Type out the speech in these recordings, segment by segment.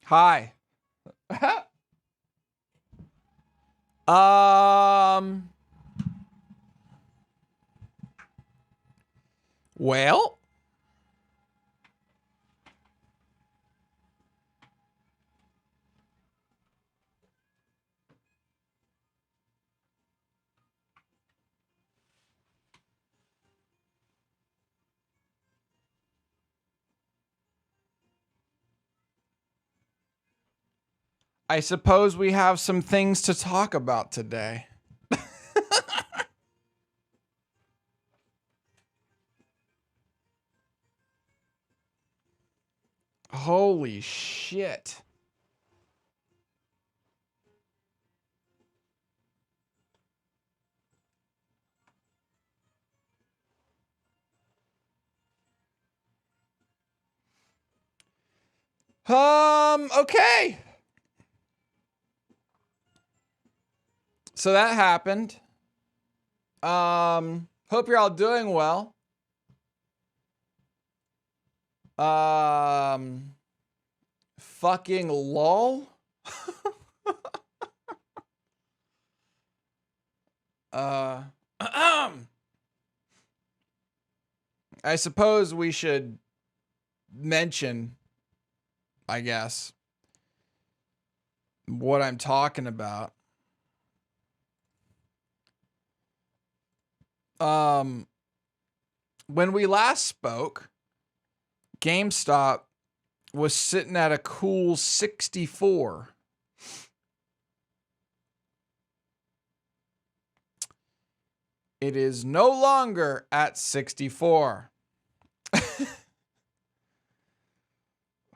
Hi. Well, I suppose we have some things to talk about today. Holy shit. Okay. So that happened. Hope you're all doing well. Fucking lol. I suppose we should mention, I guess, what I'm talking about. When we last spoke, GameStop was sitting at a cool 64. It is no longer at 64.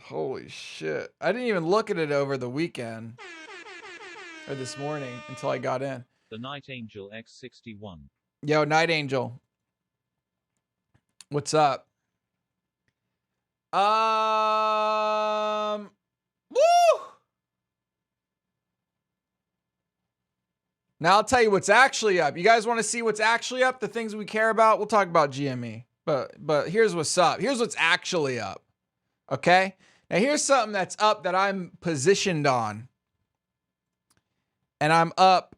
Holy shit. I didn't even look at it over the weekend or this morning until I got in. The Night Angel X61. Yo, Night Angel. What's up? Woo! Now I'll tell you what's actually up. You guys want to see what's actually up? The things we care about? We'll talk about GME. But here's what's up. Here's what's actually up. Okay? Now here's something that's up that I'm positioned on. And I'm up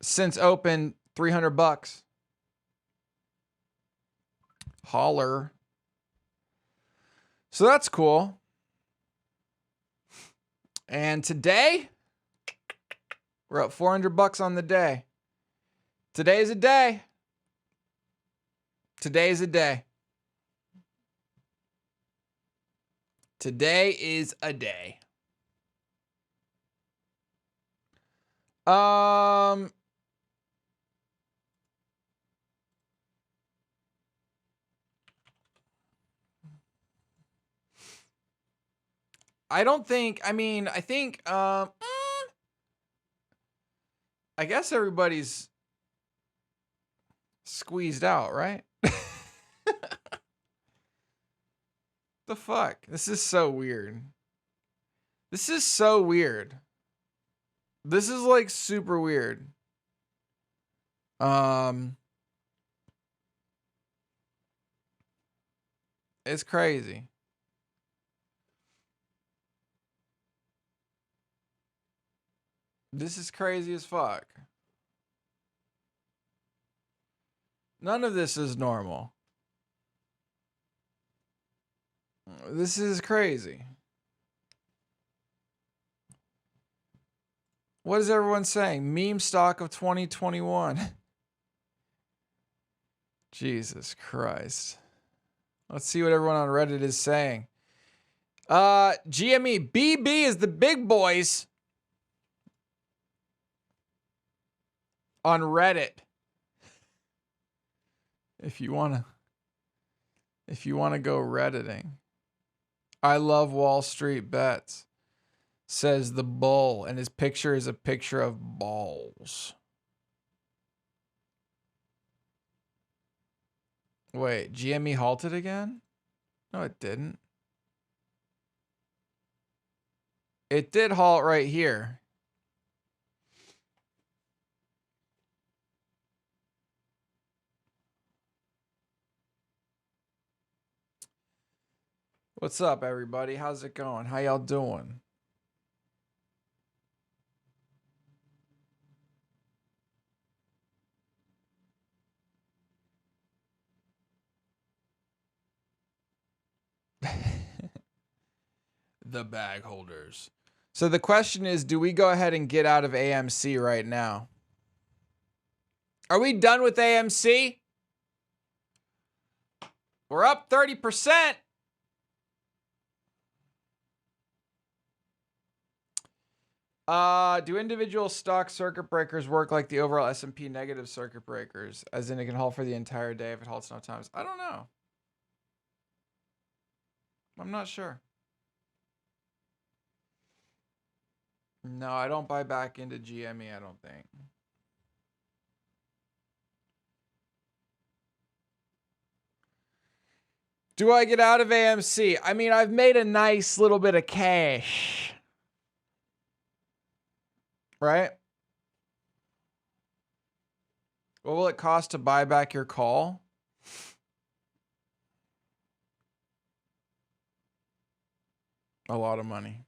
since open $300. Holler. So that's cool. And today, we're up $400 on the day. Today's a day. Today's a day. Today is a day. I don't think, I mean, I think, I guess everybody's squeezed out, right? The fuck? This is so weird. This is so weird. This is like super weird. It's crazy. This is crazy as fuck. None of this is normal. This is crazy. What is everyone saying? Meme stock of 2021. Jesus Christ. Let's see what everyone on Reddit is saying. GME, BB is the big boys on Reddit. If you wanna go Redditing. I love Wall Street bets, says the bull, and his picture is a picture of balls. Wait, GME halted again? No, it didn't. It did halt right here. What's up, everybody? How's it going? How y'all doing? the bag holders. So the question is, do we go ahead and get out of AMC right now? Are we done with AMC? We're up 30%. Do individual stock circuit breakers work like the overall S&P negative circuit breakers? As in it can halt for the entire day if it halts enough times? I don't know. I'm not sure. No, I don't buy back into GME, I don't think. Do I get out of AMC? I mean, I've made a nice little bit of cash. Right? What will it cost to buy back your call? A lot of money.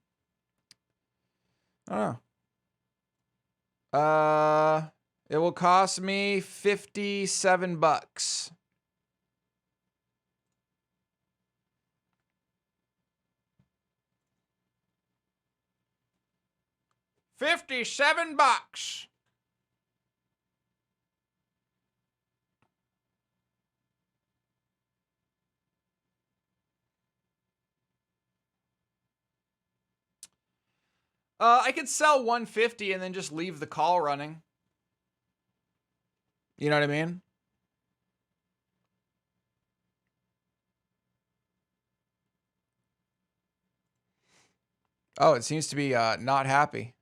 I don't know. It will cost me $57. $57. I could sell 150 and then just leave the call running. You know what I mean? Oh, it seems to be not happy.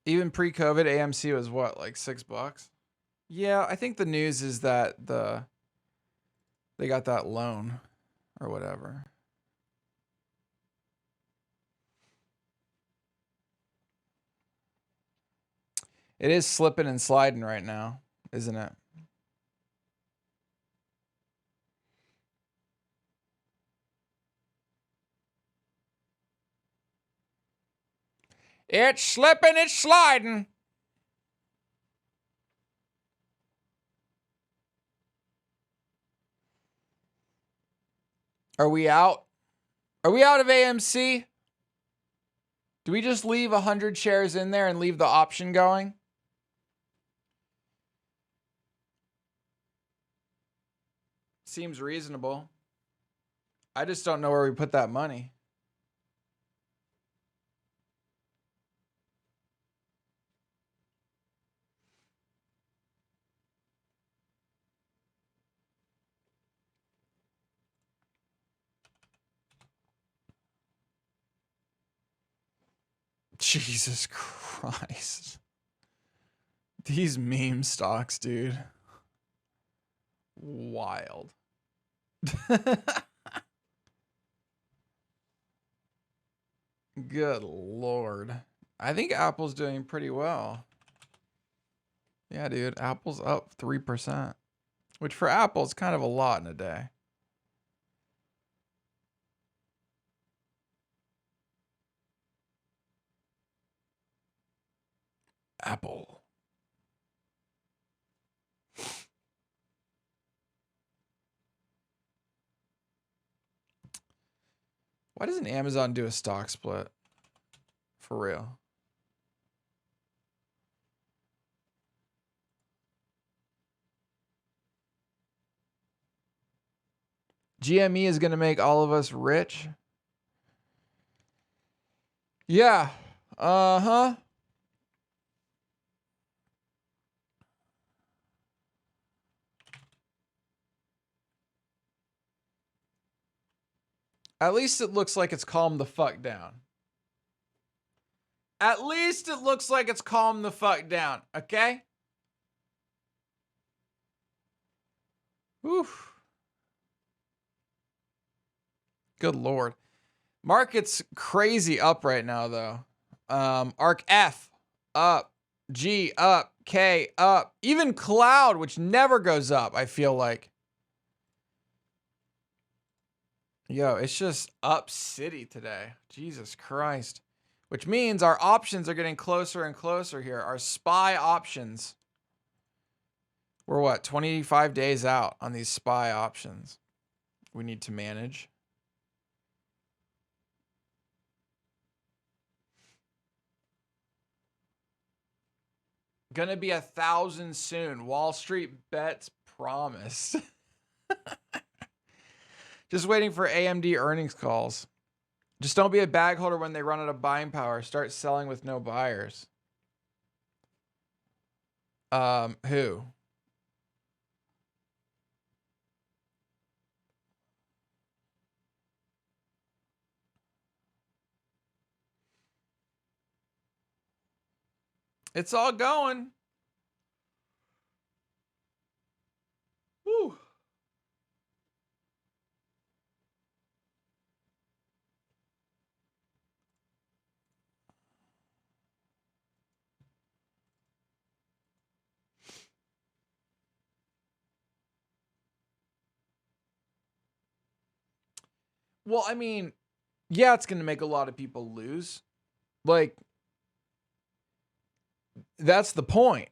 Even pre-COVID, AMC was what, like $6? Yeah, I think the news is that they got that loan or whatever. It is slipping and sliding right now, isn't it? It's slipping, it's sliding. Are we out? Are we out of AMC? Do we just leave 100 shares in there and leave the option going? Seems reasonable. I just don't know where we put that money. Jesus Christ. These meme stocks, dude. Wild. Good Lord. I think Apple's doing pretty well. Yeah, dude. Apple's up 3%. Which for Apple is kind of a lot in a day. Apple. Why doesn't Amazon do a stock split? For real. GME is going to make all of us rich. Yeah. Uh-huh. At least it looks like it's calmed the fuck down. At least it looks like it's calmed the fuck down, okay? Oof. Good Lord. Market's crazy up right now, though. ARC F, up. G, up. K, up. Even Cloud, which never goes up, I feel like. Yo, it's just up city today. Jesus Christ. Which means our options are getting closer and closer here. Our SPY options. We're what, 25 days out on these SPY options we need to manage. Gonna be 1,000 soon. Wall Street bets promised. Just waiting for AMD earnings calls. Just don't be a bag holder when they run out of buying power. Start selling with no buyers. Who? It's all going. Woo. Well, I mean, yeah, it's going to make a lot of people lose. Like, that's the point.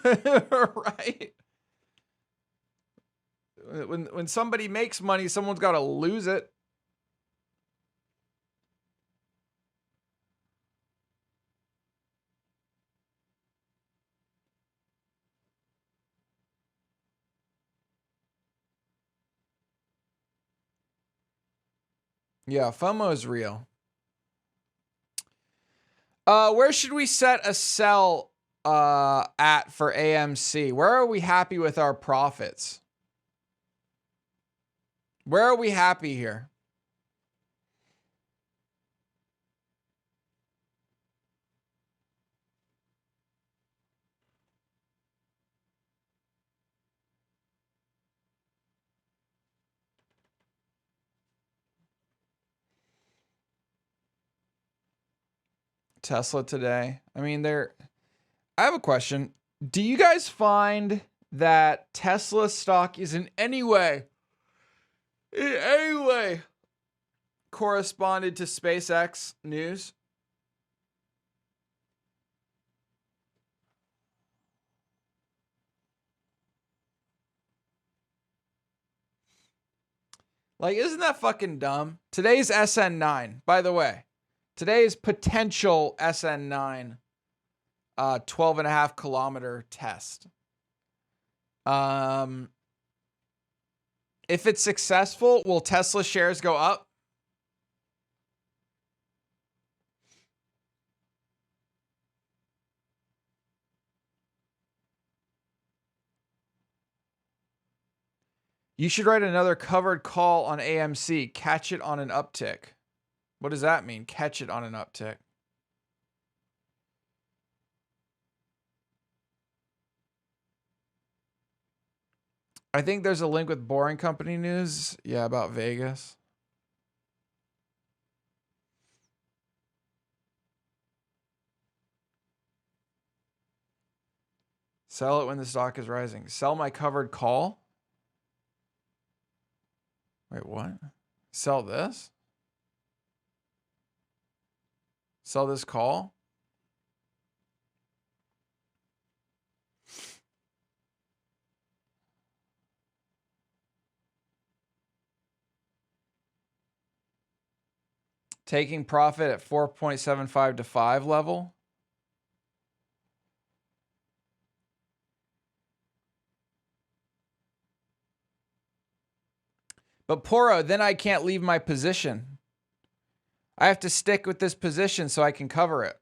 Right? When somebody makes money, someone's got to lose it. Yeah, FOMO is real. Where should we set a sell at for AMC? Where are we happy with our profits? Where are we happy here? Tesla today. I mean, I have a question. Do you guys find that Tesla stock is in any way corresponded to SpaceX news? Like, isn't that fucking dumb? Today's SN9, by the way. Today's potential SN9 12.5 kilometer test. If it's successful, will Tesla shares go up? You should write another covered call on AMC. Catch it on an uptick. What does that mean? Catch it on an uptick. I think there's a link with Boring Company news. Yeah, about Vegas. Sell it when the stock is rising. Sell my covered call? Wait, what? Sell this? Sell this call? Taking profit at 4.75 to 5 level? But Poro, then I can't leave my position. I have to stick with this position so I can cover it.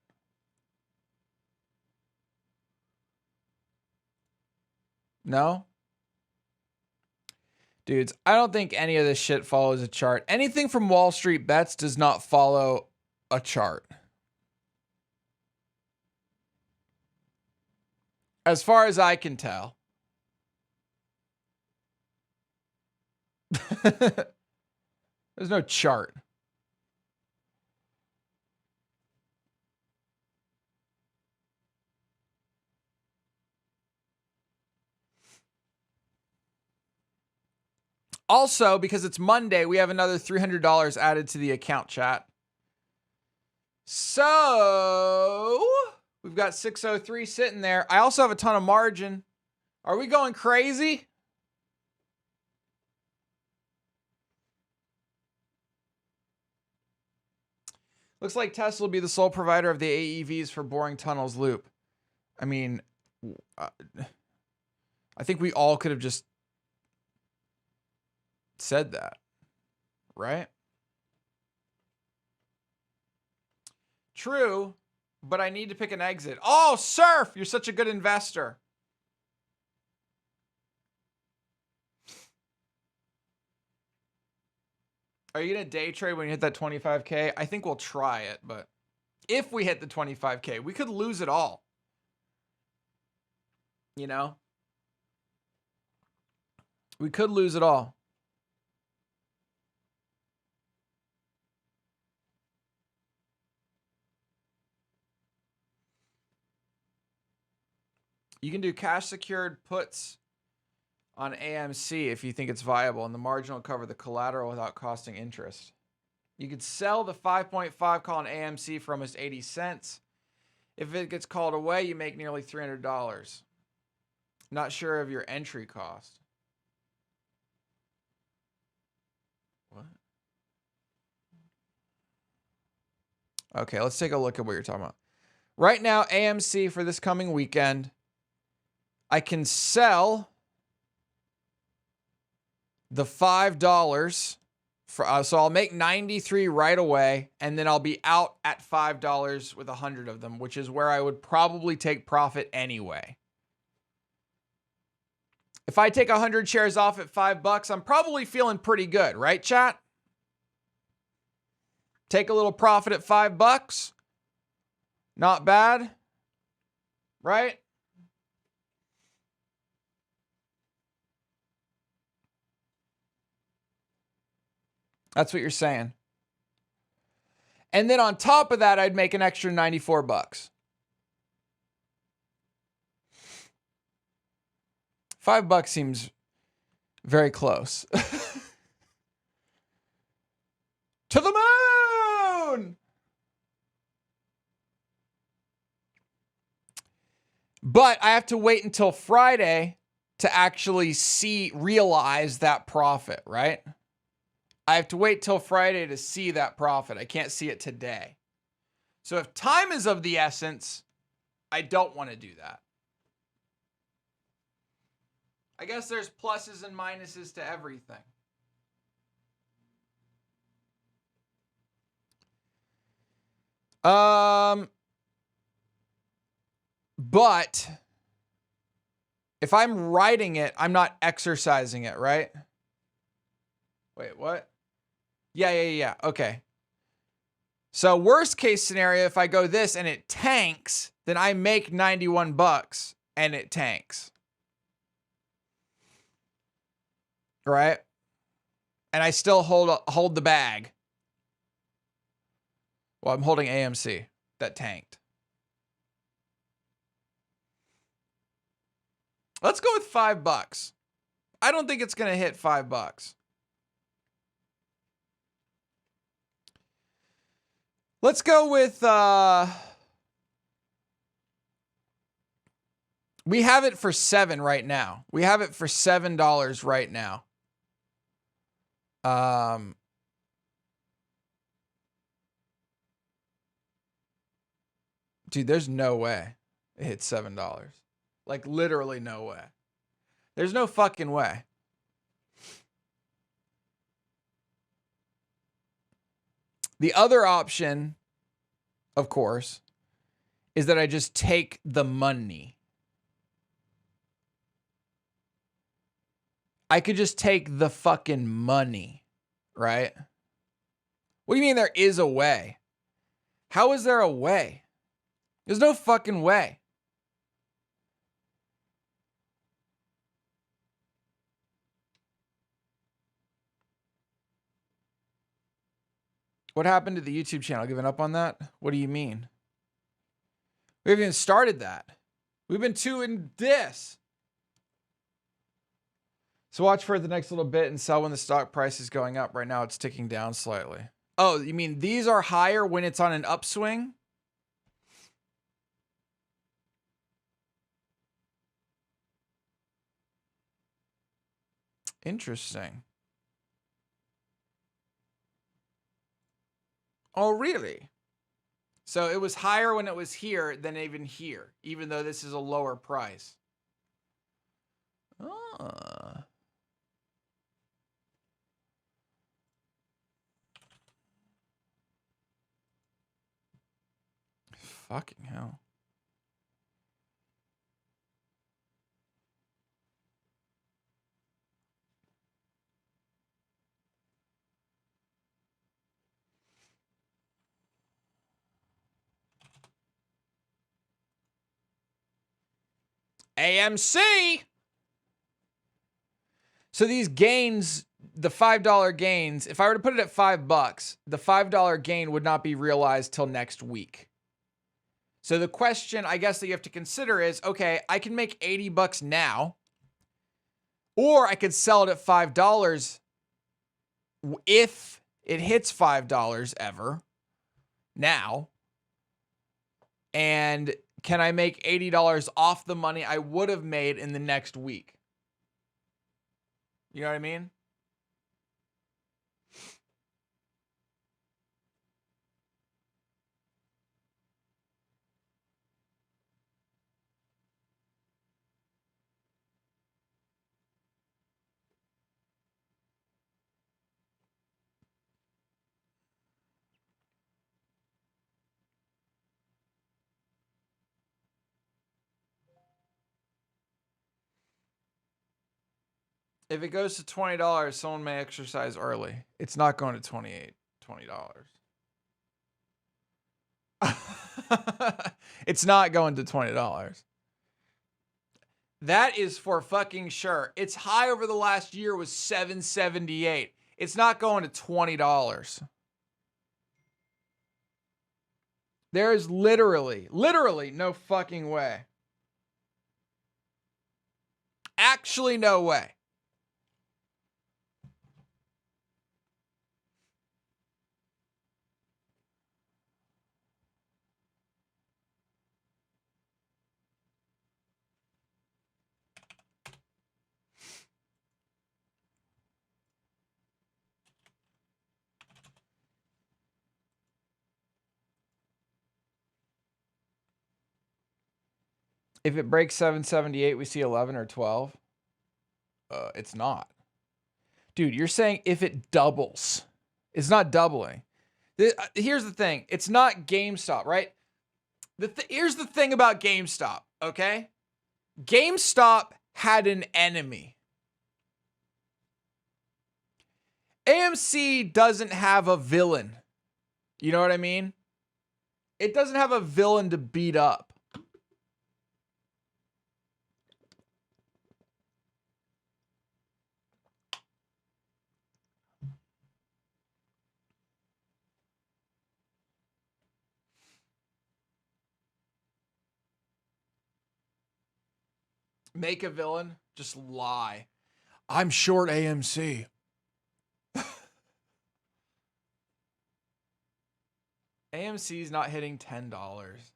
No? Dudes, I don't think any of this shit follows a chart. Anything from Wall Street Bets does not follow a chart. As far as I can tell. There's no chart. Also, because it's Monday, we have another $300 added to the account, chat. So, we've got 603 sitting there. I also have a ton of margin. Are we going crazy? Looks like Tesla will be the sole provider of the AEVs for boring tunnels loop. I mean, I think we all could have just said that, right? True, but I need to pick an exit. Oh, Surf, you're such a good investor. Are you going to day trade when you hit that 25K? I think we'll try it, but if we hit the 25K, we could lose it all. You know? We could lose it all. You can do cash secured puts on AMC if you think it's viable, and the margin will cover the collateral without costing interest. You could sell the 5.5 call on AMC for almost 80 cents. If it gets called away, you make nearly $300. Not sure of your entry cost. What? Okay, let's take a look at what you're talking about. Right now, AMC for this coming weekend, I can sell the $5 for, so I'll make 93 right away, and then I'll be out at $5 with 100 of them, which is where I would probably take profit anyway. If I take 100 shares off at $5, I'm probably feeling pretty good, right, chat? Take a little profit at $5. Not bad, right? That's what you're saying. And then on top of that, I'd make an extra $94. $5 seems very close. To the moon! But I have to wait until Friday to actually realize that profit, right? I have to wait till Friday to see that profit. I can't see it today. So if time is of the essence, I don't want to do that. I guess there's pluses and minuses to everything. But if I'm writing it, I'm not exercising it, right? Wait, what? Yeah. Okay. So worst case scenario, if I go this and it tanks, then I make $91 and it tanks. Right? And I still hold the bag. Well, I'm holding AMC that tanked. Let's go with $5. I don't think it's going to hit $5. Let's go with, we have it for $7 right now. We have it for $7 right now. Dude, there's no way it hits $7. Like literally no way. There's no fucking way. The other option, of course, is that I just take the money. I could just take the fucking money, right? What do you mean there is a way? How is there a way? There's no fucking way. What happened to the YouTube channel? Giving up on that? What do you mean? We haven't even started that. We've been doing this. So watch for the next little bit and sell when the stock price is going up. Right now it's ticking down slightly. Oh, you mean these are higher when it's on an upswing? Interesting. Oh, really? So it was higher when it was here than even here, even though this is a lower price. Ah. Fucking hell. AMC. So these gains, the $5 gains, if I were to put it at $5, the $5 gain would not be realized till next week. So the question I guess that you have to consider is, okay, I can make $80 now, or I could sell it at $5 if it hits $5 ever now. And can I make $80 off the money I would have made in the next week? You know what I mean? If it goes to $20, someone may exercise early. It's not going to $20. It's not going to $20. That is for fucking sure. Its high over the last year was $7.78. It's not going to $20. There is literally no fucking way. Actually, no way. If it breaks 778, we see 11 or 12. It's not. Dude, you're saying if it doubles. It's not doubling. Here's the thing. It's not GameStop, right? Here's the thing about GameStop, okay? GameStop had an enemy. AMC doesn't have a villain. You know what I mean? It doesn't have a villain to beat up. Make a villain, just lie. I'm short AMC. AMC's not hitting $10. There's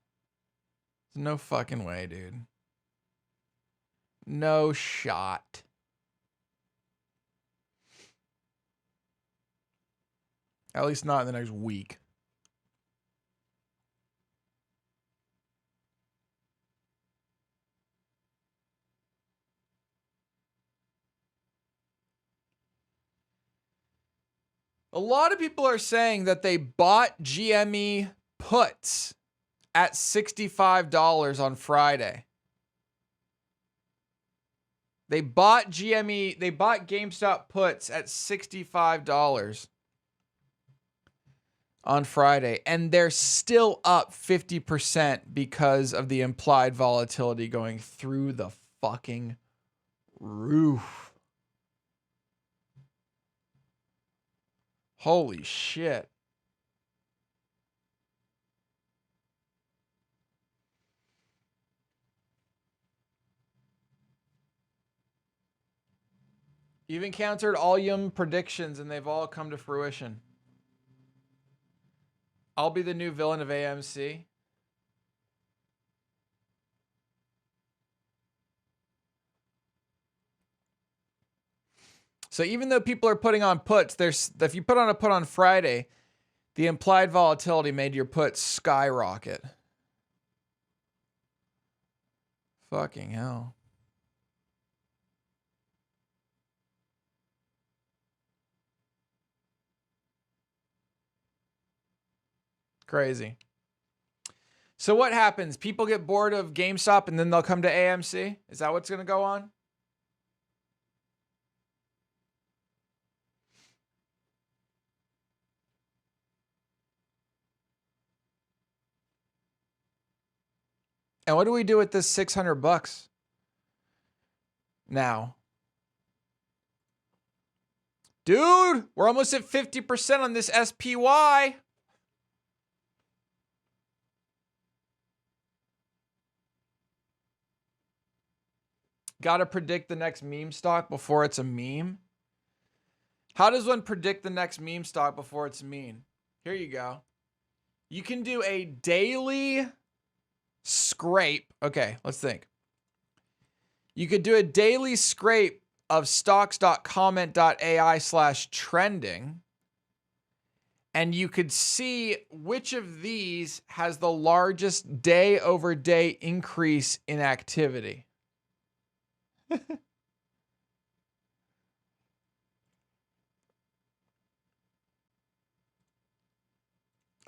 no fucking way, dude. No shot. At least not in the next week. A lot of people are saying that they bought GME puts at $65 on Friday. They bought GameStop puts at $65 on Friday, and they're still up 50% because of the implied volatility going through the fucking roof. Holy shit. You've encountered all Yum predictions and they've all come to fruition. I'll be the new villain of AMC. So even though people are putting on puts, if you put on a put on Friday, the implied volatility made your put skyrocket. Fucking hell. Crazy. So what happens? People get bored of GameStop and then they'll come to AMC? Is that what's going to go on? And what do we do with this $600 now? Dude, we're almost at 50% on this SPY. Got to predict the next meme stock before it's a meme. How does one predict the next meme stock before it's a meme? Here you go. You can do a daily scrape. Okay, let's think. You could do a daily scrape of stocks.comment.ai/trending. And you could see which of these has the largest day over day increase in activity.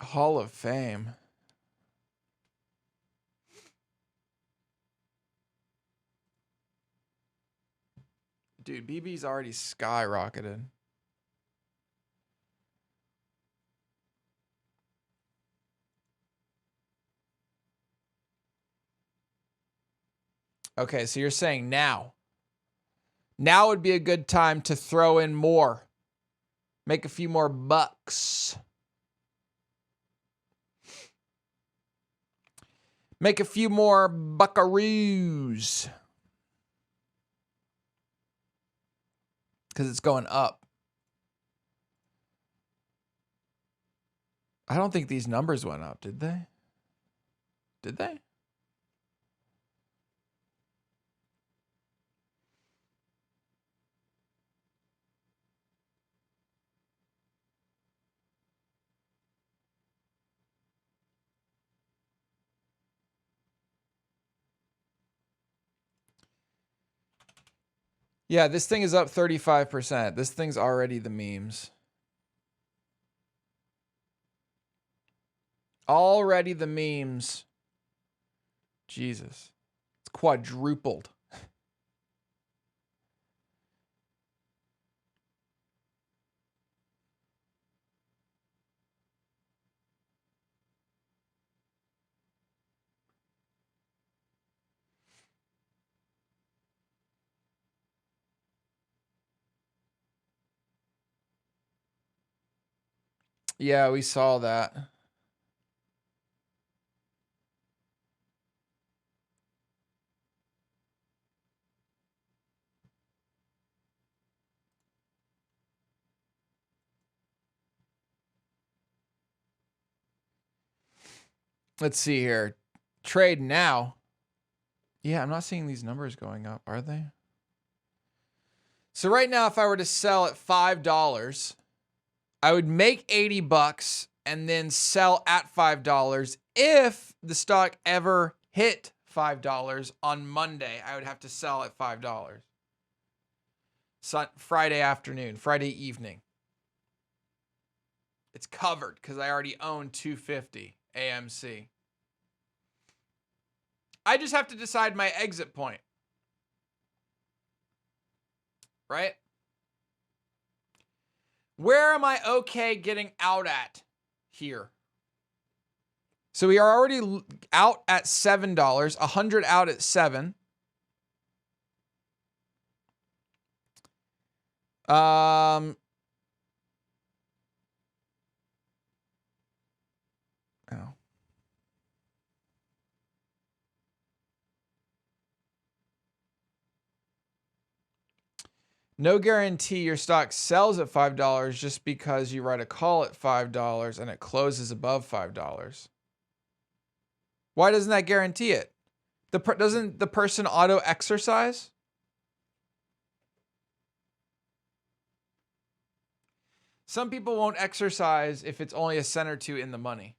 Hall of Fame. Dude, BB's already skyrocketed. Okay, so you're saying now. Now would be a good time to throw in more. Make a few more bucks. Make a few more buckaroos. Because it's going up. I don't think these numbers went up, did they? Did they? Yeah, this thing is up 35%. This thing's already the memes. Already the memes. Jesus. It's quadrupled. Yeah, we saw that. Let's see here. Trade now. Yeah, I'm not seeing these numbers going up, are they? So right now, if I were to sell at $5, I would make 80 bucks and then sell at $5. If the stock ever hit $5 on Monday, I would have to sell at $5. Friday afternoon, Friday evening. It's covered because I already own 250 AMC. I just have to decide my exit point. Right? Where am I okay getting out at here? So we are already out at $7, 100 out at 7. Oh. No guarantee your stock sells at $5 just because you write a call at $5 and it closes above $5. Why doesn't that guarantee it? Doesn't the person auto exercise? Some people won't exercise if it's only a cent or two in the money.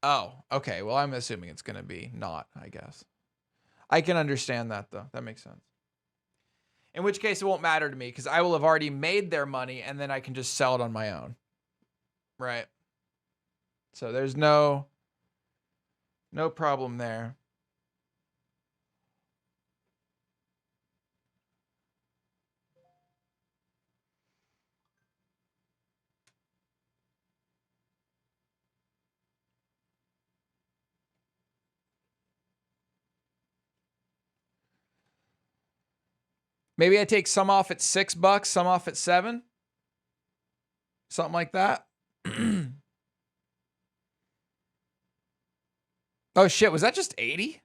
Oh, okay. Well, I'm assuming it's going to be not, I guess. I can understand that, though. That makes sense. In which case, it won't matter to me because I will have already made their money and then I can just sell it on my own. Right? So there's no problem there. Maybe I take some off at $6, some off at $7. Something like that. Oh shit, was that just 80?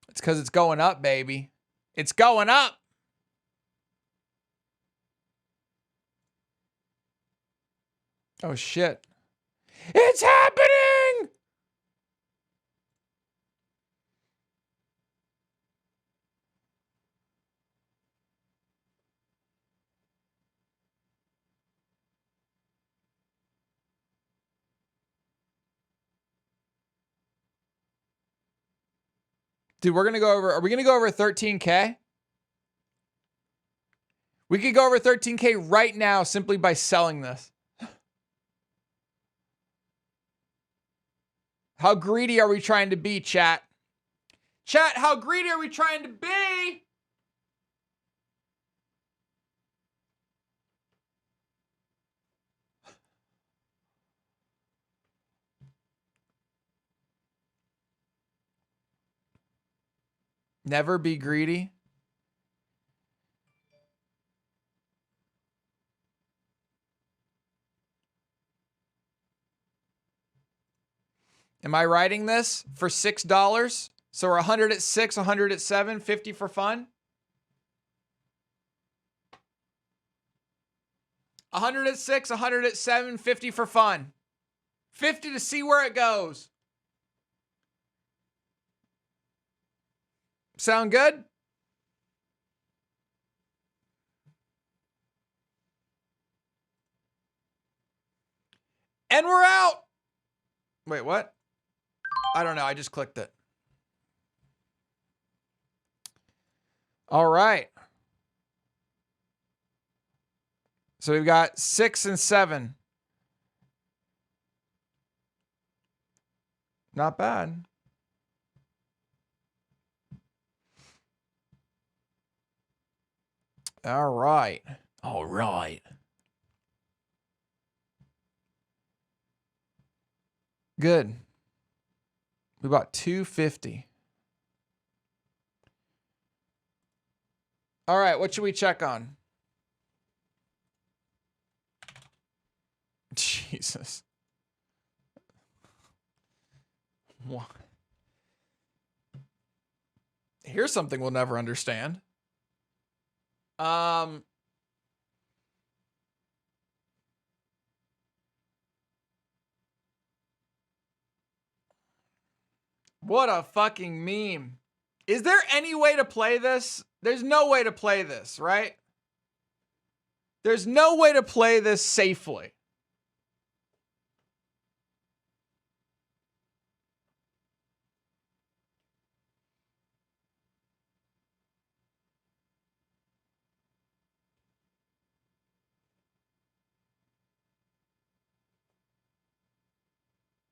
It's because it's going up, baby. It's going up. Oh shit. It's happening! Dude, we're going to go over, are we going to go over 13K? We could go over 13K right now simply by selling this. How greedy are we trying to be, chat? Chat, how greedy are we trying to be? Never be greedy. Am I writing this for $6? So we're 100 at 6, 100 at 7, 50 for fun. 100 at 6, 100 at 7, 50 for fun. 50 to see where it goes. Sound good? And we're out. Wait, what? I don't know. I just clicked it. All right. So we've got 6 and 7. Not bad. All right. All right. Good. We bought 250. All right, what should we check on? Jesus. What? Here's something we'll never understand. What a fucking meme. Is there any way to play this? There's no way to play this, right? There's no way to play this safely.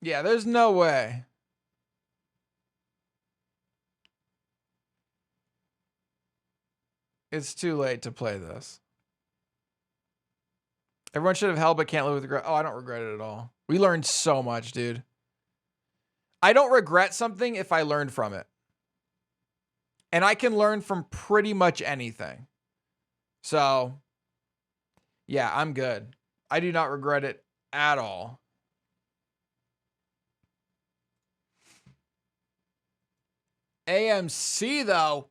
Yeah, there's no way. It's too late to play this. Everyone should have held but can't live with regret. Oh, I don't regret it at all. We learned so much, dude. I don't regret something if I learned from it. And I can learn from pretty much anything. So, yeah, I'm good. I do not regret it at all. AMC, though.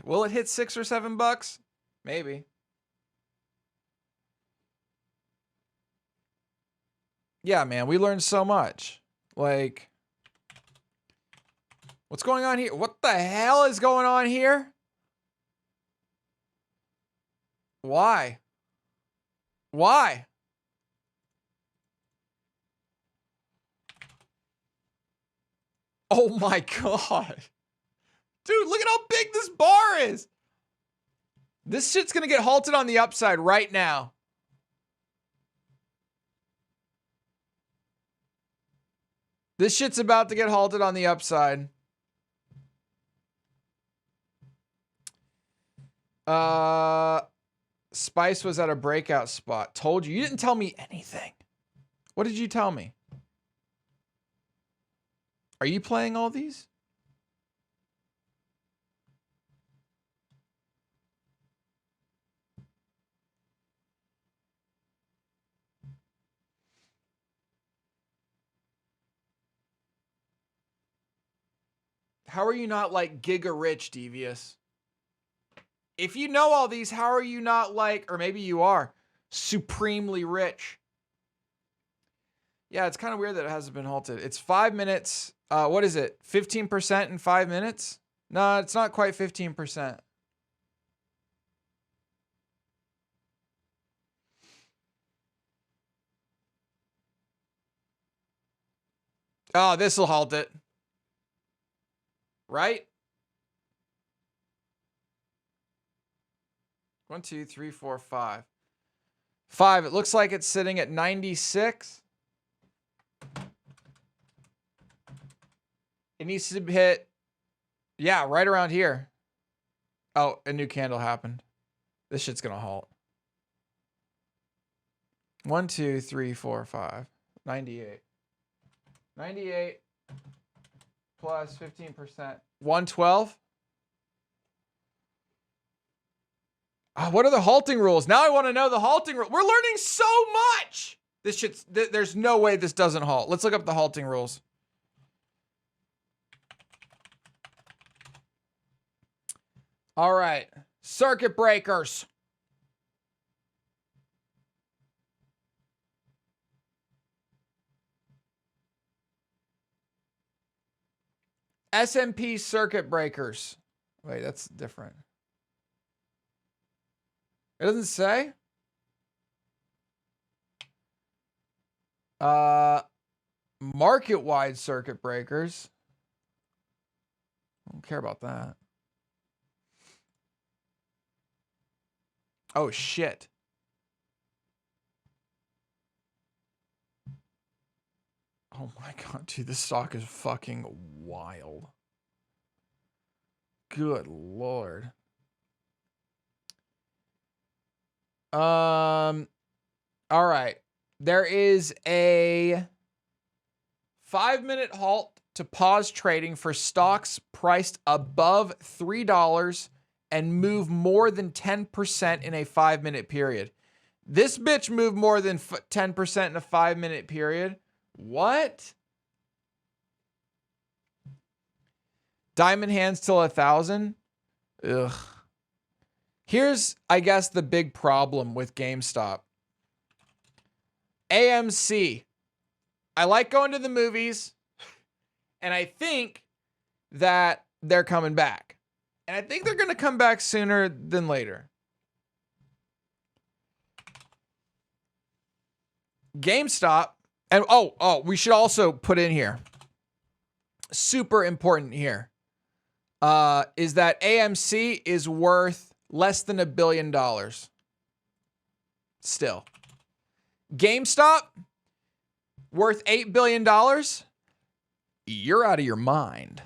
Will it hit $6 or $7? Maybe. Yeah, man, we learned so much. Like, What's going on here? What the hell is going on here? Why? Why? Oh my God. Dude, look at how big this bar is. This shit's gonna get halted on the upside right now. This shit's about to get halted on the upside. Spice was at a breakout spot. Told you. You didn't tell me anything. What did you tell me? Are you playing all these? How are you not like giga rich, Devious? If you know all these, how are you not like, or maybe you are, supremely rich? Yeah, it's kind of weird that it hasn't been halted. It's 5 minutes. What is it? 15% in 5 minutes? No, it's not quite 15%. Oh, this will halt it. Right? 1, 2, 3, 4, 5. 5. It looks like it's sitting at 96. It needs to hit, yeah, right around here. Oh, a new candle happened. This shit's gonna halt. 1, 2, 3, 4, 5. 98. 98 plus 15%. 112. What are the halting rules? Now I want to know the halting rule. We're learning so much. This shit's, there's no way this doesn't halt. Let's look up the halting rules. All right. Circuit breakers. SMP circuit breakers. Wait, that's different. It doesn't say. Market-wide circuit breakers. I don't care about that. Oh, shit. Oh my God, dude, this stock is fucking wild. Good Lord. All right. There is a 5-minute halt to pause trading for stocks priced above $3 and move more than 10% in a 5-minute period. This bitch moved more than 10% in a 5-minute period. What? Diamond hands till 1,000. Ugh. Here's, I guess, the big problem with GameStop. AMC. I like going to the movies, and I think that they're coming back. And I think they're going to come back sooner than later. GameStop, and we should also put in here, super important here, is that AMC is worth less than $1 billion. Still. GameStop, worth $8 billion. You're out of your mind.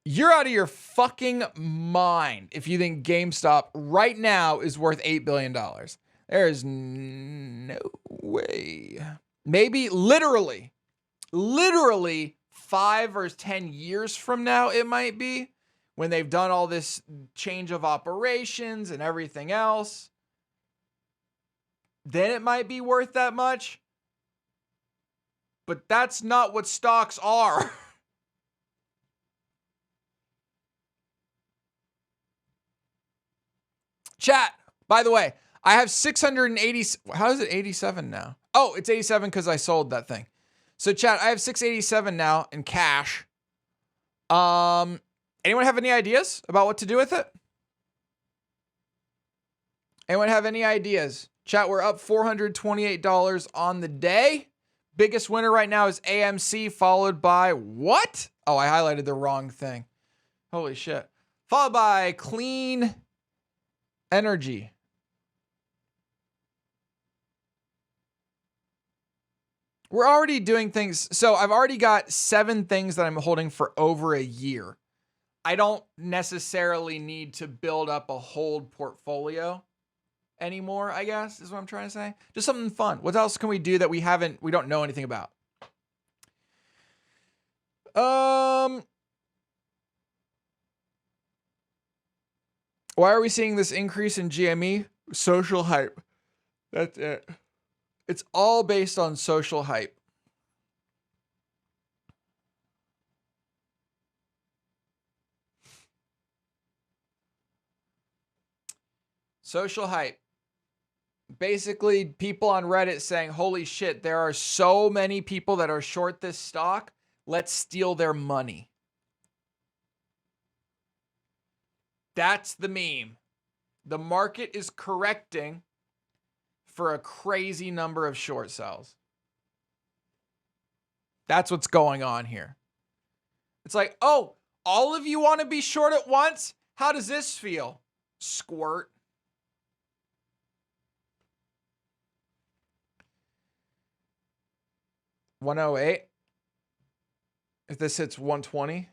You're out of your fucking mind if you think GameStop right now is worth $8 billion. There is no way. Maybe literally 5 or 10 years from now, it might be, when they've done all this change of operations and everything else. Then it might be worth that much. But that's not what stocks are. Chat, by the way, I have 680. How is it 87 now? Oh, it's 87 because I sold that thing. So chat, I have 687 now in cash. Anyone have any ideas about what to do with it? Anyone have any ideas? Chat, we're up $428 on the day. Biggest winner right now is AMC, followed by what? Oh, I highlighted the wrong thing. Holy shit. Followed by Clean Energy. We're already doing things. So I've already got 7 things that I'm holding for over a year. I don't necessarily need to build up a hold portfolio anymore, I guess, is what I'm trying to say. Just something fun. What else can we do that we don't know anything about? Why are we seeing this increase in GME? Social hype. That's it. It's all based on social hype. Social hype. Basically, people on Reddit saying, holy shit, there are so many people that are short this stock. Let's steal their money. That's the meme. The market is correcting for a crazy number of short sells. That's what's going on here. It's like, oh, all of you want to be short at once? How does this feel? Squirt. $108. If this hits 120.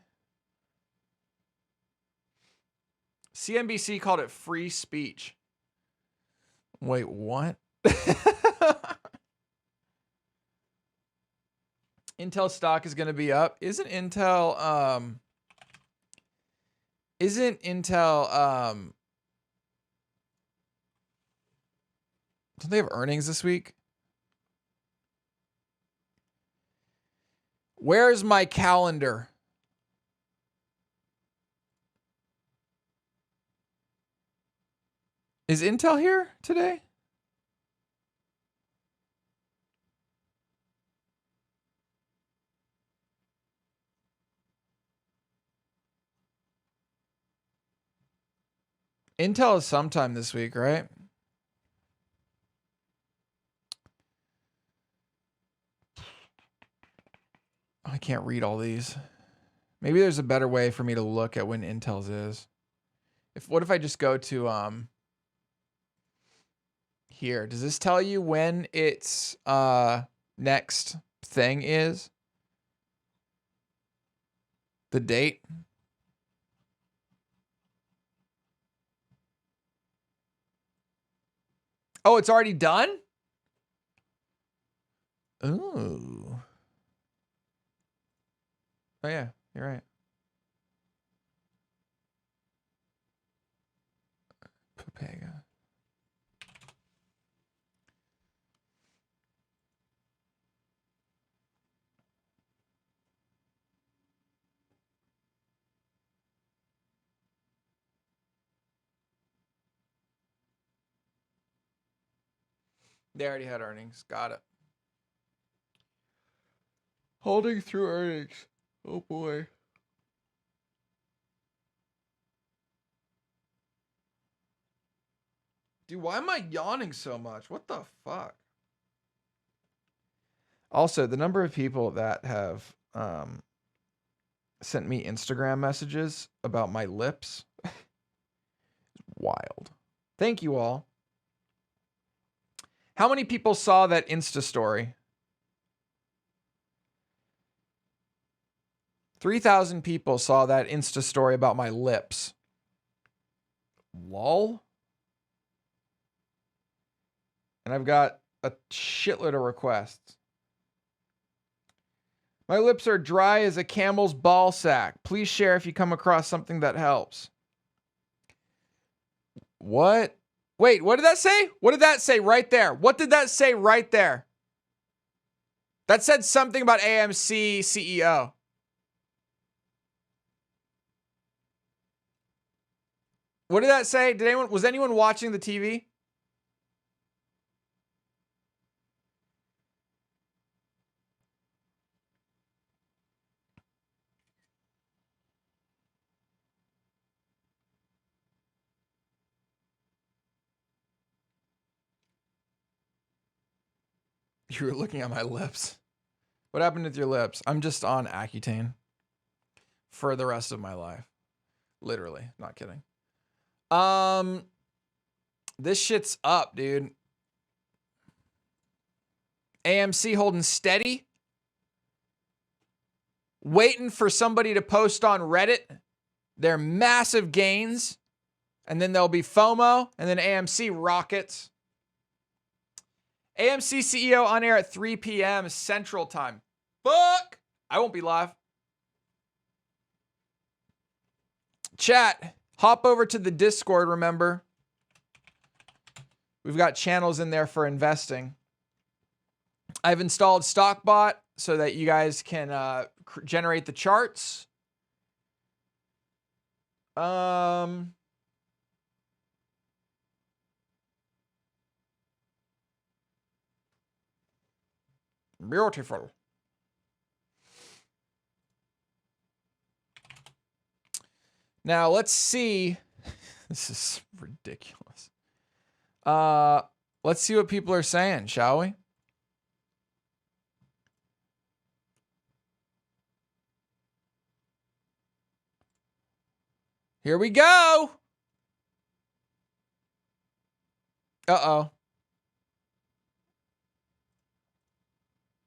CNBC called it free speech. Wait, what? Intel stock is going to be up. Isn't Intel don't they have earnings this week? Where's my calendar? Is Intel here today? Intel is sometime this week, right? I can't read all these. Maybe there's a better way for me to look at when Intel's is. What if I just go to here? Does this tell you when its next thing is? The date? Oh, it's already done? Ooh. Oh yeah, you're right. Papega. They already had earnings. Got it. Holding through earnings. Oh boy. Dude, why am I yawning so much? What the fuck? Also, the number of people that have sent me Instagram messages about my lips is wild. Thank you all. How many people saw that Insta story? 3,000 people saw that Insta story about my lips. Lol. And I've got a shitload of requests. My lips are dry as a camel's ball sack. Please share if you come across something that helps. What? Wait, what did that say? What did that say right there? What did that say right there? That said something about AMC CEO. What did that say? Was anyone watching the TV? You were looking at my lips. What happened with your lips? I'm just on Accutane for the rest of my life. Literally, not kidding. This shit's up, dude. AMC holding steady. Waiting for somebody to post on Reddit their massive gains. And then there'll be FOMO. And then AMC rockets. AMC CEO on air at 3 p.m. Central Time. Fuck! I won't be live. Chat, hop over to the Discord, remember. We've got channels in there for investing. I've installed StockBot so that you guys can generate the charts. Beautiful. Now let's see. This is ridiculous. Let's see what people are saying, shall we? Here we go. Uh-oh.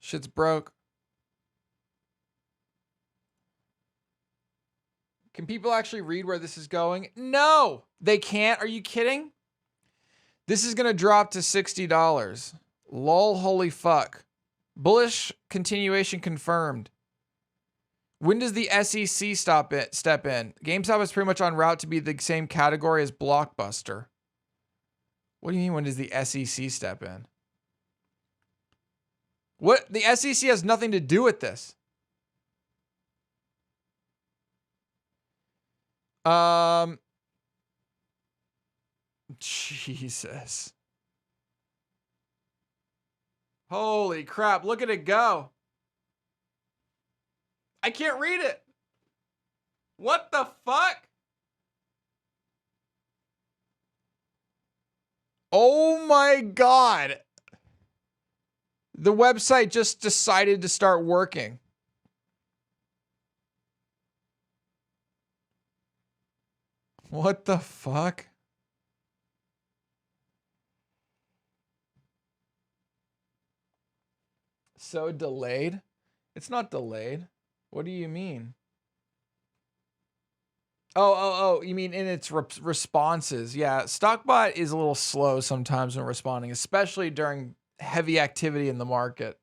Shit's broke. Can people actually read where this is going? No, they can't. Are you kidding? This is going to drop to $60. Lol, holy fuck. Bullish continuation confirmed. When does the SEC step in? GameStop is pretty much en route to be the same category as Blockbuster. What do you mean, when does the SEC step in? What? The SEC has nothing to do with this. Jesus. Holy crap, look at it go. I can't read it. What the fuck? Oh my God. The website just decided to start working. What the fuck? So delayed? It's not delayed. What do you mean? Oh, you mean in its responses. Yeah, StockBot is a little slow sometimes when responding, especially during heavy activity in the market.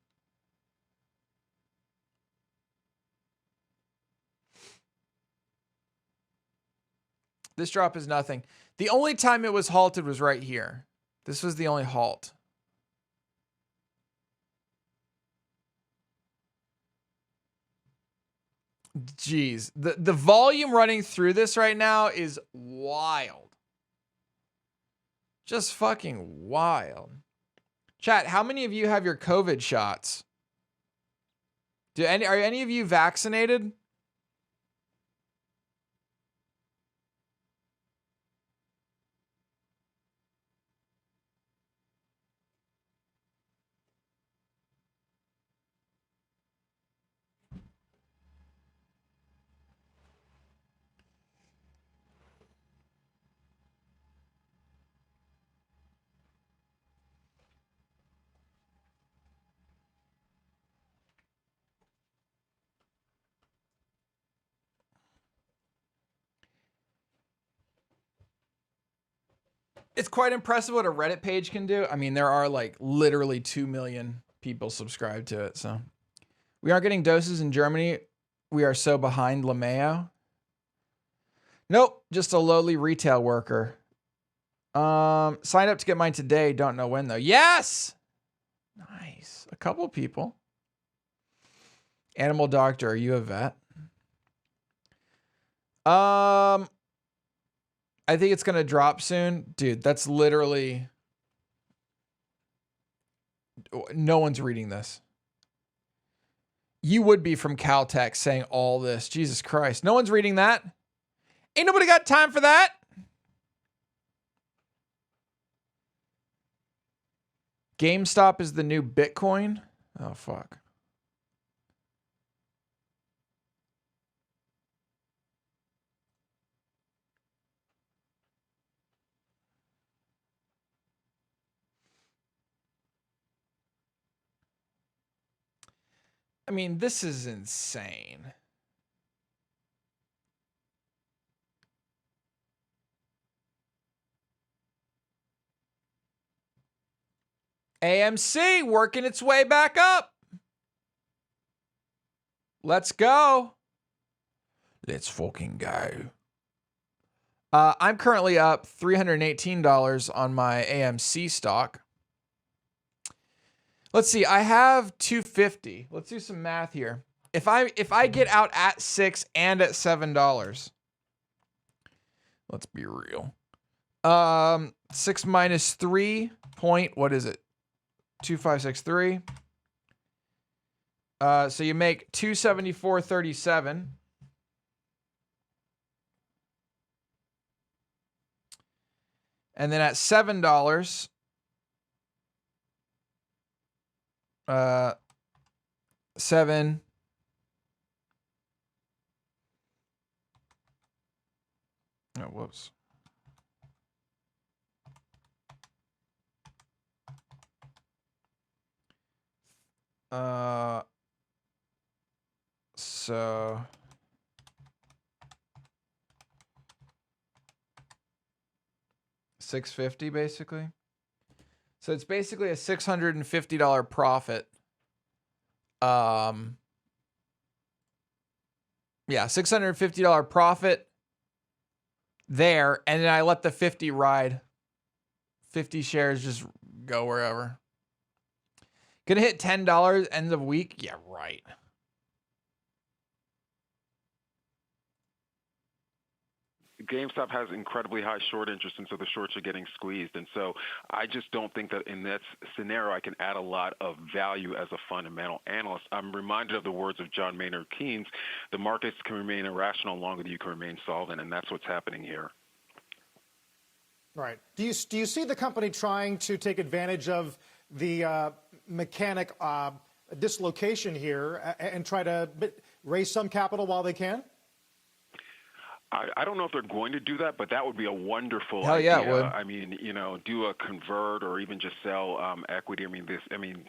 This drop is nothing. The only time it was halted was right here. This was the only halt. Jeez, the volume running through this right now is wild. Just fucking wild. Chat, how many of you have your COVID shots? Are any of you vaccinated? It's quite impressive what a Reddit page can do. I mean, there are like literally 2 million people subscribed to it. So we aren't getting doses in Germany. We are so behind LeMayo. Nope, just a lowly retail worker. Sign up to get mine today. Don't know when though. Yes! Nice. A couple people. Animal doctor, are you a vet? I think it's gonna drop soon. Dude, that's literally... No one's reading this. You would be from Caltech saying all this. Jesus Christ. No one's reading that. Ain't nobody got time for that. GameStop is the new Bitcoin. Oh, fuck. I mean, this is insane. AMC working its way back up. Let's go. Let's fucking go. I'm currently up $318 on my AMC stock. Let's see. I have 250. Let's do some math here. If I get out at $6 and at $7, let's be real. 6 minus 3 point, what is it? 2563. So you make 274.37. And then at $7, 7. Oh, whoops. So $650 basically. So it's basically a $650 profit. Yeah, $650 profit there, and then I let the 50 ride. 50 shares just go wherever. Gonna hit $10 end of week? Yeah, right. GameStop has incredibly high short interest, and so the shorts are getting squeezed. And so I just don't think that in that scenario I can add a lot of value as a fundamental analyst. I'm reminded of the words of John Maynard Keynes: the markets can remain irrational longer than you can remain solvent, and that's what's happening here. Right. Do you see the company trying to take advantage of the mechanic dislocation here and try to raise some capital while they can? I don't know if they're going to do that, but that would be a wonderful Hell idea. yeah, it would. I mean, you know, do a convert or even just sell equity.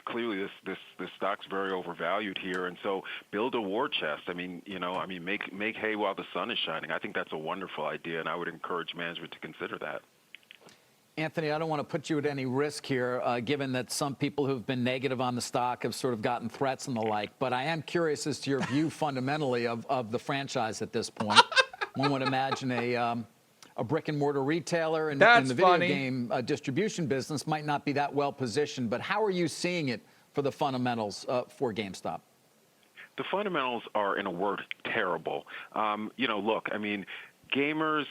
Clearly this stock's very overvalued here, and so build a war chest. Make hay while the sun is shining. I think that's a wonderful idea, and I would encourage management to consider that. Anthony, I don't want to put you at any risk here, given that some people who've been negative on the stock have sort of gotten threats and the like, but I am curious as to your view fundamentally of the franchise at this point. One would imagine a brick-and-mortar retailer in the video game distribution business might not be that well positioned, but how are you seeing it for the fundamentals for GameStop? The fundamentals are, in a word, terrible. Gamers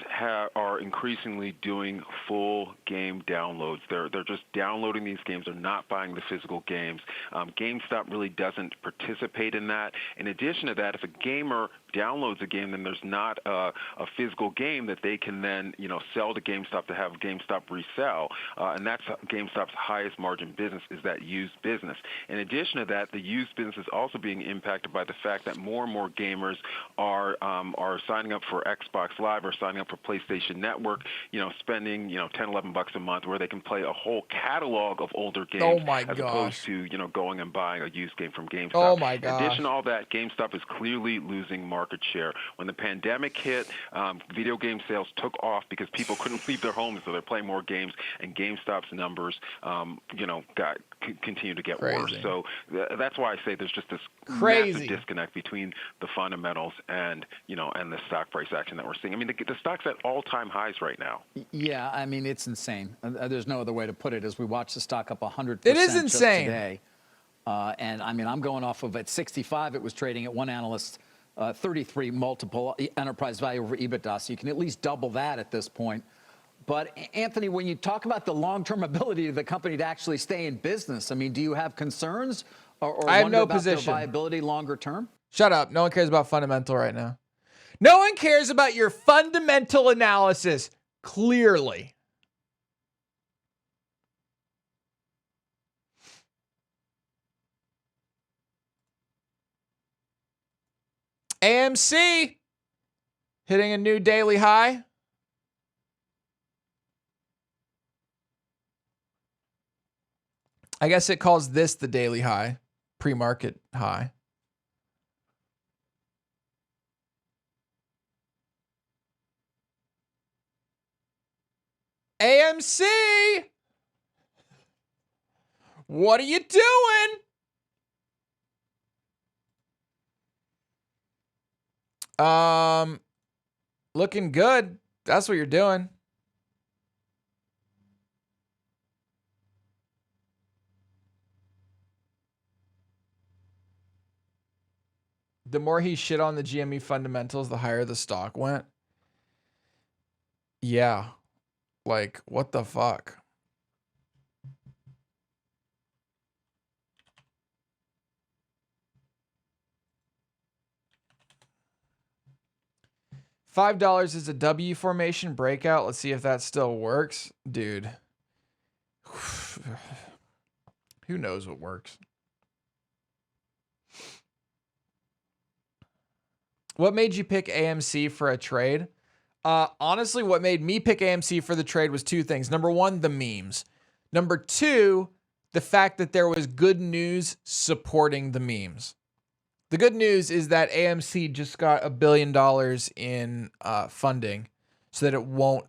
are increasingly doing full game downloads. They're just downloading these games. They're not buying the physical games. GameStop really doesn't participate in that. In addition to that, if a gamer downloads a game, then there's not a physical game that they can then sell to GameStop to have GameStop resell. And that's GameStop's highest margin business, is that used business. In addition to that, the used business is also being impacted by the fact that more and more gamers are signing up for Xbox Live or signing up for PlayStation Network, spending, $10, $11 a month, where they can play a whole catalog of older games opposed to, going and buying a used game from GameStop. Oh my gosh. In addition to all that, GameStop is clearly losing market share. When the pandemic hit, video game sales took off because people couldn't leave their homes, so they're playing more games, and GameStop's numbers, continue to get worse. So that's why I say there's just this massive disconnect between the fundamentals and the stock price action that we're seeing. I mean, the stock's at all-time highs right now. Yeah, I mean, it's insane. There's no other way to put it. As we watch the stock up 100% it is just insane today. And I mean, I'm going off of at 65, it was trading at one analyst 33 multiple enterprise value over EBITDA. So you can at least double that at this point. But Anthony, when you talk about the long-term ability of the company to actually stay in business, I mean, do you have concerns or I have wonder no about position. their viability longer term? Shut up. No one cares about fundamental right now. No one cares about your fundamental analysis, clearly. AMC hitting a new daily high. I guess it calls this the daily high, pre-market high. AMC, what are you doing? Looking good. That's what you're doing. The more he shit on the GME fundamentals, the higher the stock went. Yeah. Like, what the fuck? $5 is a W formation breakout. Let's see if that still works. Dude. Who knows what works? What made you pick AMC for a trade? Honestly, what made me pick AMC for the trade was two things. Number one, the memes. Number two, the fact that there was good news supporting the memes. The good news is that AMC just got $1 billion in funding so that it won't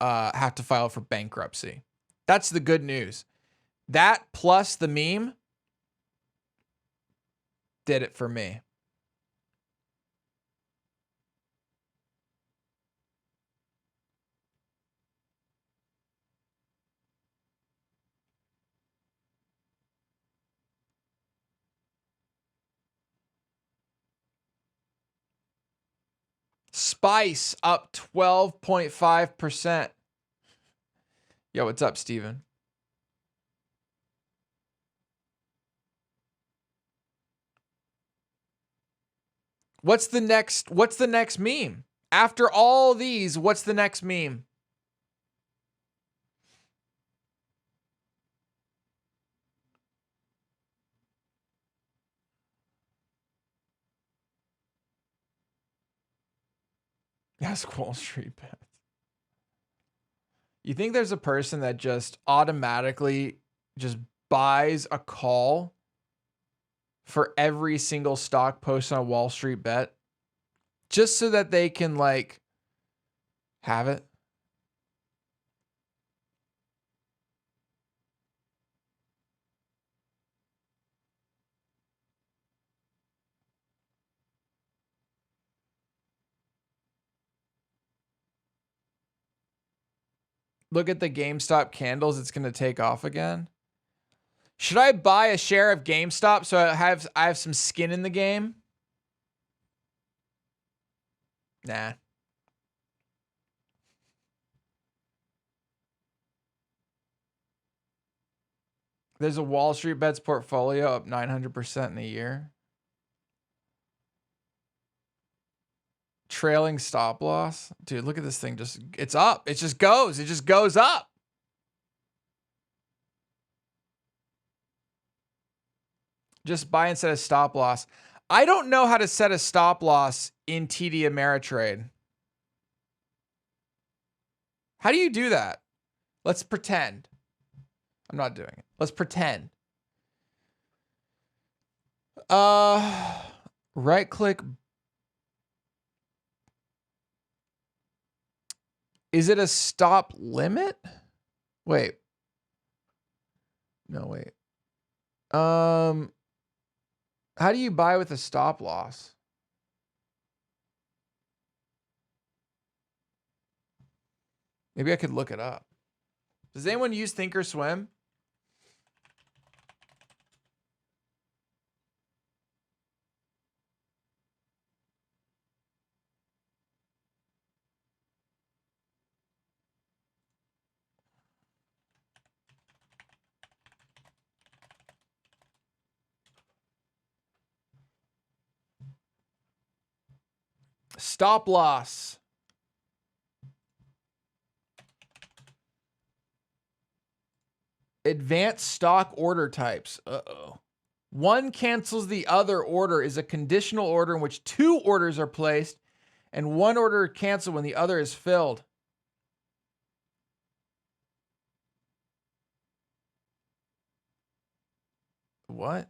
have to file for bankruptcy. That's the good news. That plus the meme did it for me. Spice up 12.5%. Yo, what's up, Steven? What's the next meme? After all these, what's the next meme? Ask Wall Street Bets. You think there's a person that just automatically just buys a call for every single stock post on Wall Street Bet just so that they can like have it? Look at the GameStop candles. It's going to take off again. Should I buy a share of GameStop so I have some skin in the game? Nah. There's a Wall Street Bets portfolio up 900% in a year. Trailing stop loss. Dude, look at this thing. It's up. It just goes. It just goes up. Just buy and set a stop loss. I don't know how to set a stop loss in TD Ameritrade. How do you do that? Let's pretend. I'm not doing it. Let's pretend. Right click. Is it a stop limit? Wait. No, wait. How do you buy with a stop loss? Maybe I could look it up. Does anyone use Thinkorswim? Stop loss. Advanced stock order types. Uh-oh. One cancels the other order is a conditional order in which two orders are placed and one order canceled when the other is filled. What?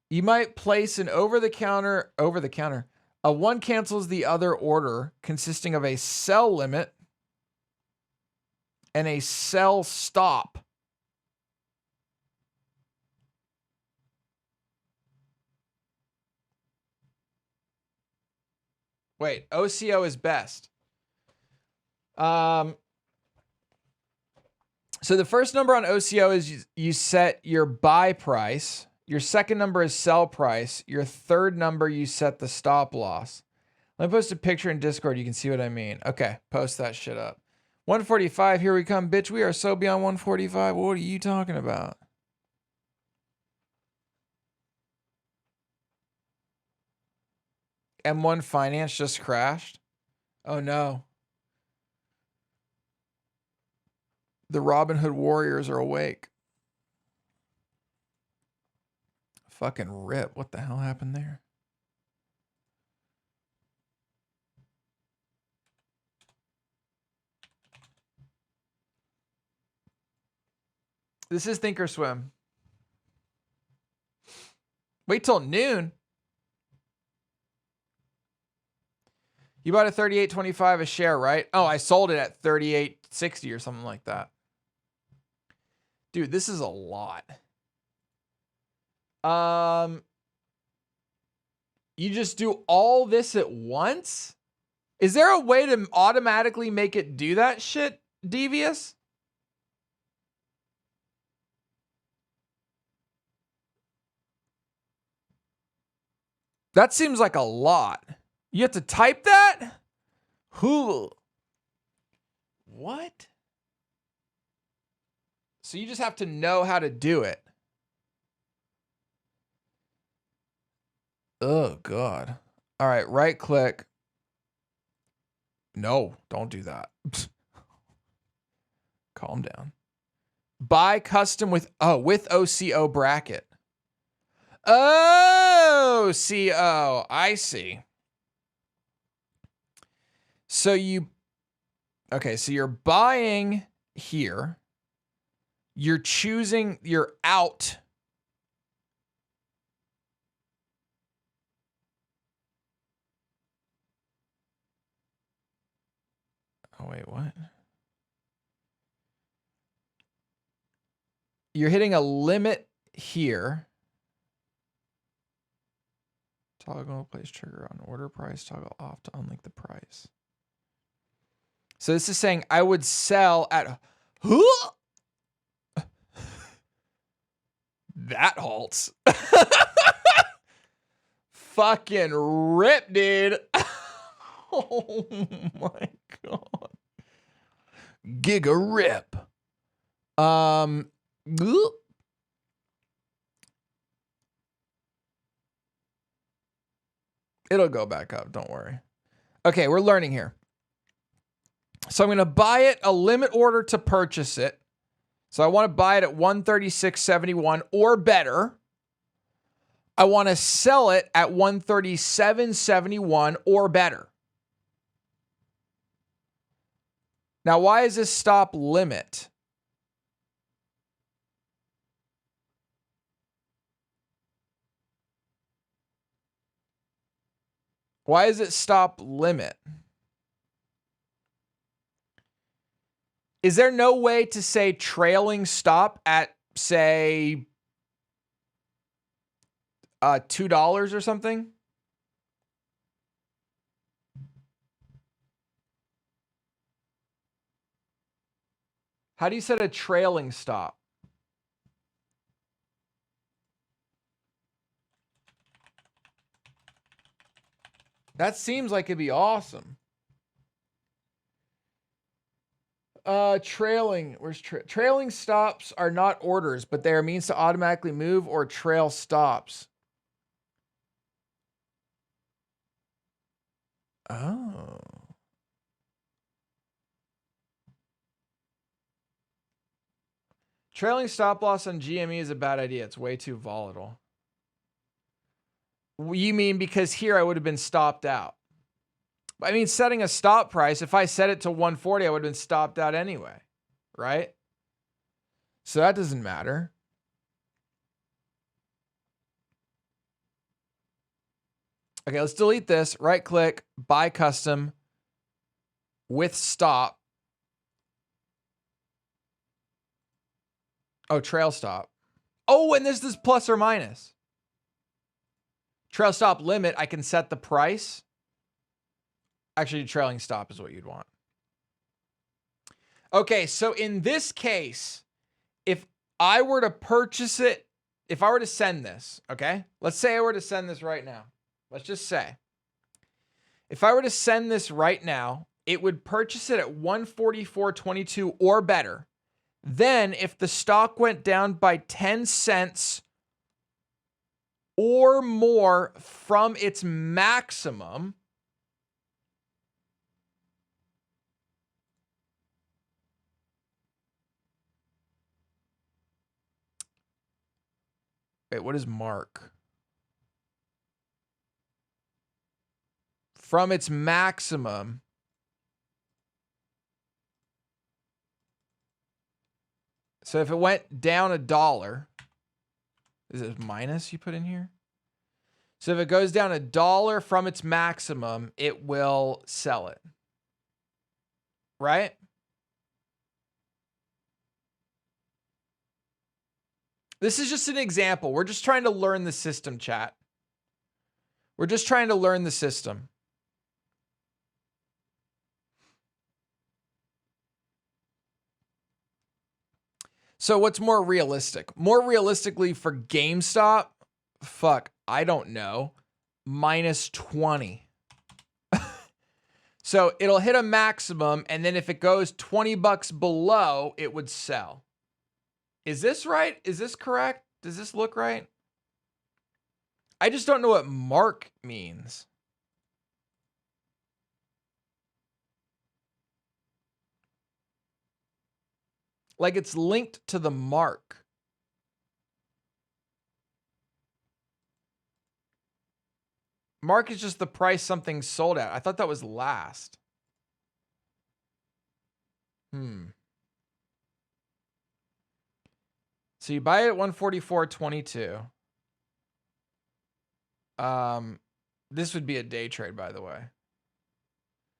You might place an over-the-counter. One cancels the other order consisting of a sell limit and a sell stop. Wait, OCO is best. So the first number on OCO is you set your buy price. Your second number is sell price. Your third number, you set the stop loss. Let me post a picture in Discord. You can see what I mean. Okay, post that shit up. 145, here we come, bitch. We are so beyond 145. What are you talking about? M1 Finance just crashed. Oh no. The Robin Hood Warriors are awake. Fucking rip. What the hell happened there? This is Thinkorswim. Wait till noon. You bought a 38.25 a share, right? Oh, I sold it at 38.60 or something like that. Dude, this is a lot. You just do all this at once? Is there a way to automatically make it do that shit, Devious? That seems like a lot. You have to type that? Who? What? So you just have to know how to do it. Oh, God. All right, right click. No, don't do that. Calm down. Buy custom with OCO bracket. Oh, CO. I see. So so you're buying here. You're choosing, you're out. Oh, wait, what? You're hitting a limit here. Toggle place trigger on order price, toggle off to unlink the price. So this is saying I would sell at that halts. Fucking rip, dude. Oh my God. Giga rip. It'll go back up, don't worry. Okay, we're learning here. So I'm going to buy it, a limit order to purchase it. So I want to buy it at 136.71 or better. I want to sell it at 137.71 or better. Now, why is this stop limit? Why is it stop limit? Is there no way to say trailing stop at, say, $2 or something? How do you set a trailing stop? That seems like it'd be awesome. Trailing. Where's trailing stops are not orders, but they are means to automatically move or trail stops. Oh. Trailing stop loss on GME is a bad idea. It's way too volatile. You mean because here I would have been stopped out? I mean, setting a stop price, if I set it to 140, I would have been stopped out anyway, right? So that doesn't matter. Okay, let's delete this. Right click, buy custom with stop. Oh, trail stop. Oh, and this is plus or minus. Trail stop limit, I can set the price. Actually, trailing stop is what you'd want. Okay, so in this case, if I were to purchase it, if I were to send this, okay? Let's say I were to send this right now. Let's just say. If I were to send this right now, it would purchase it at 144.22 or better. Then if the stock went down by 10 cents or more from its maximum, wait, what is mark? From its maximum, so if it went down $1, is it minus you put in here? So if it goes down $1 from its maximum, it will sell it. Right? This is just an example. We're just trying to learn the system, chat. We're just trying to learn the system. So what's more realistic? More realistically for GameStop, fuck, I don't know, minus 20. So it'll hit a maximum, and then if it goes 20 bucks below, it would sell. Is this right? Is this correct? Does this look right? I just don't know what mark means. Like it's linked to the mark. Mark is just the price something's sold at. I thought that was last. So you buy it at 144.22. This would be a day trade, by the way.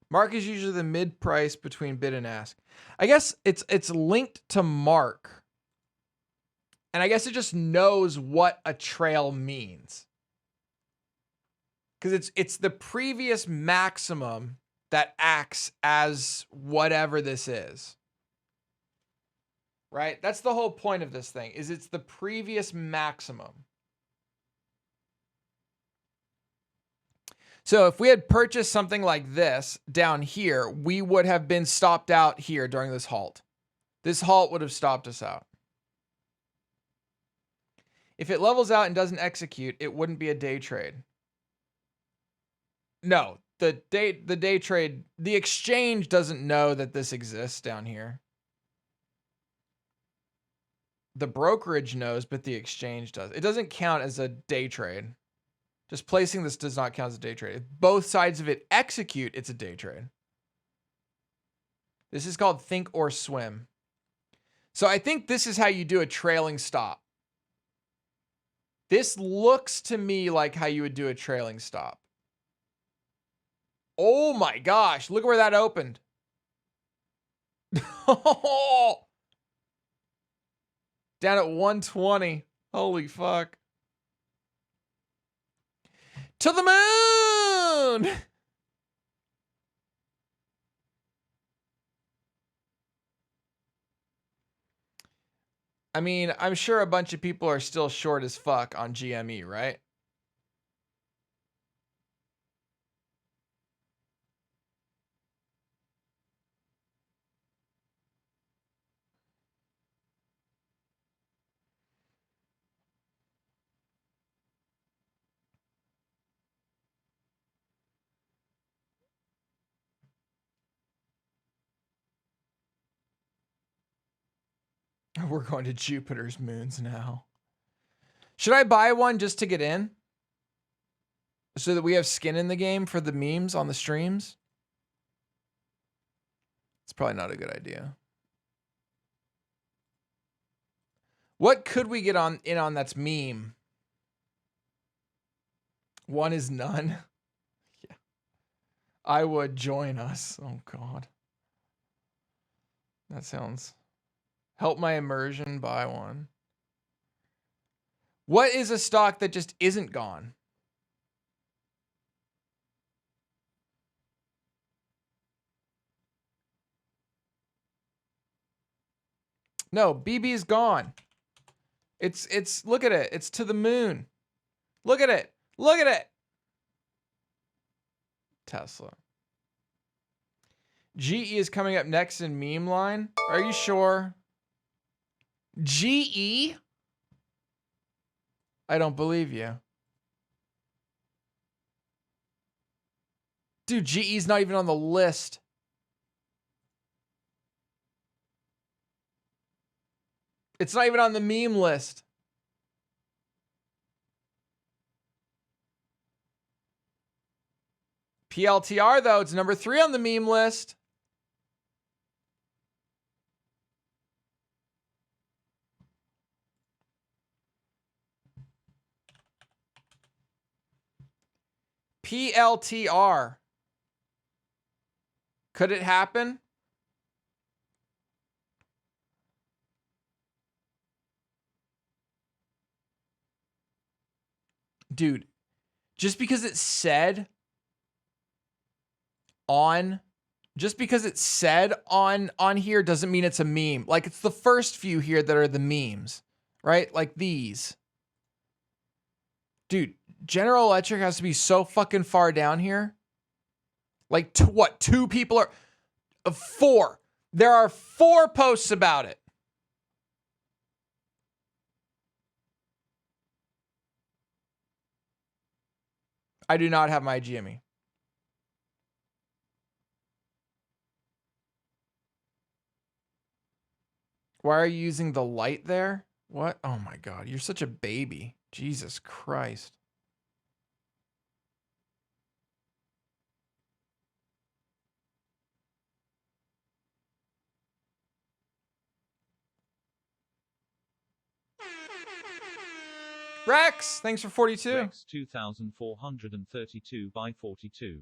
Mark is usually the mid price between bid and ask. I guess it's linked to mark. And I guess it just knows what a trail means. Because it's the previous maximum that acts as whatever this is. Right? That's the whole point of this thing, is it's the previous maximum. So if we had purchased something like this down here, we would have been stopped out here during this halt. This halt would have stopped us out. If it levels out and doesn't execute, it wouldn't be a day trade. No, the day trade, the exchange doesn't know that this exists down here. The brokerage knows, but the exchange does. It doesn't count as a day trade. Just placing this does not count as a day trade. If both sides of it execute, it's a day trade. This is called think or swim. So I think this is how you do a trailing stop. This looks to me like how you would do a trailing stop. Oh my gosh, look where that opened. Down at 120. Holy fuck. To the moon! I mean, I'm sure a bunch of people are still short as fuck on GME, right? We're going to Jupiter's moons now. Should I buy one just to get in? So that we have skin in the game for the memes on the streams? It's probably not a good idea. What could we get in on that's meme? One is none. Yeah. I would join us. Oh God. That sounds... Help my immersion, buy one. What is a stock that just isn't gone? No, BB is gone. It's look at it. It's to the moon. Look at it. Look at it. Tesla. GE is coming up next in meme line. Are you sure? GE? I don't believe you. Dude, GE's not even on the list. It's not even on the meme list. PLTR, though, it's number 3 on the meme list. PLTR. Could it happen? Dude, just because it said on here doesn't mean it's a meme. Like, it's the first few here that are the memes, right? Like these. Dude, General Electric has to be so fucking far down here. Like, what? 2 people are... 4. There are 4 posts about it. I do not have my GME. Why are you using the light there? What? Oh my God, you're such a baby. Jesus Christ. Rex, thanks for 42. Rex 2432 by 42.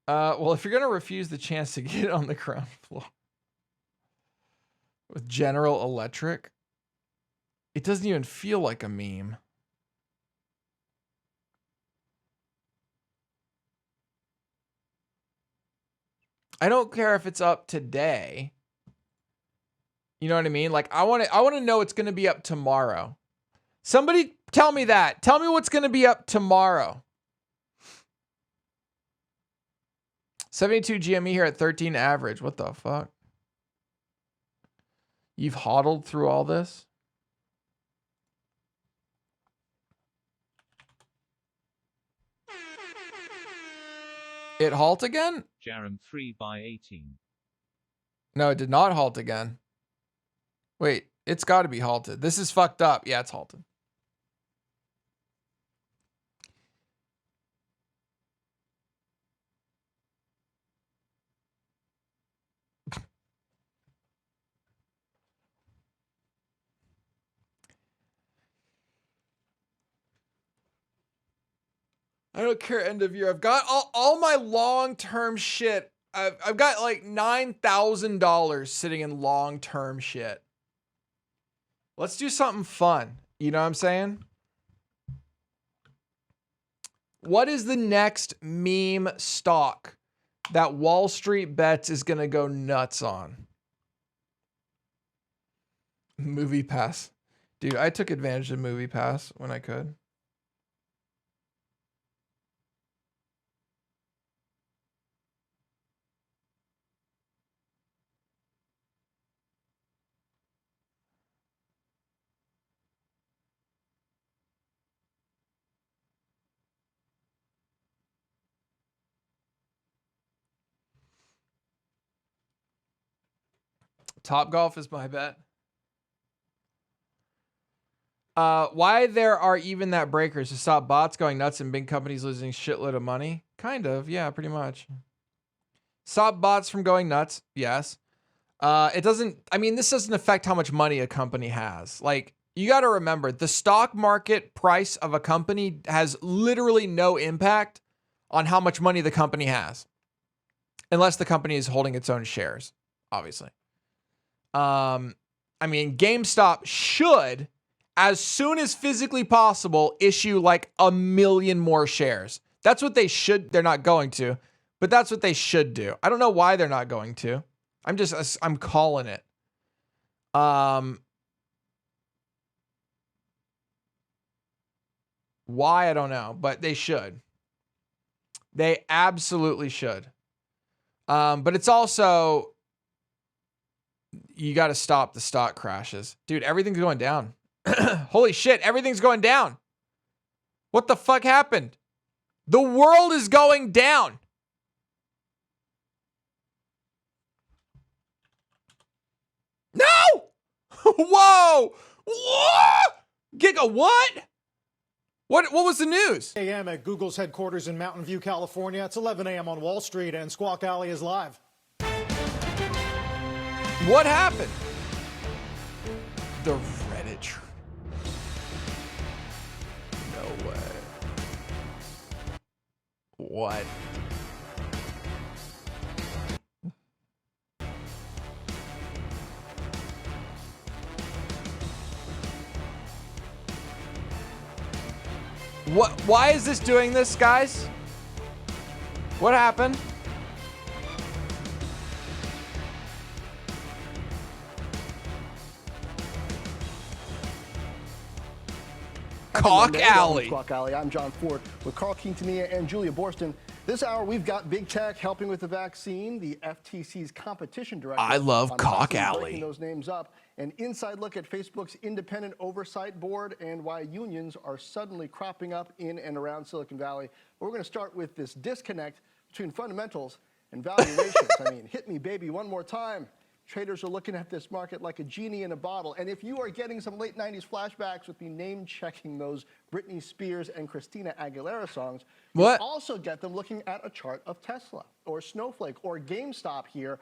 Well, if you're gonna refuse the chance to get on the ground floor with General Electric, it doesn't even feel like a meme. I don't care if it's up today. You know what I mean? Like, I want to know it's going to be up tomorrow. Somebody tell me that. Tell me what's going to be up tomorrow. 72 GME here at 13 average. What the fuck? You've hodled through all this? It halt again? Jaram 3 by 18. No, it did not halt again. Wait, it's got to be halted. This is fucked up. Yeah, it's halted. I don't care end of year. I've got all my long-term shit. I've got like $9,000 sitting in long-term shit. Let's do something fun. You know what I'm saying? What is the next meme stock that Wall Street Bets is going to go nuts on? Movie Pass. Dude, I took advantage of Movie Pass when I could. Top Golf is my bet. Why there are even that breakers to stop bots going nuts and big companies losing shitload of money? Kind of, yeah, pretty much. Stop bots from going nuts, yes. It doesn't, I mean, this doesn't affect how much money a company has. Like, you got to remember, the stock market price of a company has literally no impact on how much money the company has. Unless the company is holding its own shares, obviously. I mean, GameStop should, as soon as physically possible, issue like 1 million more shares. That's what they should. They're not going to, but that's what they should do. I don't know why they're not going to. I'm calling it. Why, I don't know, but they should. They absolutely should. But it's also, you got to stop the stock crashes. Dude, everything's going down. Holy shit, everything's going down. What the fuck happened? The world is going down. No! Whoa! What? Giga, what? What was the news? a.m. at Google's headquarters in Mountain View, California. It's 11 a.m. on Wall Street, and Squawk Alley is live. What happened? The Reddit. No way. What? What? Why is this doing this, guys? What happened? Squawk Alley. Squawk Alley. I'm John Ford with Carl Quintanilla and Julia Borston. This hour, we've got big tech helping with the vaccine, the FTC's competition director. I love Squawk breaking Alley. Those names up. An inside look at Facebook's independent oversight board and why unions are suddenly cropping up in and around Silicon Valley. We're going to start with this disconnect between fundamentals and valuations. I mean, hit me, baby, one more time. Traders are looking at this market like a genie in a bottle. And if you are getting some late 90s flashbacks with me name-checking those Britney Spears and Christina Aguilera songs, you also get them looking at a chart of Tesla or Snowflake or GameStop here,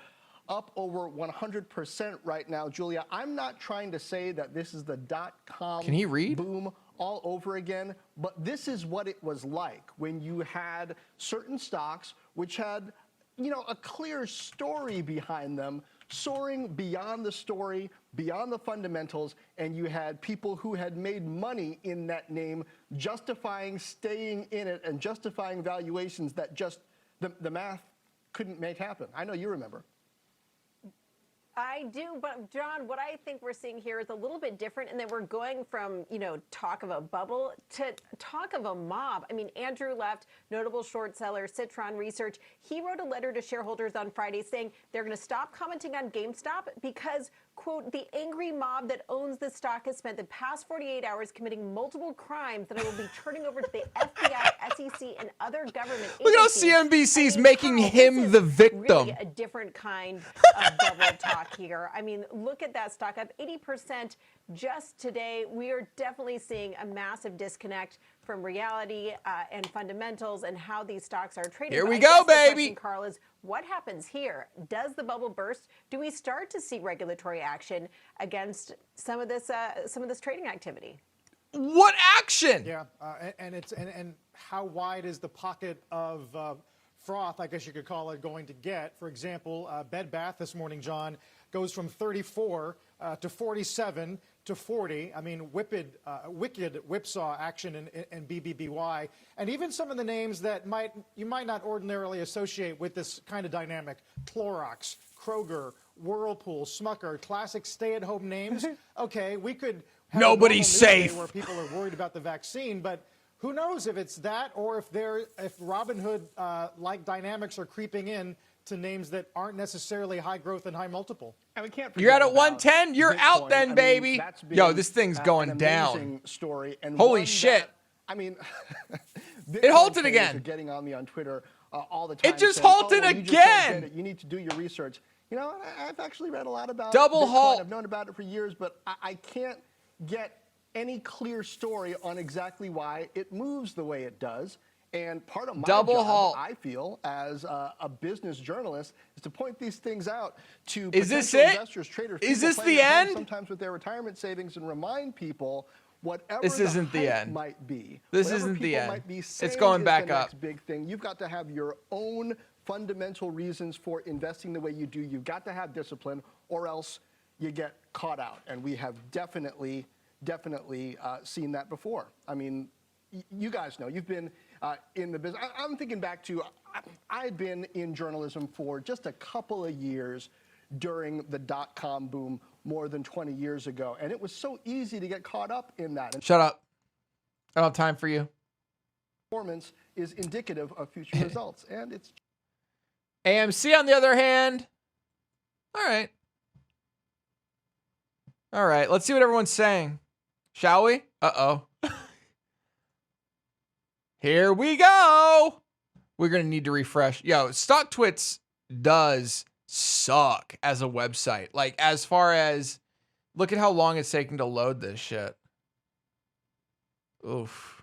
up over 100% right now. Julia, I'm not trying to say that this is the dot-com boom all over again, but this is what it was like when you had certain stocks which had, you know, a clear story behind them, soaring beyond the story, beyond the fundamentals, and you had people who had made money in that name justifying staying in it and justifying valuations that just the math couldn't make happen. I know you remember. I do, but John, what I think we're seeing here is a little bit different in that we're going from, you know, talk of a bubble to talk of a mob. I mean, Andrew Left, notable short seller, Citron Research, he wrote a letter to shareholders on Friday saying they're going to stop commenting on GameStop because, quote, the angry mob that owns the stock has spent the past 48 hours committing multiple crimes that I will be turning over to the FBI, SEC, and other government agencies. Look at how CNBC's making him the victim. Really a different kind of bubble talk here. I mean, look at that stock up 80% just today. We are definitely seeing a massive disconnect from reality and fundamentals and how these stocks are traded. Here we go, baby. The question, Carl, is what happens here? Does the bubble burst? Do we start to see regulatory action against some of this trading activity? What action? Yeah, and how wide is the pocket of froth, I guess you could call it, going to get? For example, Bed Bath this morning, John, goes from 34 to 47 to 40. I mean, wicked whipsaw action in BBBY. And even some of the names that you might not ordinarily associate with this kind of dynamic: Clorox, Kroger, Whirlpool, Smucker, classic stay-at-home names. Okay, we could have nobody's safe where people are worried about the vaccine, but who knows if it's that or if Robinhood like dynamics are creeping in to names that aren't necessarily high growth and high multiple. And we can't You're at a 110. You're Bitcoin. out then, I mean, baby. Yo, this thing's going an down. amazing story. And holy shit! I mean, it halted again. Getting on me on Twitter all the time. It just saying, halted you just don't again. get it. You need to do your research. You know, I've actually read a lot about Double Bitcoin. halt. I've known about it for years, but I can't get any clear story on exactly why it moves the way it does. And part of my Double job, halt. I feel, as a business journalist, is to point these things out to Is this potential it? investors, traders, Is people this playing the at home end? sometimes with their retirement savings, and remind people whatever This isn't the hype end. might be. This whatever isn't the people end. Might be It's saying going is back the up. next big thing. You've got to have your own fundamental reasons for investing the way you do. You've got to have discipline, or else you get caught out. And we have definitely seen that before. I mean, you guys know, you've been in the business. I'm thinking back to, I had been in journalism for just a couple of years during the dot-com boom more than 20 years ago. And it was so easy to get caught up in that. And Shut up. I don't have time for you. performance is indicative of future results. And it's AMC, on the other hand, all right. All right, let's see what everyone's saying. Shall we? Uh-oh. Here we go. We're going to need to refresh. Yo, StockTwits does suck as a website. Like, as far as, look at how long it's taking to load this shit. Oof.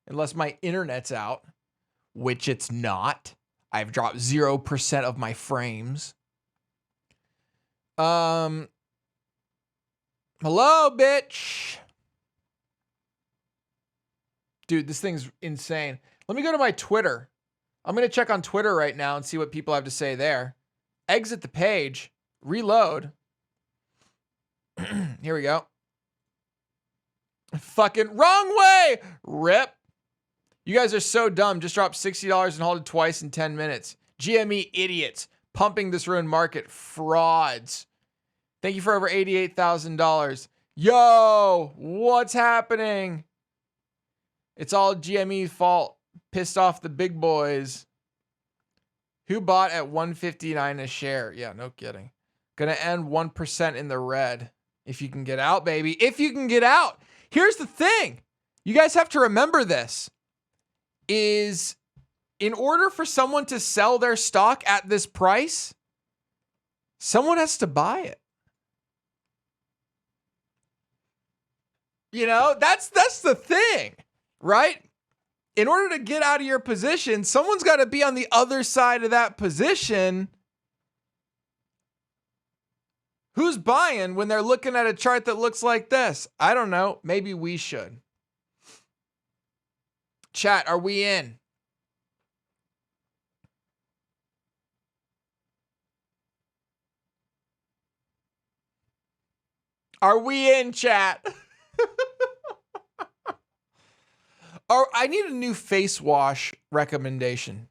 Unless my internet's out, which it's not. I've dropped 0% of my frames. Hello, bitch. Dude, this thing's insane. Let me go to my Twitter. I'm going to check on Twitter right now and see what people have to say there. Exit the page. Reload. Here we go. Fucking wrong way. Rip. You guys are so dumb. Just dropped $60 and halted twice in 10 minutes. GME idiots. Pumping this ruined market. Frauds. Thank you for over $88,000. Yo, what's happening? It's all GME's fault. Pissed off the big boys. Who bought at $159 a share? Yeah, no kidding. Gonna end 1% in the red. If you can get out, baby. If you can get out. Here's the thing. You guys have to remember this. Is in order for someone to sell their stock at this price, someone has to buy it. You know, that's the thing, right? In order to get out of your position, someone's got to be on the other side of that position. Who's buying when they're looking at a chart that looks like this? I don't know. Maybe we should. Chat, are we in? Are we in, chat? I need a new face wash recommendation.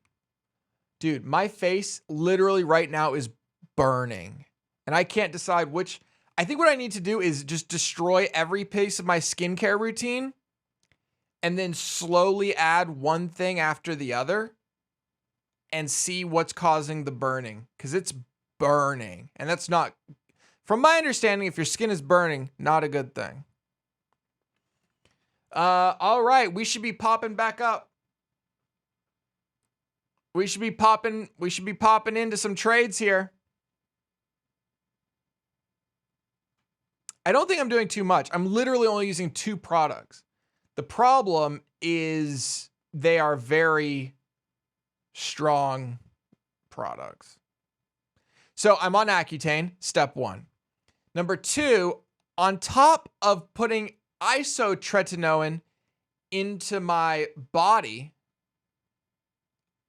Dude, my face literally right now is burning. And I can't decide which. I think what I need to do is just destroy every piece of my skincare routine and then slowly add one thing after the other and see what's causing the burning. Because it's burning. And that's not, from my understanding, if your skin is burning, not a good thing. All right, we should be popping back up. We should be popping into some trades here. I don't think I'm doing too much. I'm literally only using 2 products. The problem is they are very strong products. So I'm on Accutane, step 1. Number 2, on top of putting isotretinoin into my body,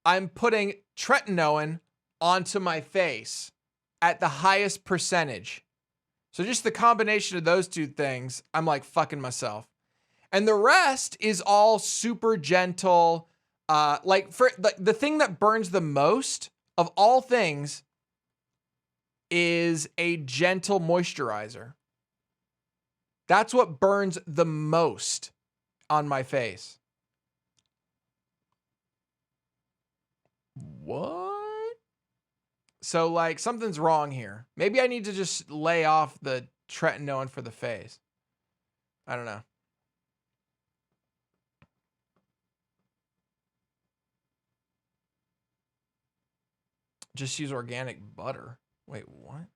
I'm putting tretinoin onto my face at the highest percentage. So just the combination of those 2 things, I'm like fucking myself. And the rest is all super gentle. Like for the thing that burns the most of all things is a gentle moisturizer. That's what burns the most on my face. What? So like something's wrong here. Maybe I need to just lay off the tretinoin for the face. I don't know. Just use organic butter. Wait, what?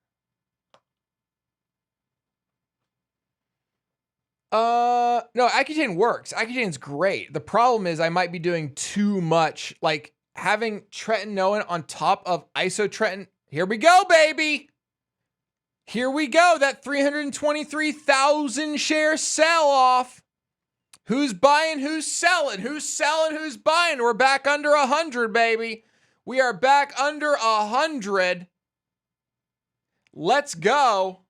No, Accutane works. Accutane's great. The problem is I might be doing too much, like having tretinoin on top of isotretin. Here we go, baby. Here we go. That 323,000 share sell off. Who's buying? Who's selling? Who's selling? Who's buying? We're back under 100, baby. We are back under 100. Let's go.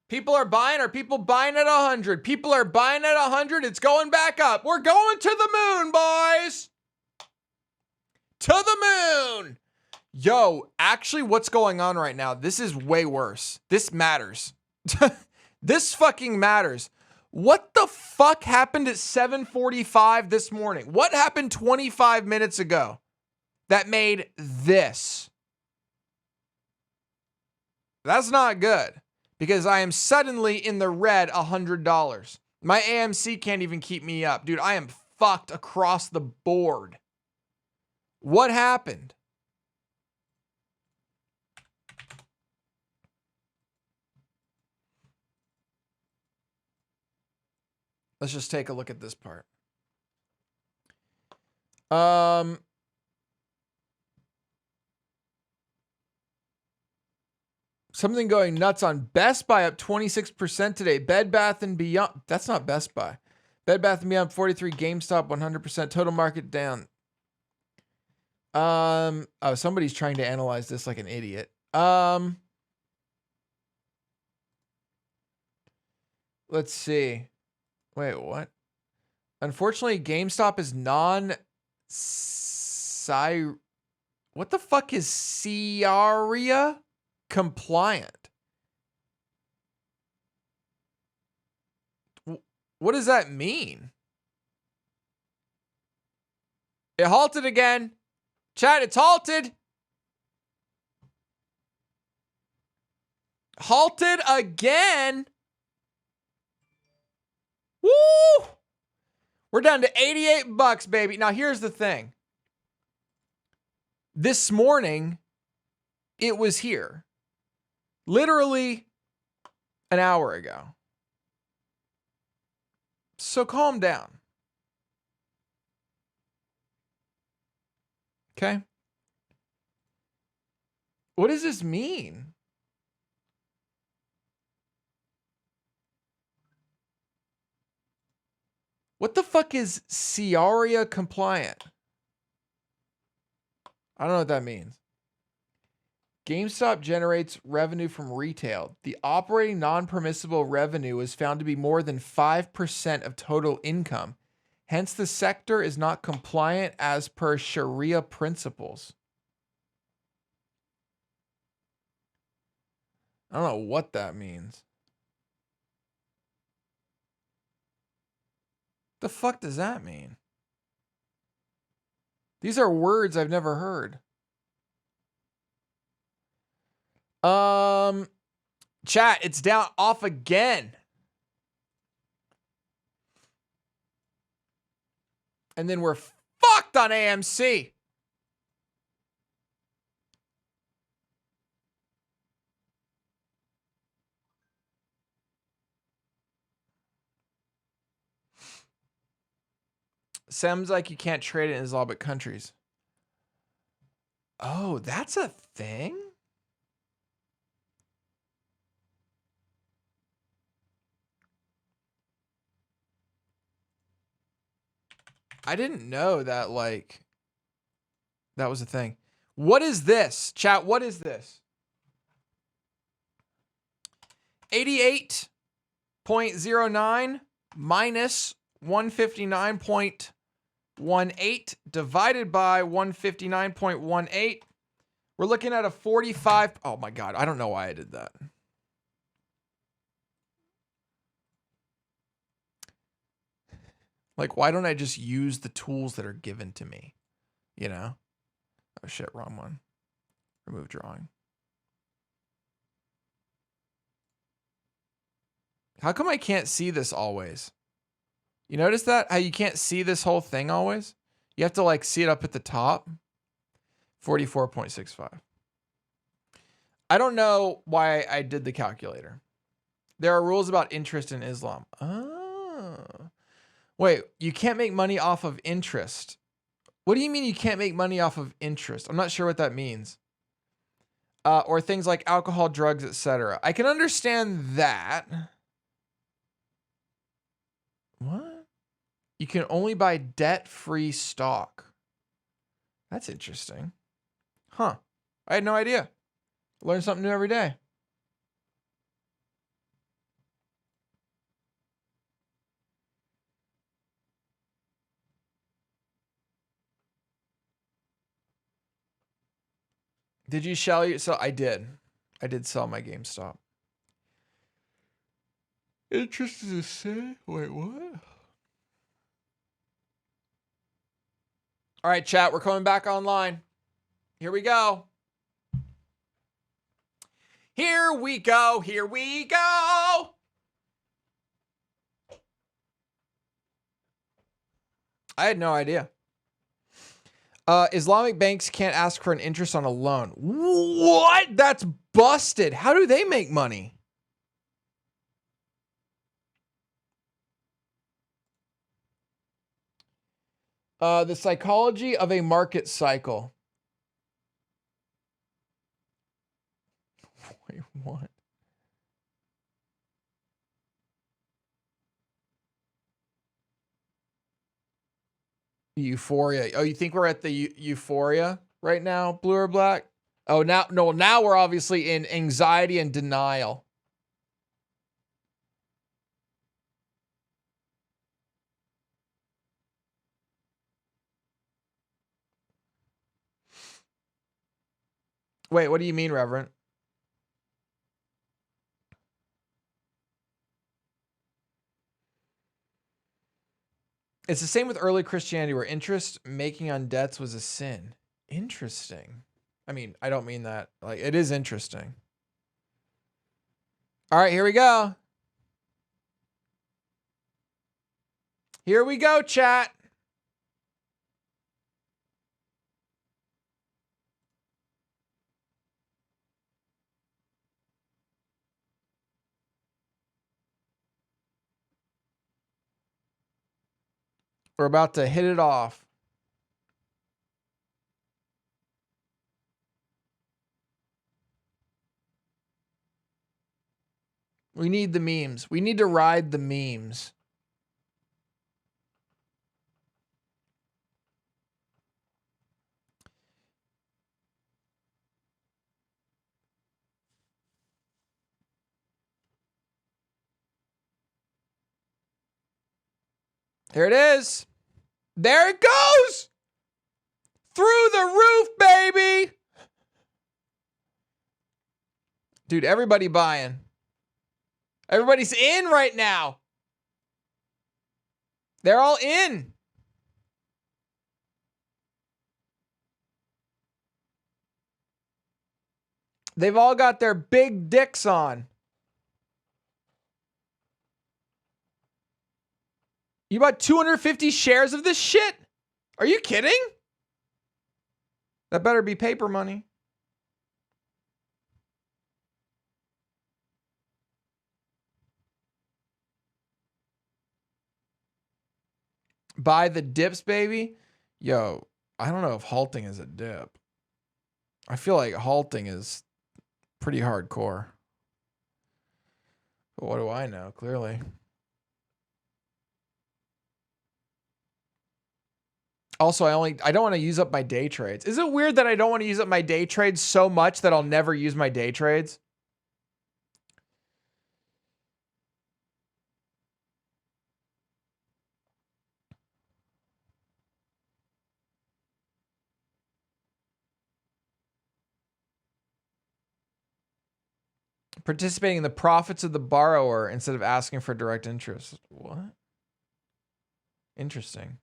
People are buying. Are people buying at 100? People are buying at 100. It's going back up. We're going to the moon, boys. To the moon. Yo, actually, what's going on right now? This is way worse. This matters. This fucking matters. What the fuck happened at 7:45 this morning? What happened 25 minutes ago that made this? That's not good because I am suddenly in the red $100. My AMC can't even keep me up. Dude, I am fucked across the board. What happened? Let's just take a look at this part. Something going nuts on Best Buy up 26% today. Bed Bath & Beyond. That's not Best Buy. Bed Bath & Beyond 43. GameStop 100%. Total market down. Oh, somebody's trying to analyze this like an idiot. Let's see. Wait, what? Unfortunately, GameStop is what the fuck is SIARIA compliant? What does that mean? It halted again. Chat, it's halted. Halted again. Woo! We're down to 88 bucks, baby. Now, here's the thing. This morning, it was here. Literally an hour ago. So calm down. Okay? What does this mean? What the fuck is SIARIA compliant? I don't know what that means. GameStop generates revenue from retail. The operating non-permissible revenue is found to be more than 5% of total income. Hence, the sector is not compliant as per Sharia principles. I don't know what that means. The fuck does that mean? These are words I've never heard. Chat, it's down off again. And then we're fucked on AMC. Sounds like you can't trade it in Islamic countries. Oh, that's a thing? I didn't know that, like, that was a thing. What is this? Chat, what is this? 88.09 minus 159.18 divided by 159.18. We're looking at a 45. Oh my God. I don't know why I did that. Like, why don't I just use the tools that are given to me? You know? Oh shit, wrong one. Remove drawing. How come I can't see this always? You notice that? How you can't see this whole thing always? You have to like see it up at the top. 44.65. I don't know why I did the calculator. There are rules about interest in Islam. Oh. Wait, you can't make money off of interest. What do you mean you can't make money off of interest? I'm not sure what that means. Or things like alcohol, drugs, etc. I can understand that. What? You can only buy debt-free stock. That's interesting. Huh. I had no idea. Learn something new every day. Did you sell your... So I did. I did sell my GameStop. Interested to say? Wait, what? All right, chat. We're coming back online. Here we go. Here we go. Here we go. I had no idea. Islamic banks can't ask for an interest on a loan. What? That's busted. How do they make money? The psychology of a market cycle. Wait, what? Euphoria. Oh, you think we're at the euphoria right now, blue or black? Oh, now we're obviously in anxiety and denial. Wait, what do you mean, Reverend? It's the same with early Christianity where interest making on debts was a sin. Interesting. I mean, I don't mean that. Like, it is interesting. All right, here we go. Here we go, chat. We're about to hit it off. We need the memes. We need to ride the memes. Here it is. There it goes. Through the roof, baby. Dude, everybody buying. Everybody's in right now. They're all in. They've all got their big dicks on. You bought 250 shares of this shit? Are you kidding? That better be paper money. Buy the dips, baby. Yo, I don't know if halting is a dip. I feel like halting is pretty hardcore. But what do I know? Clearly. Also, I don't want to use up my day trades. Is it weird that I don't want to use up my day trades so much that I'll never use my day trades? Participating in the profits of the borrower instead of asking for direct interest. What? Interesting.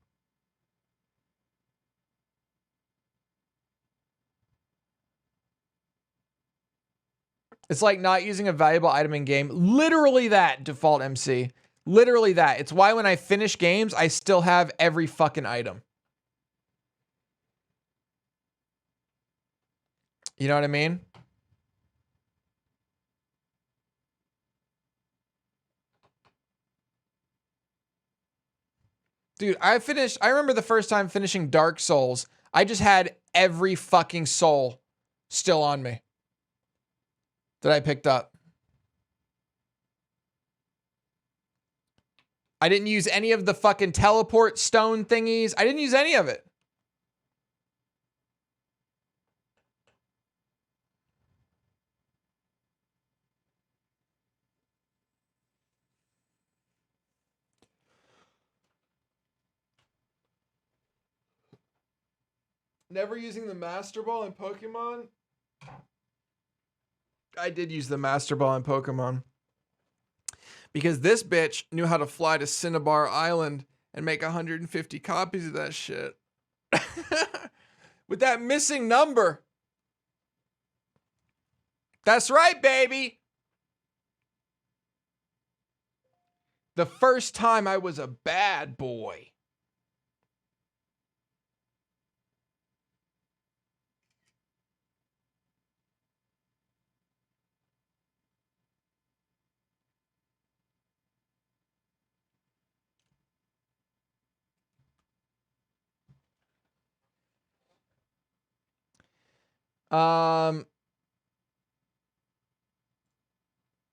It's like not using a valuable item in game. Literally that, Default MC. Literally that. It's why when I finish games, I still have every fucking item. You know what I mean? Dude, I remember the first time finishing Dark Souls. I just had every fucking soul still on me that I picked up. I didn't use any of the fucking teleport stone thingies. I didn't use any of it. Never using the Master Ball in Pokemon? I did use the Master Ball in Pokemon. Because this bitch knew how to fly to Cinnabar Island and make 150 copies of that shit. With that missing number. That's right, baby. The first time I was a bad boy.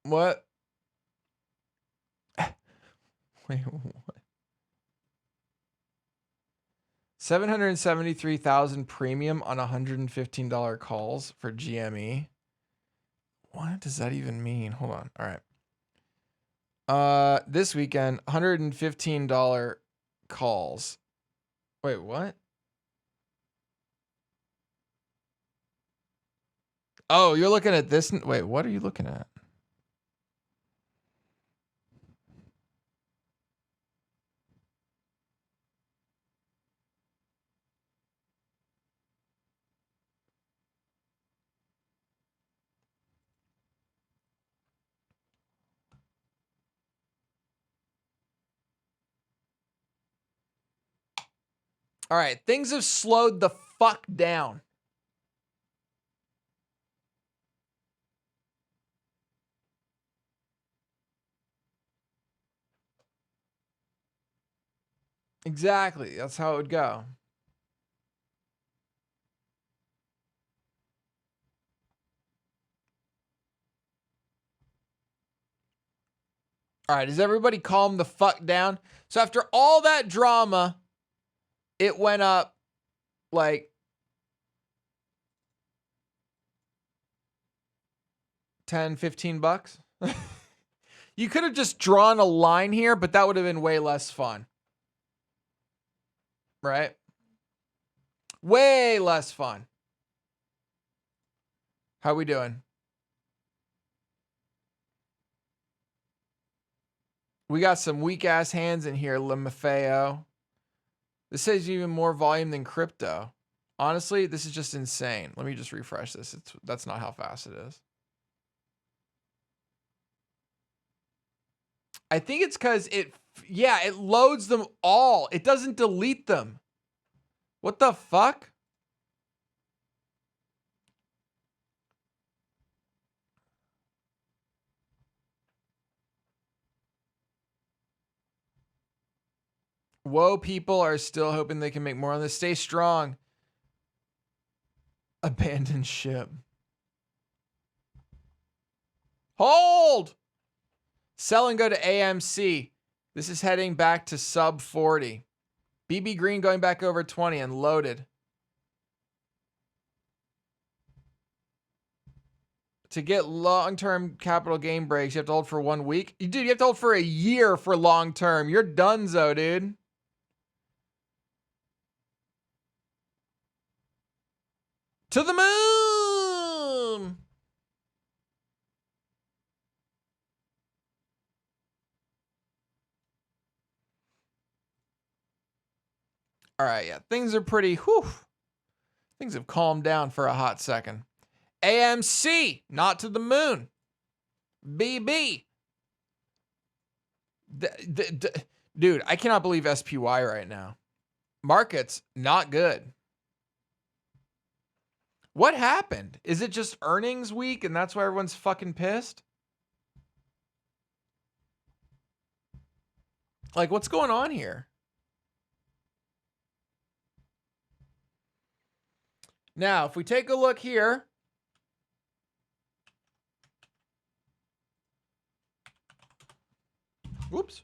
What? Wait, what? 773,000 premium on $115 calls for GME. What does that even mean? Hold on. All right. This weekend, $115 calls. Wait, what? Oh, you're looking at this. Wait, what are you looking at? All right, things have slowed the fuck down. Exactly. That's how it would go. All right, does everybody calm the fuck down? So after all that drama, it went up like 10, 15 bucks. You could have just drawn a line here, but that would have been way less fun. Right? Way less fun. How we doing? We got some weak ass hands in here, LeMaffeo. This says even more volume than crypto. Honestly, this is just insane. Let me just refresh this. That's not how fast it is. I think it's because it loads them all. It doesn't delete them. What the fuck? Whoa, people are still hoping they can make more on this. Stay strong. Abandon ship. Hold! Sell and go to AMC. This is heading back to sub 40. BB Green going back over 20 and loaded. To get long-term capital gain breaks, you have to hold for 1 week. Dude, you have to hold for a year for long-term. You're donezo, dude. To the moon! All right, yeah. Things are pretty, whew. Things have calmed down for a hot second. AMC, not to the moon. BB. Dude, I cannot believe SPY right now. Markets, not good. What happened? Is it just earnings week and that's why everyone's fucking pissed? Like, what's going on here? Now, if we take a look here, whoops.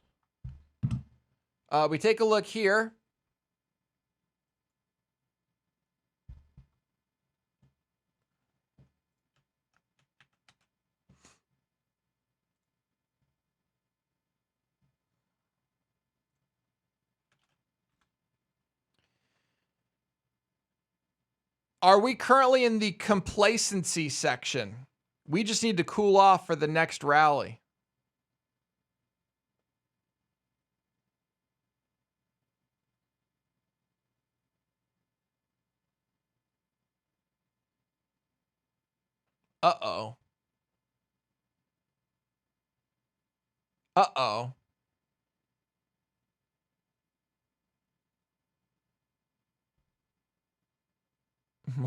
We take a look here. Are we currently in the complacency section? We just need to cool off for the next rally. Uh-oh. Uh-oh.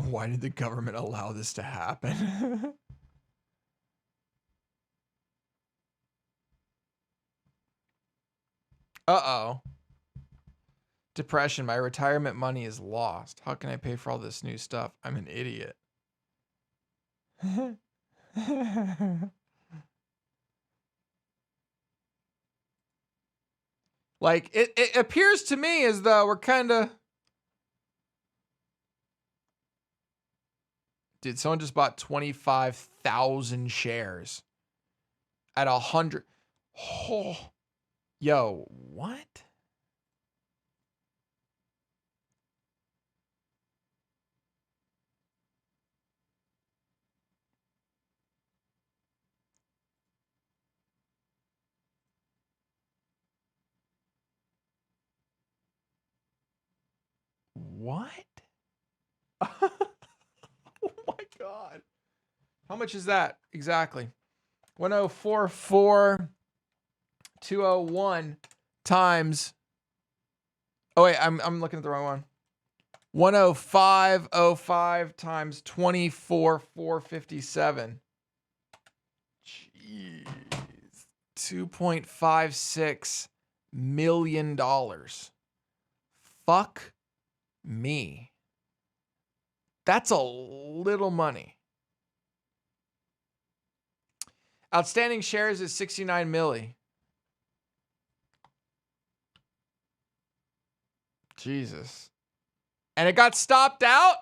Why did the government allow this to happen? Uh-oh. Depression. My retirement money is lost. How can I pay for all this new stuff? I'm an idiot. Like, it appears to me as though we're kind of... Dude, someone just bought 25,000 shares at 100. Oh, yo, what? What? Oh my God. How much is that exactly? 104,4,201 times. Oh wait, I'm looking at the wrong one. 105,05 times 24,457. Jeez. $2.56 million. Fuck me. That's a little money. Outstanding shares is 69 milli. Jesus. And it got stopped out?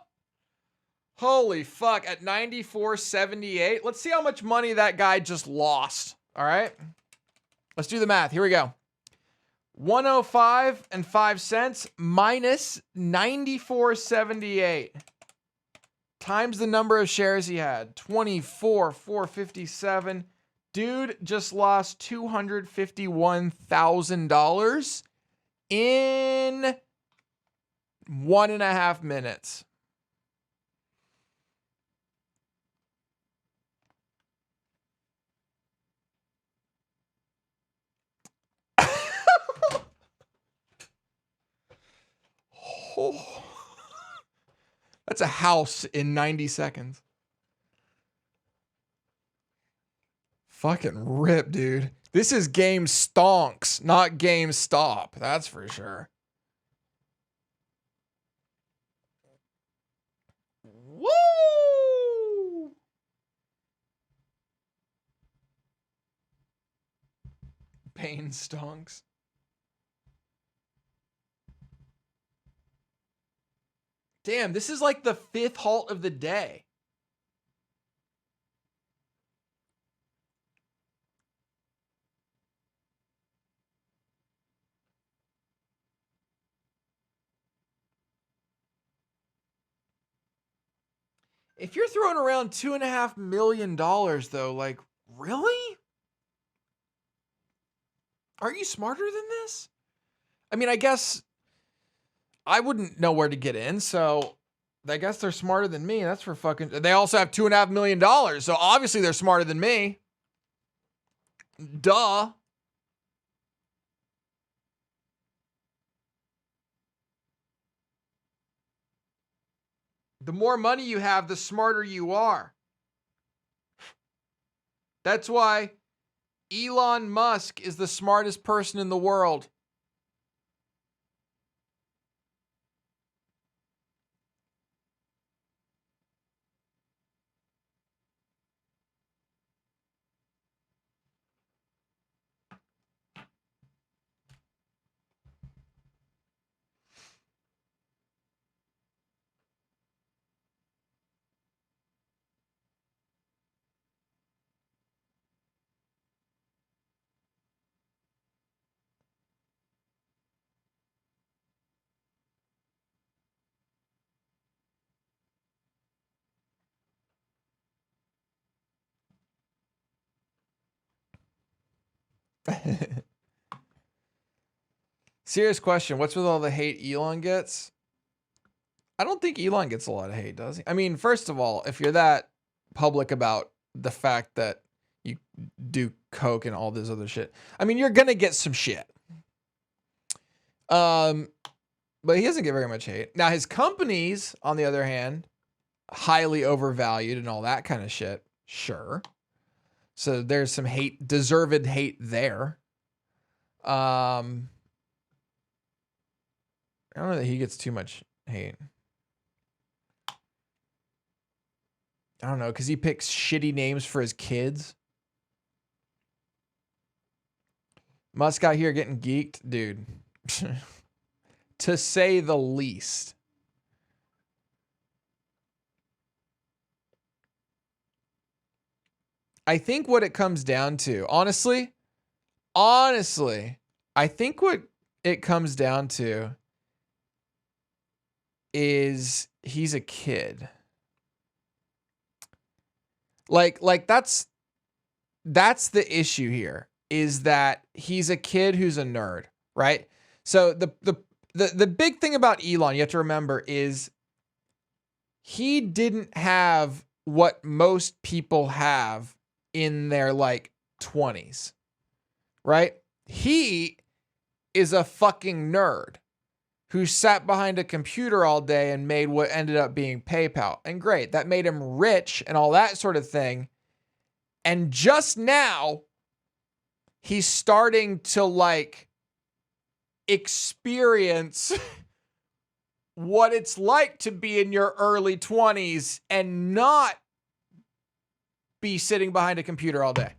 Holy fuck, at 94.78. Let's see how much money that guy just lost. All right? Let's do the math. Here we go. 105.05 minus 94.78 times the number of shares he had. 24,457. Dude just lost $251,000 in 1.5 minutes. Oh. That's a house in 90 seconds. Fucking rip, dude. This is game stonks, not GameStop. That's for sure. Woo! Pain stonks. Damn, this is like the 5th halt of the day. If you're throwing around $2.5 million, though, like, really? Are you smarter than this? I mean, I guess I wouldn't know where to get in, so I guess they're smarter than me. That's for fucking... They also have $2.5 million, so obviously they're smarter than me. Duh. The more money you have, the smarter you are. That's why Elon Musk is the smartest person in the world. Serious question. What's with all the hate Elon gets? I don't think Elon gets a lot of hate, does he? I mean, first of all, if you're that public about the fact that you do coke and all this other shit, I mean, you're going to get some shit. But he doesn't get very much hate. Now, his companies, on the other hand, highly overvalued and all that kind of shit. Sure. So there's some hate, deserved hate there. I don't know that he gets too much hate. I don't know, because he picks shitty names for his kids. Musk out here getting geeked, dude. To say the least. I think what it comes down to, honestly, I think what it comes down to is he's a kid. Like that's the issue here, is that he's a kid who's a nerd, right? So the big thing about Elon, you have to remember, is he didn't have what most people have in their like 20s, right? He is a fucking nerd who sat behind a computer all day and made what ended up being PayPal. And great, that made him rich and all that sort of thing. And just now, he's starting to like experience what it's like to be in your early 20s and not be sitting behind a computer all day.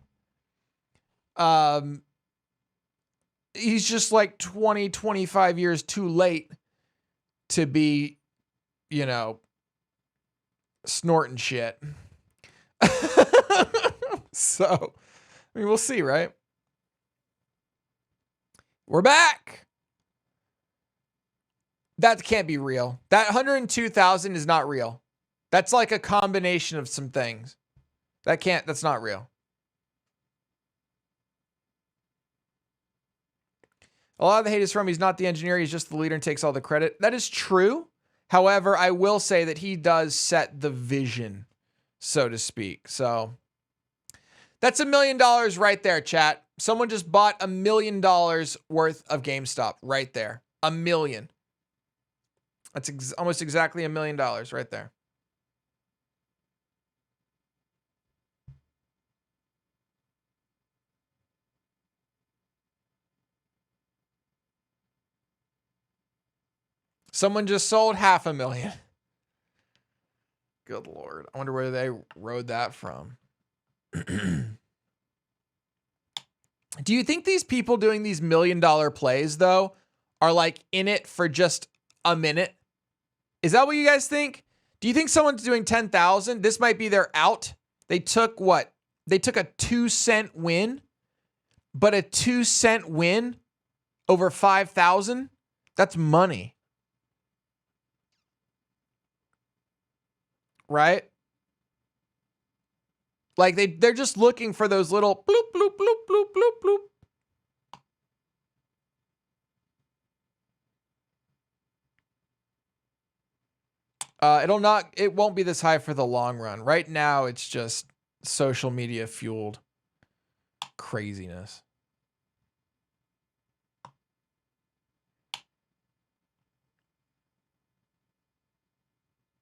He's just like 20, 25 years too late to be, you know, snorting shit. So, I mean, we'll see, right? We're back. That can't be real. That 102,000 is not real. That's like a combination of some things. That's not real. A lot of the hate is from he's not the engineer, he's just the leader and takes all the credit. That is true. However, I will say that he does set the vision, so to speak. So that's $1 million right there, chat. Someone just bought $1 million worth of GameStop right there. $1 million. That's almost exactly $1 million right there. Someone just sold $500,000. Good Lord. I wonder where they rode that from. Do you think these people doing these $1 million plays, though, are like in it for just a minute? Is that what you guys think? Do you think someone's doing 10,000? This might be their out. They took what? They took a 2-cent win, but a 2-cent win over 5,000? That's money. Right? Like they're just looking for those little bloop, bloop, bloop, bloop, bloop, bloop. It won't be this high for the long run. Right now, it's just social media fueled craziness.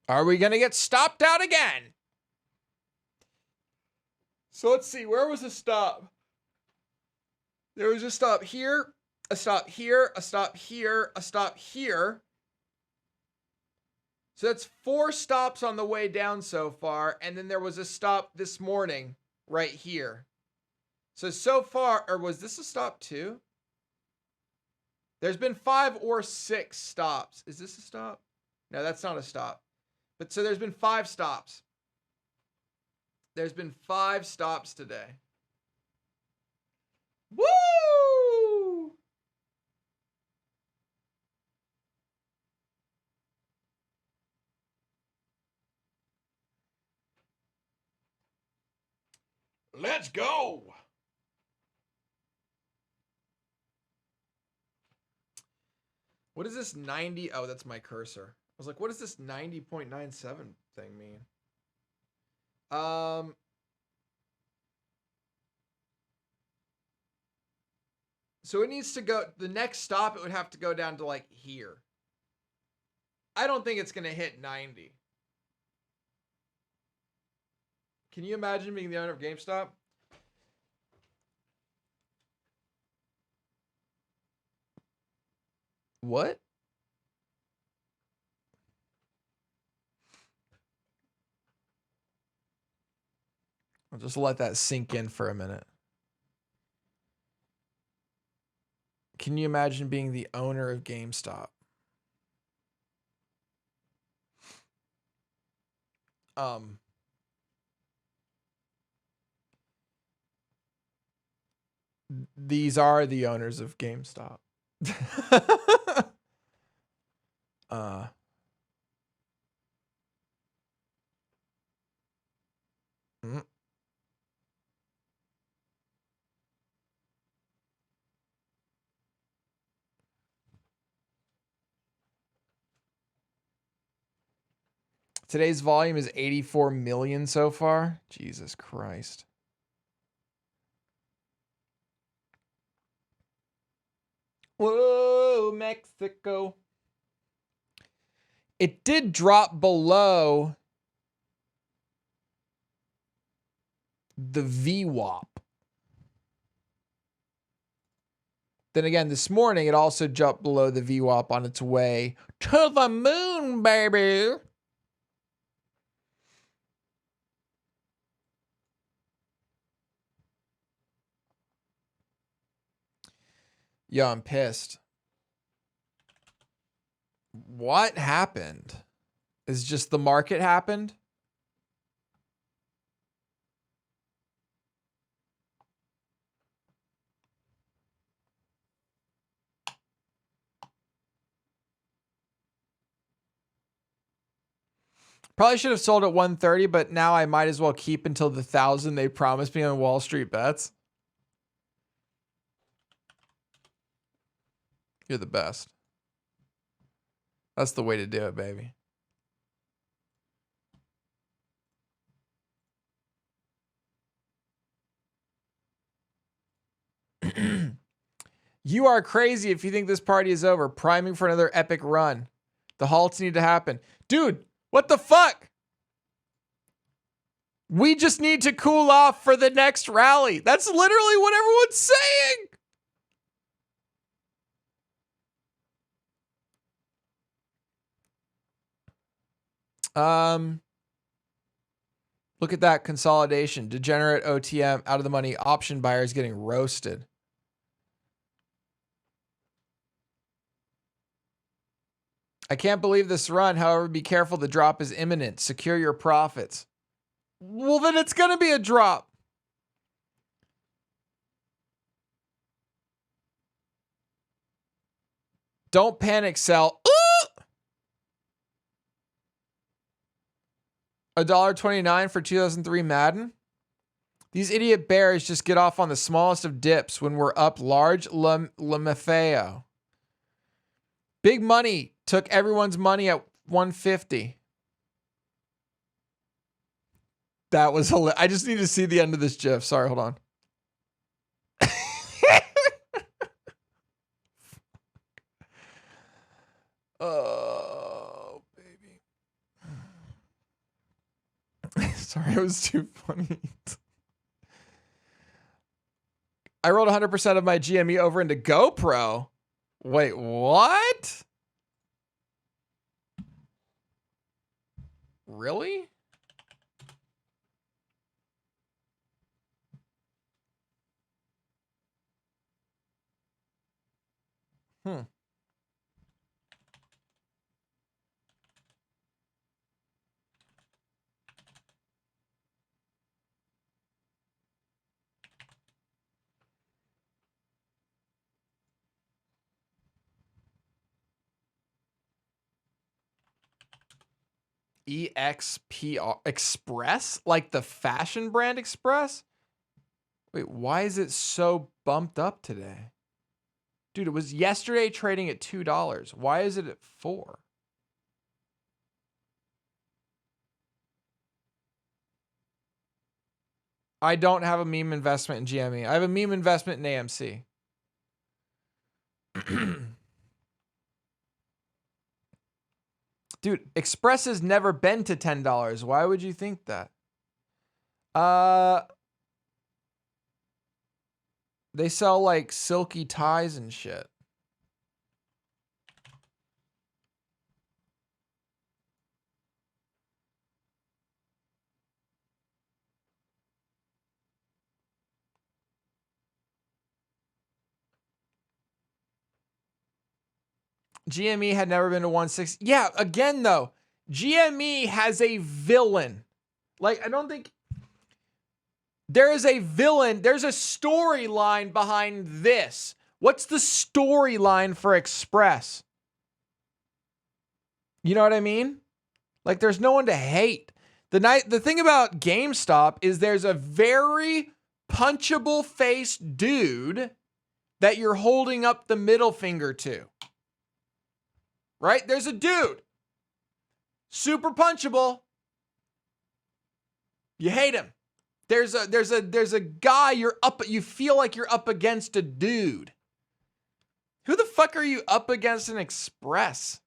Are we going to get stopped out again? So let's see. Where was the stop? There was a stop here, a stop here, a stop here, a stop here. So that's 4 stops on the way down so far. And then there was a stop this morning right here. So far, or was this a stop too? There's been 5 or 6 stops. Is this a stop? No, that's not a stop. But so there's been 5 stops. There's been 5 stops today. Woo! Let's go. What is this 90? Oh, that's my cursor. I was like, what does this 90.97 thing mean? So it needs to go, the next stop, it would have to go down to like here. I don't think it's going to hit 90. Can you imagine being the owner of GameStop? What? I'll just let that sink in for a minute. Can you imagine being the owner of GameStop? These are the owners of GameStop. Mm. Today's volume is 84 million so far. Jesus Christ. Whoa, Mexico. It did drop below the VWAP. Then again, this morning, it also jumped below the VWAP on its way to the moon, baby. Yeah, I'm pissed. What happened? Is just the market happened? Probably should have sold at 130, but now I might as well keep until the 1,000 they promised me on Wall Street Bets. You're the best. That's the way to do it, baby. You are crazy if you think this party is over. Priming for another epic run. The halts need to happen. Dude, what the fuck? We just need to cool off for the next rally. That's literally what everyone's saying. Look at that consolidation. Degenerate OTM, out of the money. Option buyers getting roasted. I can't believe this run. However, be careful. The drop is imminent. Secure your profits. Well, then it's going to be a drop. Don't panic, sell. $1.29 for 2003 Madden. These idiot bears just get off on the smallest of dips when we're up large. LeMaffeo. Big money took everyone's money at 150. That was hilarious. I just need to see the end of this GIF. Sorry, hold on. Oh, baby. Sorry, it was too funny. I rolled 100% of my GME over into GoPro. Wait, what? Really? EXPR Express? Like the fashion brand Express? Wait, why is it so bumped up today? Dude, it was yesterday trading at $2. Why is it at $4? I don't have a meme investment in GME. I have a meme investment in AMC. Dude, Express has never been to $10. Why would you think that? They sell like silky ties and shit. GME had never been to 160. Yeah, again though, GME has a villain. Like, I don't think there is a villain. There's a storyline behind this. What's the storyline for Express? You know what I mean? Like, there's no one to hate. The thing about GameStop is there's a very punchable faced dude that you're holding up the middle finger to. Right? There's a dude. Super punchable. You hate him. There's a guy you feel like you're up against a dude. Who the fuck are you up against in Express?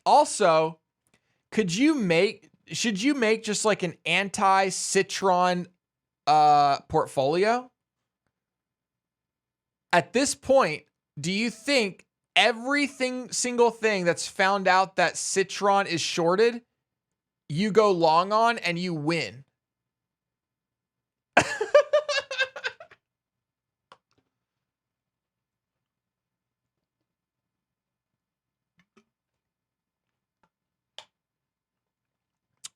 Also, should you make just like an anti-Citron portfolio? At this point, do you think single thing that's found out that Citron is shorted, you go long on and you win?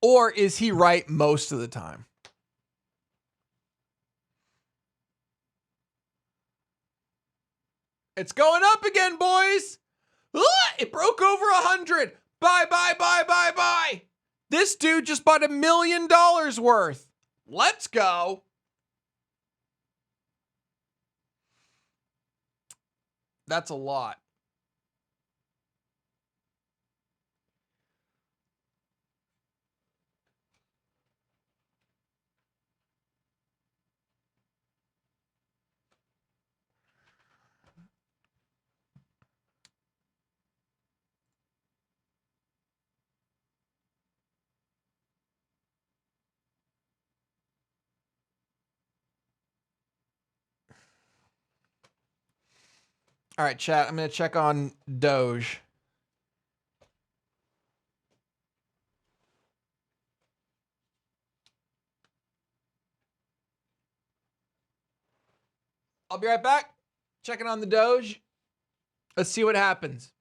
Or is he right most of the time? It's going up again, boys. It broke over 100. Buy, buy, buy, buy, buy. This dude just bought $1 million worth. Let's go. That's a lot. All right, chat. I'm going to check on Doge. I'll be right back. Checking on the Doge. Let's see what happens.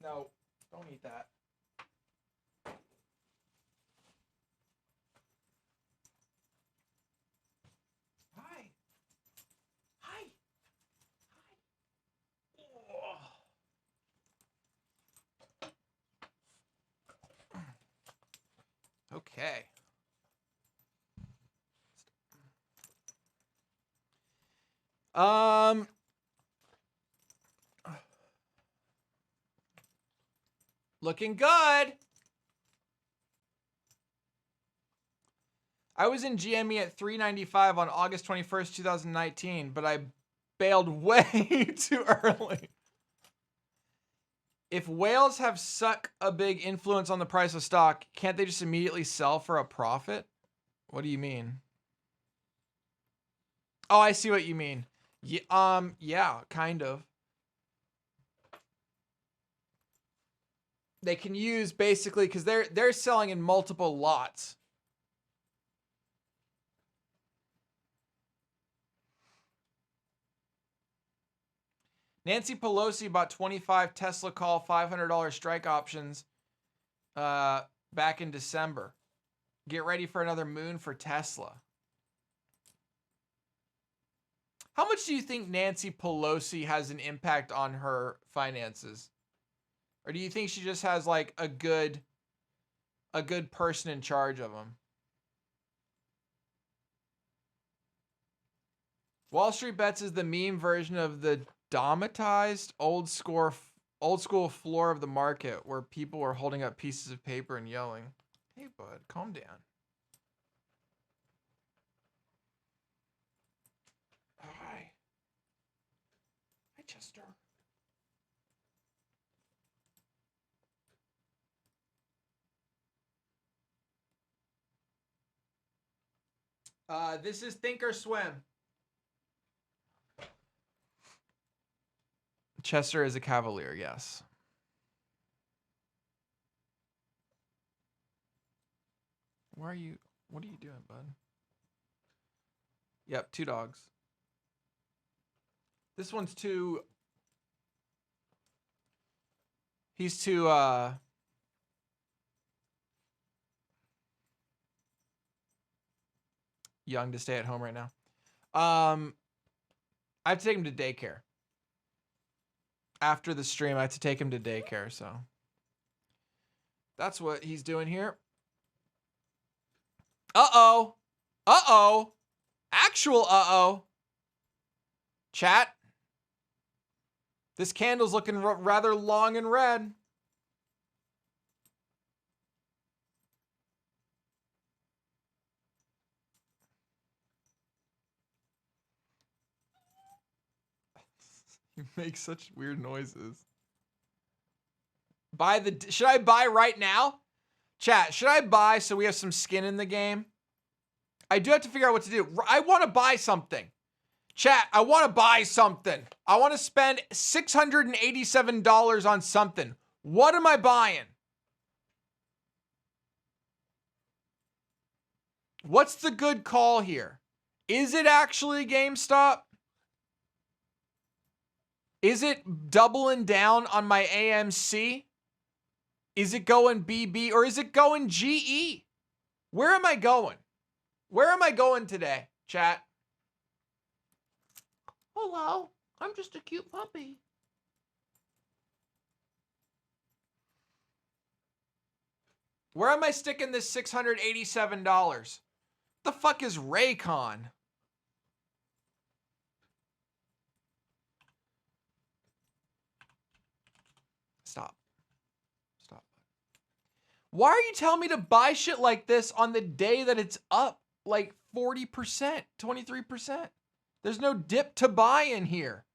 No, don't eat that. Hi. Hi. Hi. Okay. Looking good. I was in GME at 395 on August 21st, 2019, but I bailed way too early. If whales have such a big influence on the price of stock, can't they just immediately sell for a profit? What do you mean? Oh, I see what you mean. Yeah, kind of. They can use basically because they're selling in multiple lots. Nancy Pelosi bought 25 Tesla call $500 strike options back in December. Get ready for another moon for Tesla. How much do you think Nancy Pelosi has an impact on her finances? Or do you think she just has like a good person in charge of them? Wall Street Bets is the meme version of the dramatized old school floor of the market where people were holding up pieces of paper and yelling. Hey, bud, calm down. Hi. Hi, Chester. This is Think or Swim. Chester is a Cavalier, yes. What are you doing, bud? Yep, 2 dogs. This one's too... He's too, young to stay at home right now. I have to take him to daycare. After the stream, I have to take him to daycare, so that's what he's doing here. Uh-oh. Uh-oh. Actual uh-oh. Chat. This candle's looking rather long and red. You make such weird noises. Should I buy right now? Chat, should I buy so we have some skin in the game? I do have to figure out what to do. I want to buy something. Chat, I want to buy something. I want to spend $687 on something. What am I buying? What's the good call here? Is it actually GameStop? Is it doubling down on my AMC? Is it going BB or is it going GE? Where am I going? Where am I going today, chat? Hello, I'm just a cute puppy. Where am I sticking this $687? The fuck is Raycon? Stop. Stop. Why are you telling me to buy shit like this on the day that it's up like 40%, 23%? There's no dip to buy in here.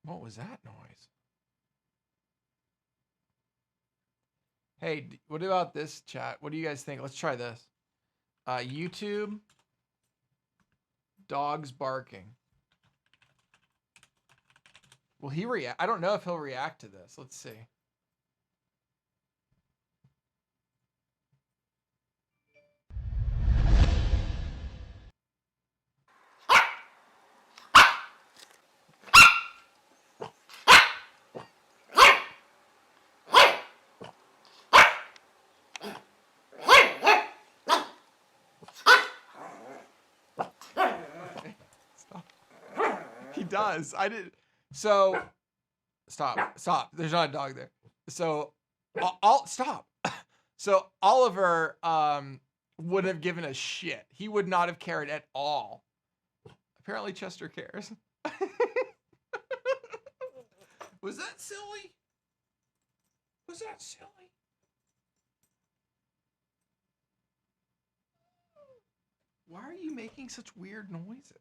What was that noise? Hey, what about this, chat? What do you guys think? Let's try this. YouTube. Dogs barking. Will he react? I don't know if he'll react to this. Let's see. does. I did. So stop. There's not a dog there. So I'll stop. So Oliver would have given a shit. He would not have cared at all. Apparently Chester cares. Was that silly? Was that silly? Why are you making such weird noises?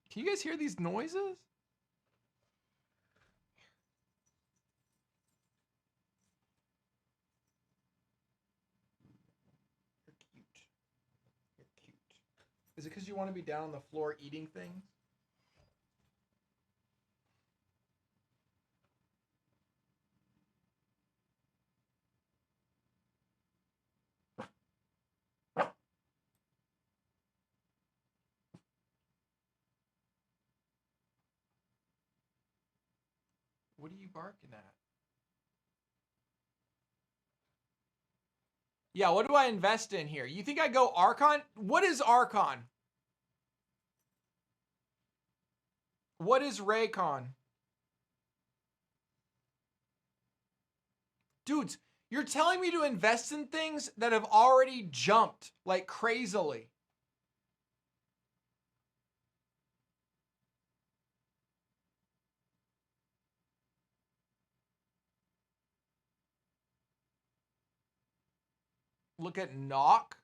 Can you guys hear these noises? You're cute. You're cute. Is it because you want to be down on the floor eating things? What are you barking at? Yeah, what do I invest in here? You think I go Archon? What is Archon? What is Raycon? Dudes, you're telling me to invest in things that have already jumped like crazily. Look at Knock.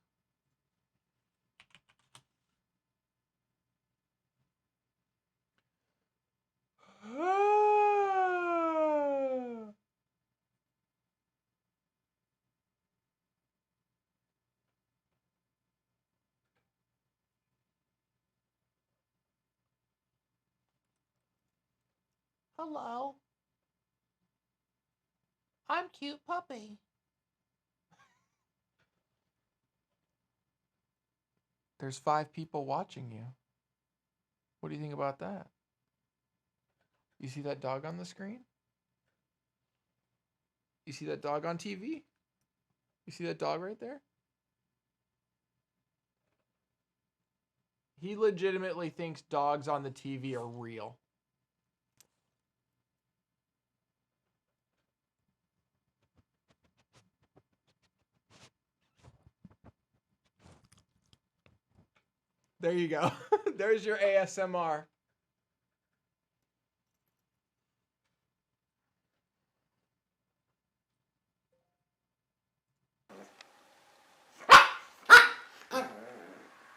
Hello. I'm cute puppy. There's 5 people watching you. What do you think about that? You see that dog on the screen? You see that dog on TV? You see that dog right there? He legitimately thinks dogs on the TV are real. There you go. There's your ASMR.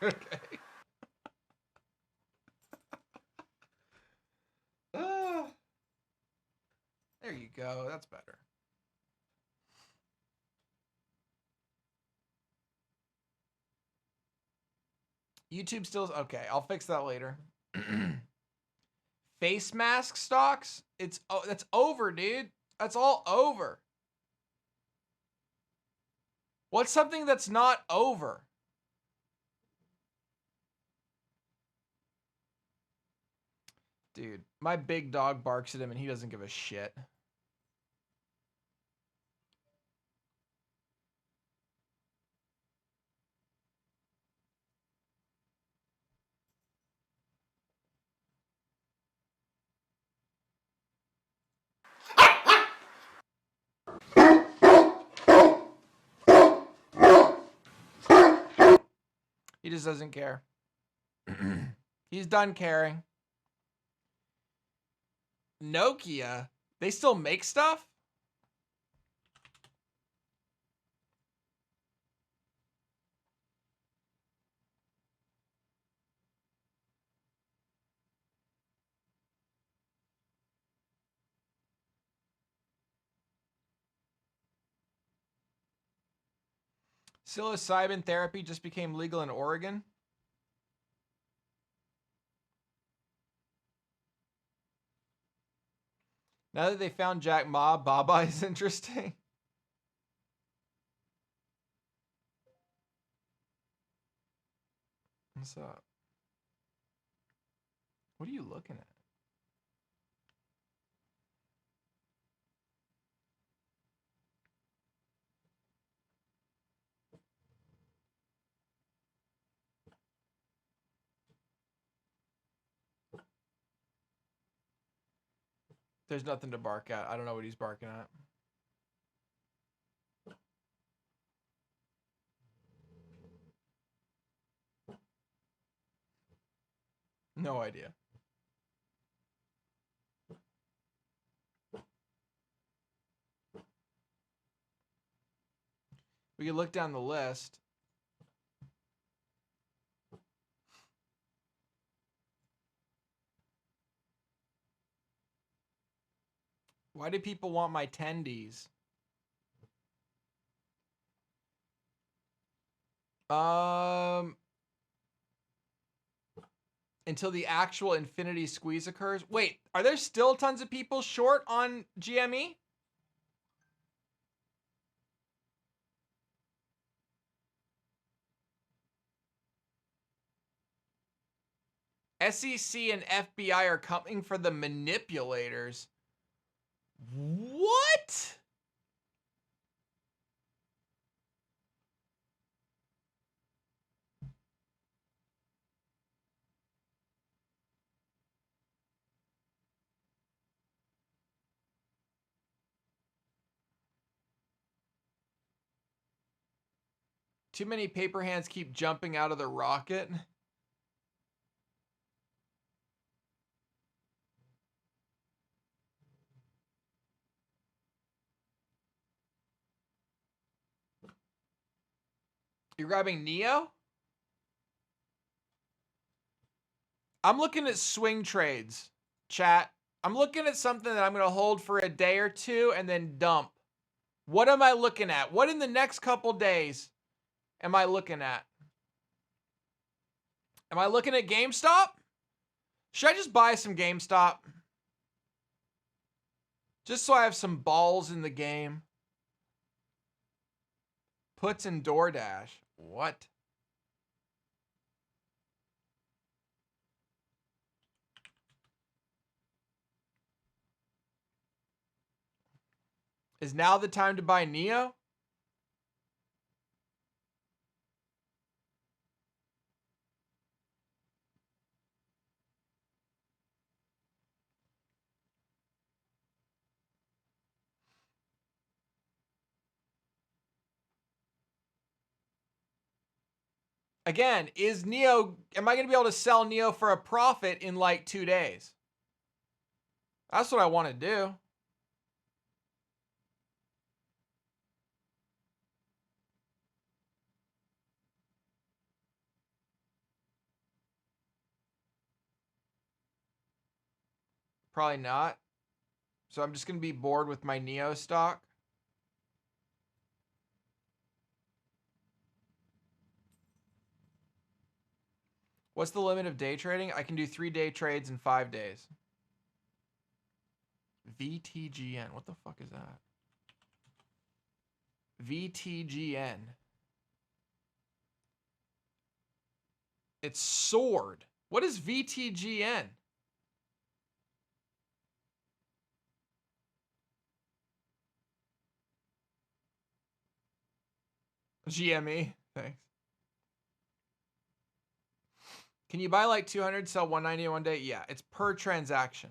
Okay. There you go. That's better. YouTube still okay. I'll fix that later. Face mask stocks? That's over, dude. That's all over. What's something that's not over? Dude, my big dog barks at him and he doesn't give a shit. He just doesn't care. He's done caring. Nokia? They still make stuff? Psilocybin therapy just became legal in Oregon. Now that they found Jack Ma, Baba is interesting. What's up? What are you looking at? There's nothing to bark at. I don't know what he's barking at. No idea. We can look down the list. Why do people want my tendies? Until the actual infinity squeeze occurs. Wait, are there still tons of people short on GME? SEC and FBI are coming for the manipulators. What? Too many paper hands keep jumping out of the rocket. You're grabbing Neo? I'm looking at swing trades, chat. I'm looking at something that I'm going to hold for a day or two and then dump. What am I looking at? What in the next couple days am I looking at? Am I looking at GameStop? Should I just buy some GameStop? Just so I have some balls in the game. Puts in DoorDash. What? Is now the time to buy Neo? Again, is Neo, am I going to be able to sell Neo for a profit in like 2 days? That's what I want to do. Probably not. So I'm just going to be bored with my Neo stock. What's the limit of day trading? I can do 3 day trades in 5 days. VTGN. What the fuck is that? VTGN. It's sword. What is VTGN? GME. Thanks. Can you buy like 200, sell 190 in 1 day? Yeah, it's per transaction.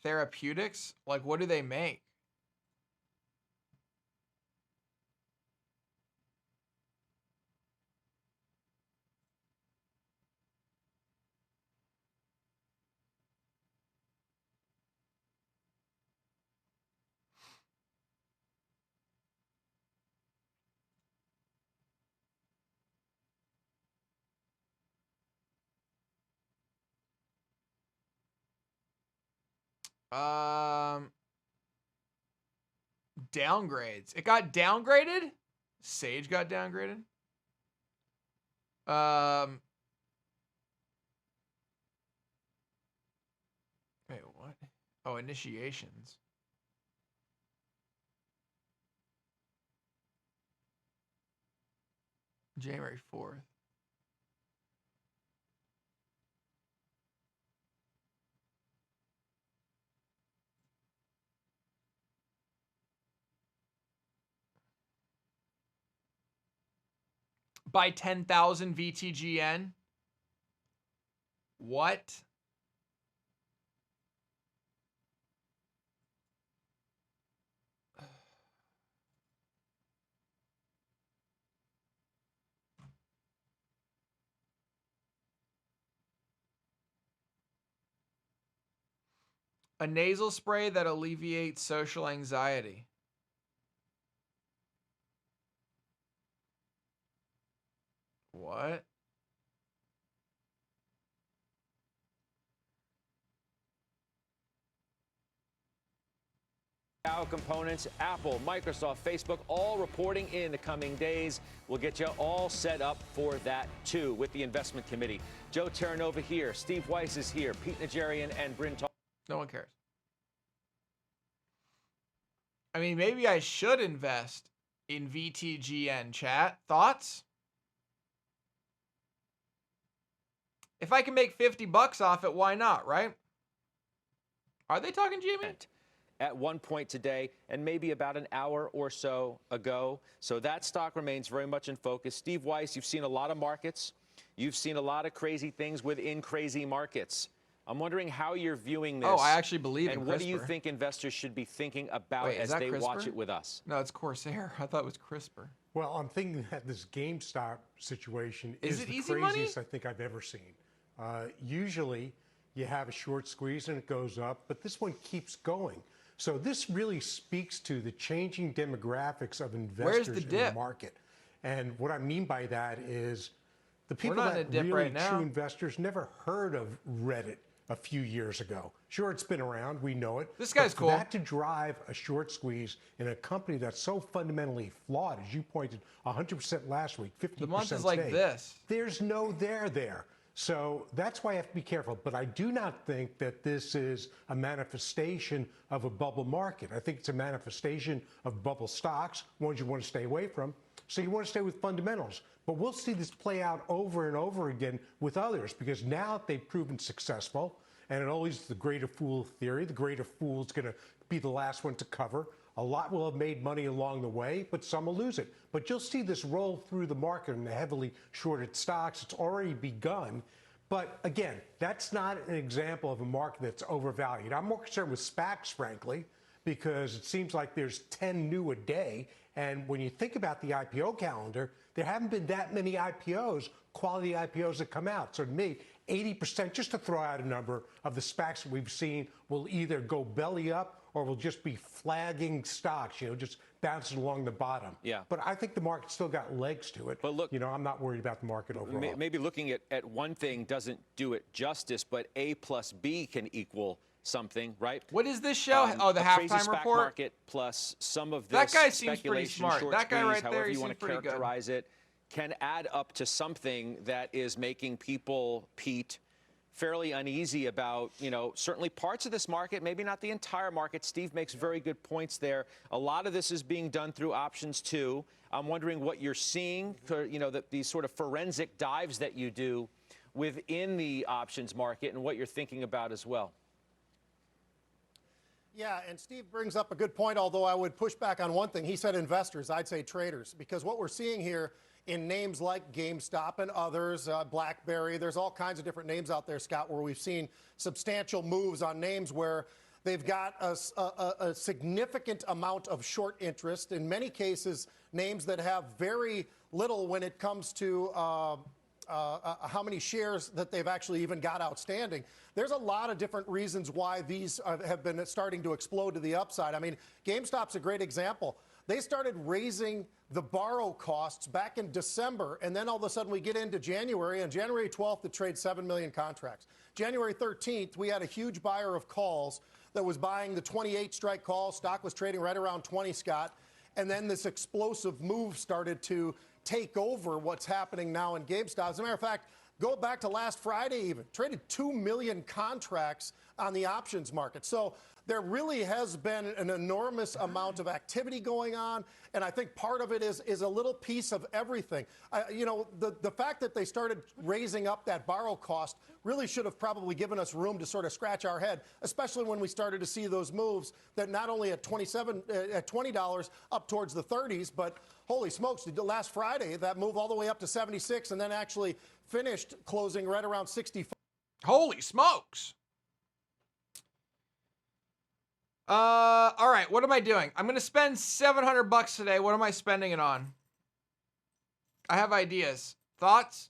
Therapeutics? Like, what do they make? Downgrades. It got downgraded? Sage got downgraded? Wait, what? Oh, initiations. January 4th. Buy 10,000 VTGN. What? A nasal spray that alleviates social anxiety. What? Dow Components, Apple, Microsoft, Facebook, all reporting in the coming days. We'll get you all set up for that, too, with the investment committee. Joe Terranova here. Steve Weiss is here. Pete Najarian and Bryn Talk. No one cares. I mean, maybe I should invest in VTGN, chat. Thoughts? If I can make $50 off it, why not, right? Are they talking GME? At one point today, and maybe about an hour or so ago. So that stock remains very much in focus. Steve Weiss, you've seen a lot of markets. You've seen a lot of crazy things within crazy markets. I'm wondering how you're viewing this. Oh, I actually believe in And what do you CRISPR. think investors should be thinking about Wait, as is that they watch CRISPR? it with us? No, it's Corsair. I thought it was CRISPR. Well, I'm thinking that this GameStop situation Is is it the easy craziest money? I think I've ever seen. Usually, you have a short squeeze and it goes up, but this one keeps going. So this really speaks to the changing demographics of investors in the dip? market. And what I mean by that is the people not in a that dip really right now. true investors never heard of Reddit a few years ago. Sure, it's been around. We know it. This guy's but for cool. that to drive a short squeeze in a company that's so fundamentally flawed, as you pointed 100% last week, 50% The month is today, like this. There's no there. So that's why I have to be careful. But I do not think that this is a manifestation of a bubble market. I think it's a manifestation of bubble stocks, ones you want to stay away from. So you want to stay with fundamentals. But we'll see this play out over and over again with others because now they've proven successful. And it always is the greater fool theory. The greater fool is going to be the last one to cover. A lot will have made money along the way, but some will lose it. But you'll see this roll through the market in the heavily shorted stocks. It's already begun. But again, that's not an example of a market that's overvalued. I'm more concerned with SPACs, frankly, because it seems like there's 10 new a day. And when you think about the IPO calendar, there haven't been that many IPOs, quality IPOs that come out. So to me, 80%, just to throw out a number, of the SPACs that we've seen will either go belly up or will just be flagging stocks, just bouncing along the bottom. Yeah. But I think the market's still got legs to it. But look, I'm not worried about the market overall. Maybe looking at one thing doesn't do it justice, but A plus B can equal something, right? What is this show? The a crazy halftime SPAC report? market plus some of this That guy seems pretty speculation, smart. short That guy squeeze, right there, however he you want seems to pretty good. characterize it, can add up to something that is making people, Pete, fairly uneasy about, certainly parts of this market, maybe not the entire market. Steve makes very good points there. A lot of this is being done through options too. I'm wondering what you're seeing, these sort of forensic dives that you do within the options market and what you're thinking about as well. Yeah, and Steve brings up a good point, although I would push back on one thing. He said investors, I'd say traders, because what we're seeing here in names like GameStop and others, BlackBerry, there's all kinds of different names out there, Scott, where we've seen substantial moves on names where they've got a significant amount of short interest, in many cases, names that have very little when it comes to how many shares that they've actually even got outstanding. There's a lot of different reasons why these have been starting to explode to the upside. I mean, GameStop's a great example. They started raising the borrow costs back in December, and then all of a sudden we get into January. On January 12th, it trades 7 million contracts. January 13th, we had a huge buyer of calls that was buying the 28 strike call. Stock was trading right around 20, Scott. And then this explosive move started to take over what's happening now in GameStop. As a matter of fact, go back to last Friday even, traded 2 million contracts on the options market. So there really has been an enormous amount of activity going on, and I think part of it is a little piece of everything. The fact that they started raising up that borrow cost really should have probably given us room to sort of scratch our head, especially when we started to see those moves that not only at $20 up towards the 30s, but holy smokes, last Friday that move all the way up to 76 and then actually finished closing right around 65. Holy smokes. All right, what am I doing? I'm going to spend $700 today. What am I spending it on? I have ideas. Thoughts?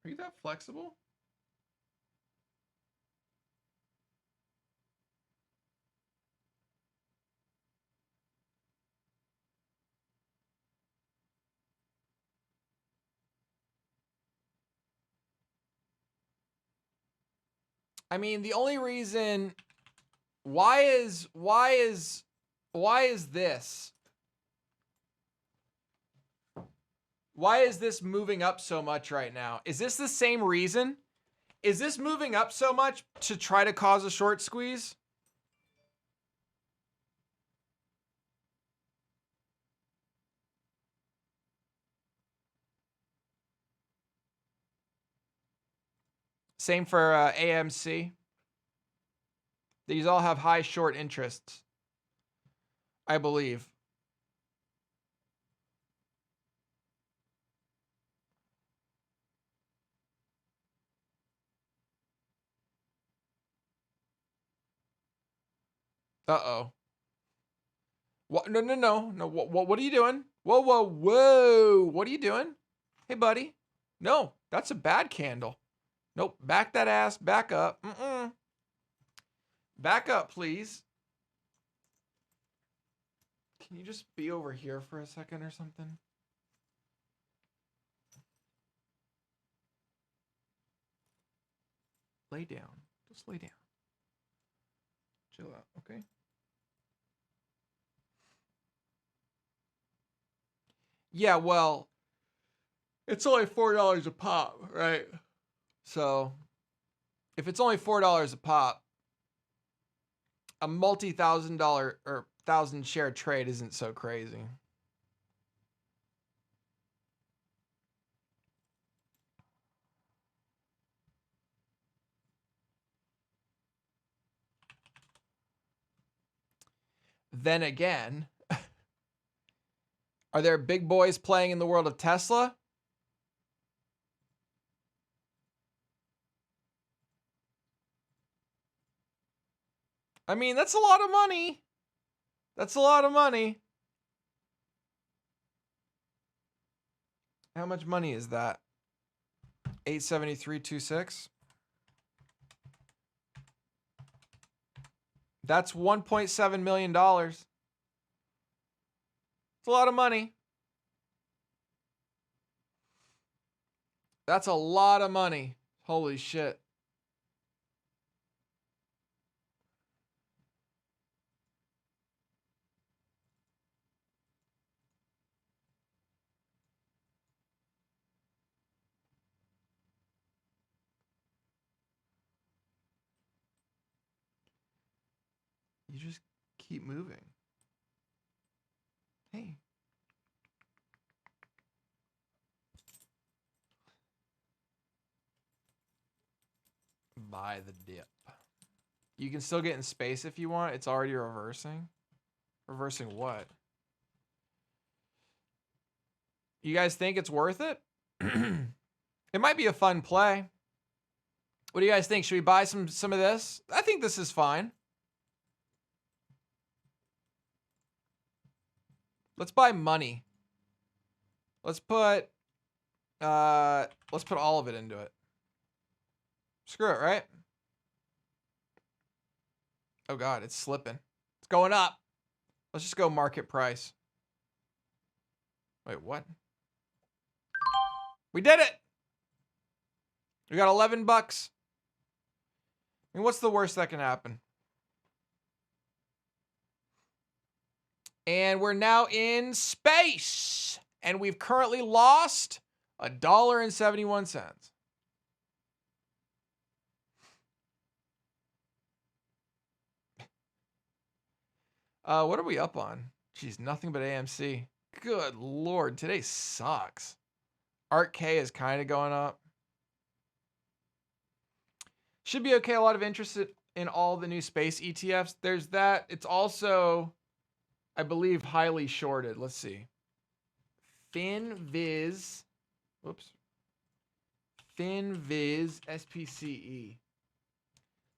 Are you that flexible? I mean, the only reason why is this? Why is this moving up so much right now? Is this the same reason? Is this moving up so much to try to cause a short squeeze? Same for AMC. These all have high short interests, I believe. Uh-oh. What? No. What are you doing? Whoa. What are you doing? Hey, buddy. No, that's a bad candle. Nope. Back that ass. Back up. Back up, please. Can you just be over here for a second or something? Lay down. Just lay down. Chill out, okay? Yeah, well, it's only $4 a pop, right? So, if it's only $4 a pop, a multi-$1,000 or 1,000 share trade isn't so crazy. Then again, are there big boys playing in the world of Tesla? I mean, that's a lot of money. That's a lot of money. How much money is that? 873.26. That's $1.7 million. It's a lot of money. That's a lot of money. Holy shit. You just keep moving. Hey. Buy the dip. You can still get in space if you want. It's already reversing. Reversing what? You guys think it's worth it? It might be a fun play. What do you guys think? Should we buy some of this? I think this is fine. Let's buy money. Let's put all of it into it. Screw it, right? Oh God, it's slipping. It's going up. Let's just go market price. Wait, what? We did it. We got $11. I mean, what's the worst that can happen? And we're now in space. And we've currently lost $1.71. What are we up on? Jeez, nothing but AMC. Good Lord, today sucks. Art K is kind of going up. Should be okay. A lot of interest in all the new space ETFs. There's that. It's also, I believe, highly shorted. Let's see. FinViz. Whoops. FinViz SPCE.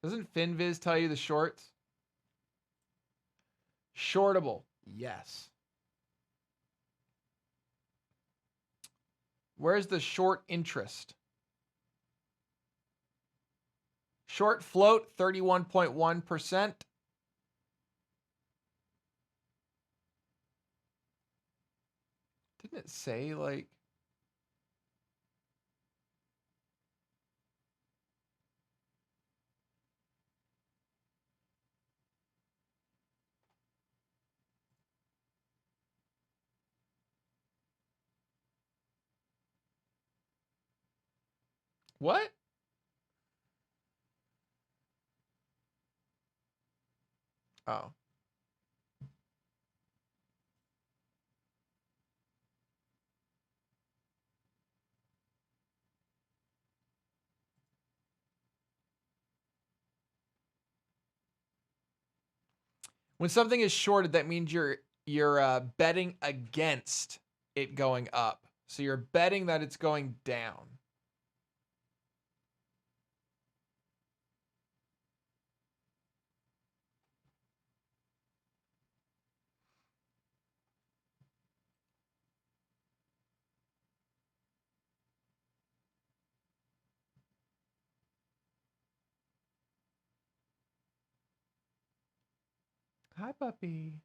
Doesn't FinViz tell you the shorts? Shortable. Yes. Where's the short interest? Short float, 31.1%. Didn't it say like... What? Oh. When something is shorted, that means you're betting against it going up. So you're betting that it's going down. Hi, puppy.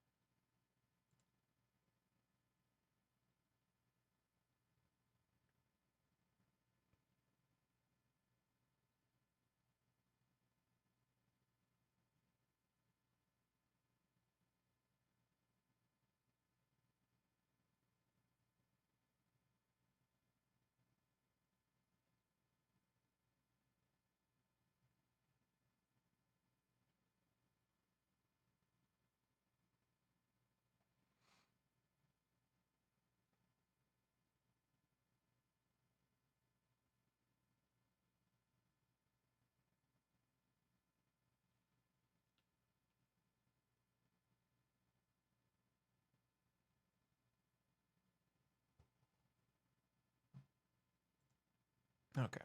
Okay.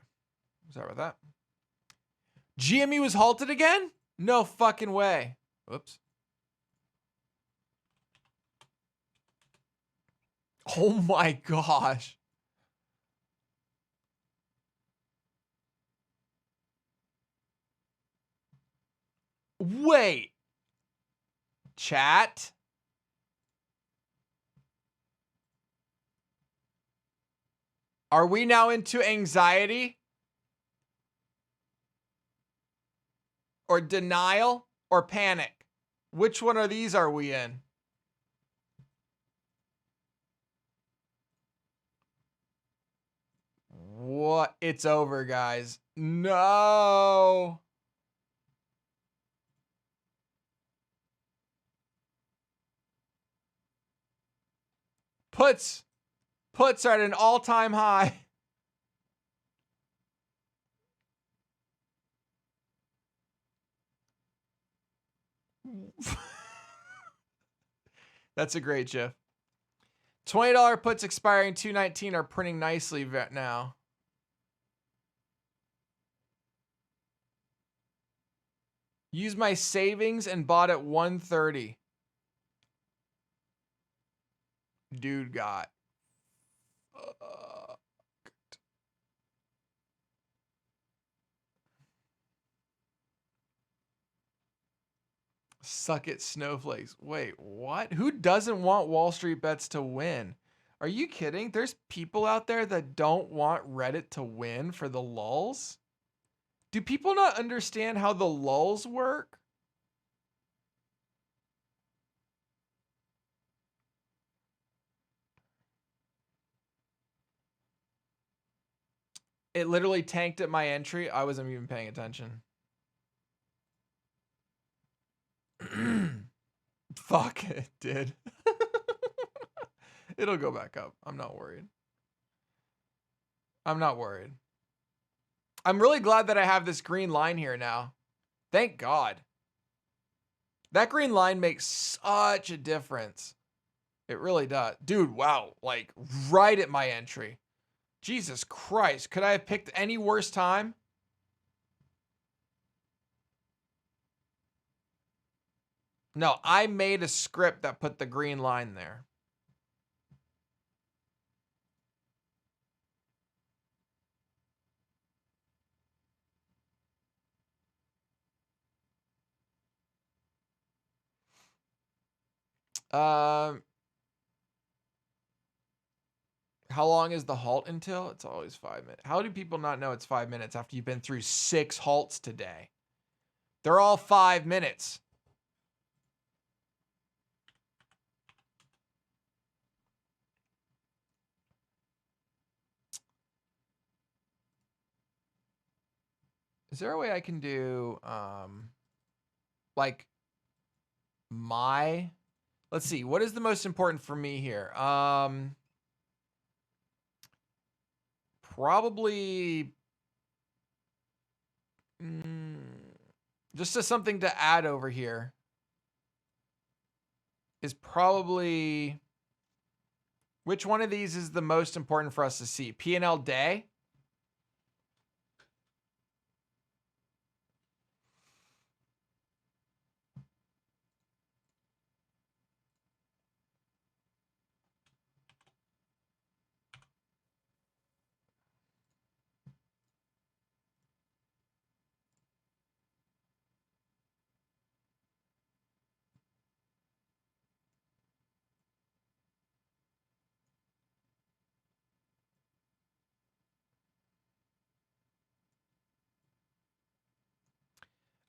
Sorry about that. GME was halted again? No fucking way. Whoops. Oh my gosh. Wait. Chat? Are we now into anxiety? Or denial? Or panic? Which one of these are we in? What? It's over, guys. No. Puts are at an all-time high. That's a great GIF. $20 puts expiring 2/19 are printing nicely now. Use my savings and bought at 130. Dude got. Suck it, snowflakes. Wait, what? Who doesn't want Wall Street Bets to win? Are you kidding? There's people out there that don't want Reddit to win for the lulz? Do people not understand how the lulz work? It literally tanked at my entry. I wasn't even paying attention. Fuck, it did. It'll go back up. I'm not worried. I'm not worried. I'm really glad that I have this green line here now. Thank God. That green line makes such a difference. It really does. Dude, wow. Like, right at my entry. Jesus Christ. Could I have picked any worse time? No, I made a script that put the green line there. How long is the halt until? It's always 5 minutes. How do people not know it's 5 minutes after you've been through 6 halts today? They're all 5 minutes. Is there a way I can do, like, let's see, what is the most important for me here? Probably just as something to add over here is probably, which one of these is the most important for us to see? P&L day?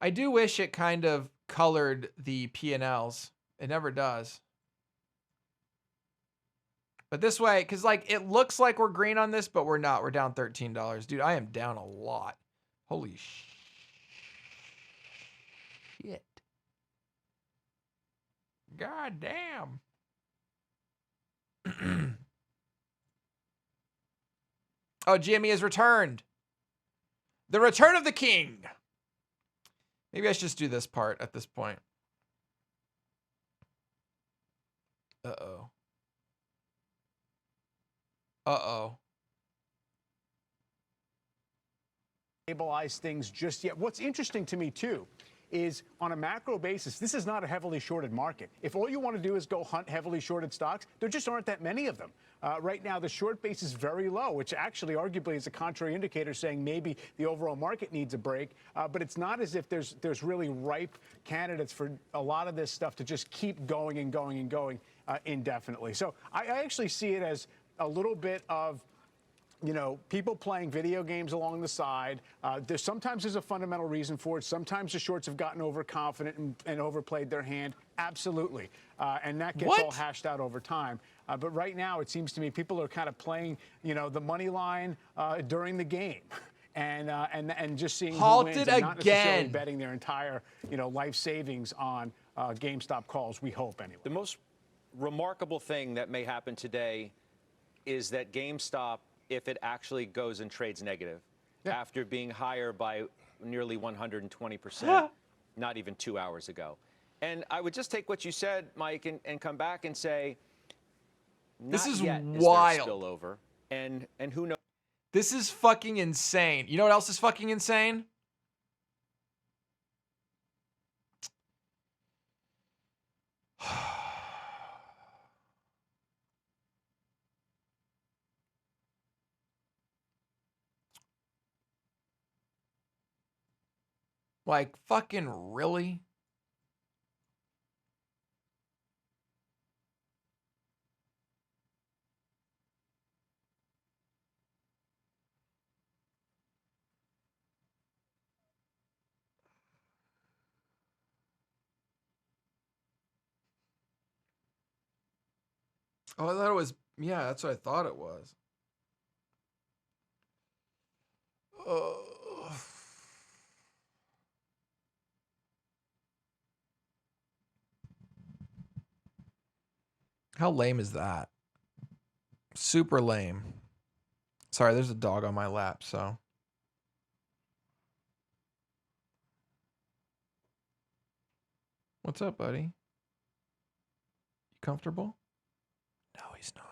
I do wish it kind of colored the P&Ls. It never does. But this way, because like it looks like we're green on this, but we're not. We're down $13. Dude, I am down a lot. Holy shit. God damn. Oh, GME has returned. The return of the king. Maybe I should just do this part at this point. Uh-oh. Uh-oh. Stabilize things just yet. What's interesting to me, too, is on a macro basis, this is not a heavily shorted market. If all you want to do is go hunt heavily shorted stocks, there just aren't that many of them. Right now, the short base is very low, which actually arguably is a contrary indicator saying maybe the overall market needs a break. But it's not as if there's really ripe candidates for a lot of this stuff to just keep going and going and going indefinitely. So I actually see it as a little bit of, you know, people playing video games along the side. Sometimes there's a fundamental reason for it. Sometimes the shorts have gotten overconfident and overplayed their hand. Absolutely. And that gets all hashed out over time. But right now, it seems to me people are kind of playing, you know, the money line during the game. And just seeing who wins and not necessarily betting their entire, you know, life savings on GameStop calls, we hope anyway. The most remarkable thing that may happen today is that GameStop, if it actually goes and trades negative, after being higher by nearly 120%, not even 2 hours ago. And I would just take what you said, Mike, and come back and say, this is wild. Is there spillover, and who knows? This is fucking insane. You know what else is fucking insane? Like, fucking really? Oh, I thought it was, yeah, that's what I thought it was. How lame is that? Super lame. Sorry, there's a dog on my lap, so. What's up, buddy? You comfortable? No, he's not.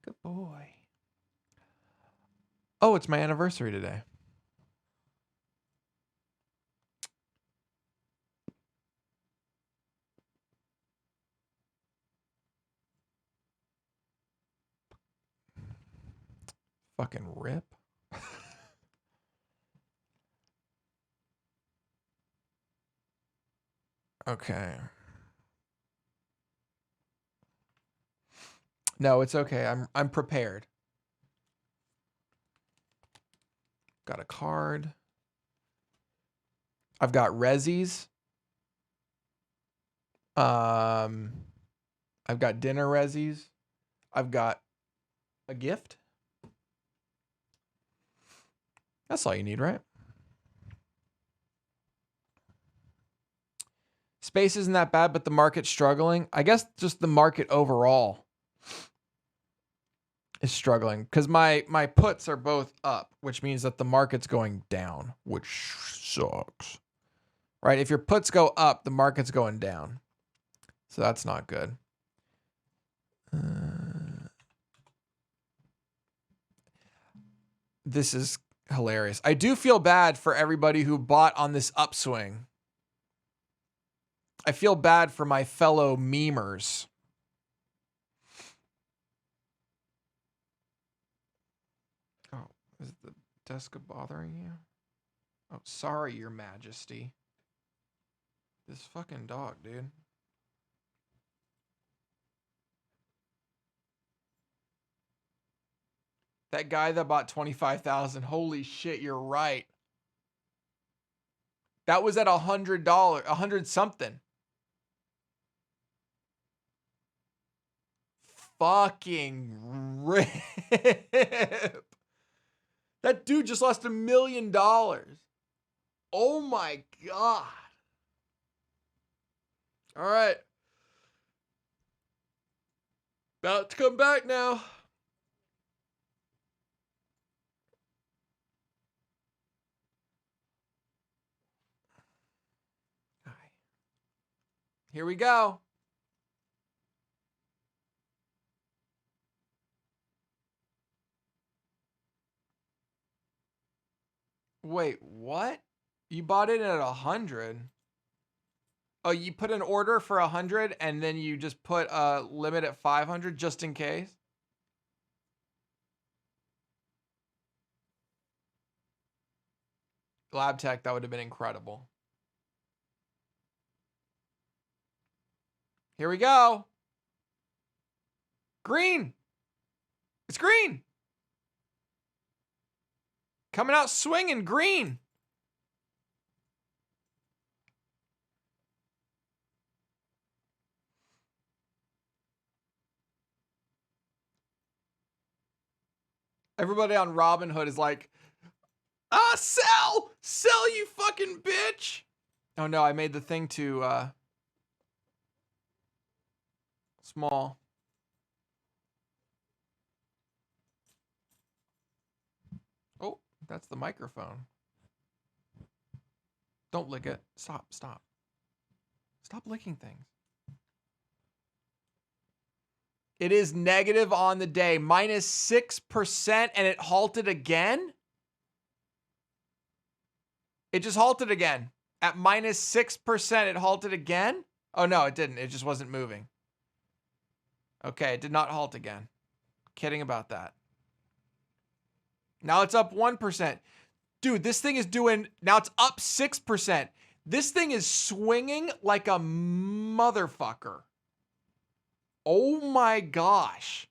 Good boy. Oh, it's my anniversary today. Fucking rip. Okay. No, it's okay. I'm prepared. Got a card. I've got resis. I've got dinner resis. I've got a gift. That's all you need, right? Space isn't that bad, but the market's struggling. I guess just the market overall is struggling because my puts are both up, which means that the market's going down, which sucks. Right? If your puts go up, the market's going down. So that's not good. This is hilarious. I do feel bad for everybody who bought on this upswing. I feel bad for my fellow memers. Oh, is the desk bothering you? Oh, sorry, Your Majesty. This fucking dog, dude. That guy that bought 25,000. Holy shit, you're right. That was at $100, 100 something. Fucking rip. That dude just lost $1 million. Oh my God. All right. About to come back now. Here we go. Wait, what? You bought it at 100? Oh, you put an order for 100 and then you just put a limit at 500 just in case? Lab Tech, that would have been incredible. Here we go. Green. It's green. Coming out swinging green. Everybody on Robinhood is like, sell! Sell, you fucking bitch! Oh no, I made the thing too small. Oh, that's the microphone. Don't lick it. Stop, stop. Stop licking things. It is negative on the day, minus 6%, and it halted again? It just halted again. At minus 6%, it halted again? Oh, no, it didn't. It just wasn't moving. Okay, it did not halt again. Kidding about that. Now it's up 1%. Dude, this thing is doing, now it's up 6%. This thing is swinging like a motherfucker. Oh my gosh.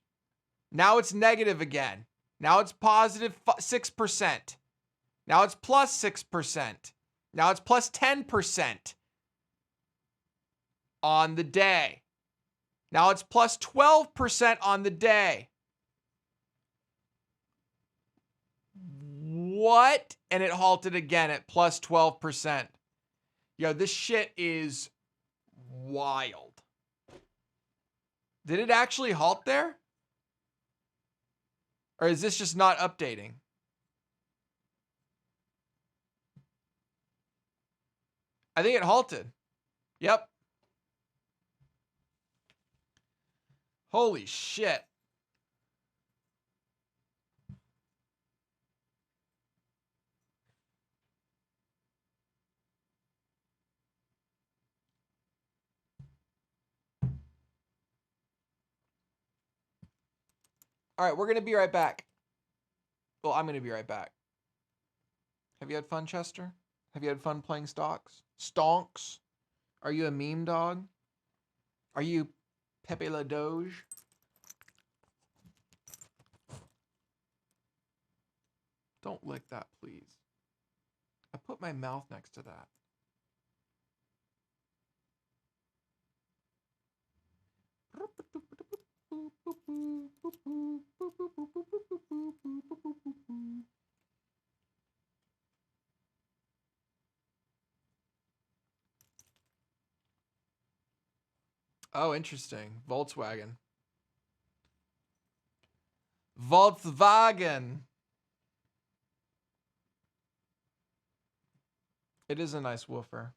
Now it's negative again. Now it's positive 6%. Now it's plus 6%. Now it's plus 10% on the day. Now it's plus 12% on the day. What? And it halted again at plus 12%. Yo, this shit is wild. Did it actually halt there? Or is this just not updating? I think it halted. Yep. Holy shit. All right, we're going to be right back. Well, I'm going to be right back. Have you had fun, Chester? Have you had fun playing stocks? Stonks? Are you a meme dog? Are you Pepe La Doge? Don't lick that, please. I put my mouth next to that. Oh, interesting. Volkswagen. Volkswagen. It is a nice woofer.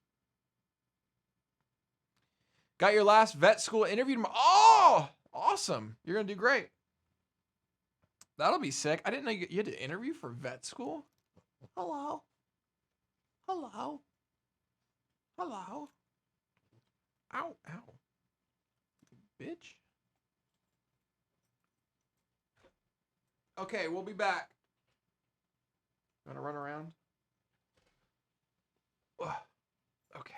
Got your last vet school interview tomorrow. Oh, awesome. You're going to do great. That'll be sick. I didn't know you had to interview for vet school. Hello. Hello. Hello. Ow, ow. Bitch. Okay, we'll be back. Want to run around? Ugh. Okay.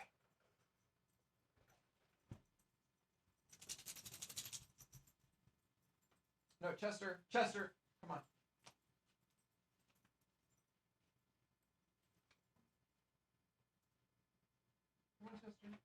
No, Chester. Chester, come on. Come on, Chester.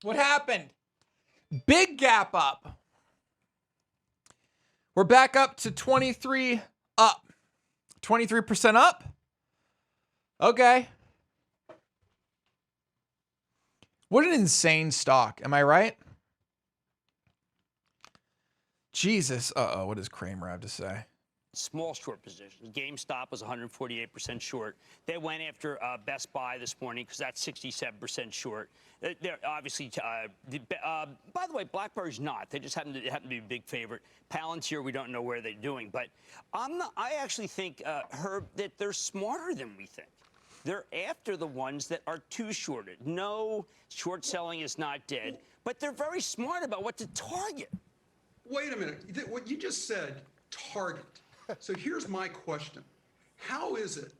What happened? Big gap up. We're back up to 23 up. 23% up? Okay. What an insane stock. Am I right? Jesus. Uh-oh. What does Kramer have to say? Small short positions. GameStop was 148% short. They went after Best Buy this morning because that's 67% short. They're obviously, by the way, BlackBerry's not. They just happen to be a big favorite. Palantir, we don't know where they're doing, but I actually think, Herb, that they're smarter than we think. They're after the ones that are too shorted. No, short selling is not dead, but they're very smart about what to target. Wait a minute. What you just said, target. So here's my question. How is it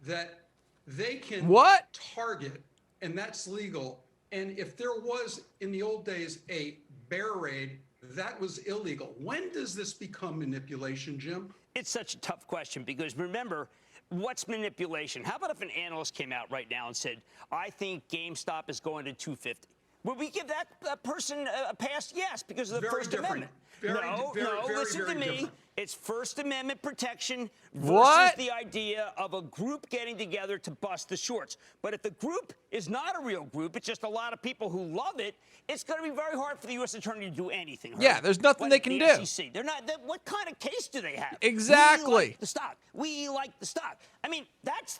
that they can target, and that's legal, and if there was, in the old days, a bear raid, that was illegal? When does this become manipulation, Jim? It's such a tough question because, remember, what's manipulation? How about if an analyst came out right now and said, I think GameStop is going to 250? Would we give that person a pass? Yes, because of the First Amendment. No, listen to me. Different. It's First Amendment protection versus the idea of a group getting together to bust the shorts. But if the group is not a real group, it's just a lot of people who love it, it's going to be very hard for the U.S. Attorney to do anything. Yeah, there's nothing they can do. SEC, they're not. What kind of case do they have? Exactly. We like the stock. We like the stock. I mean, that's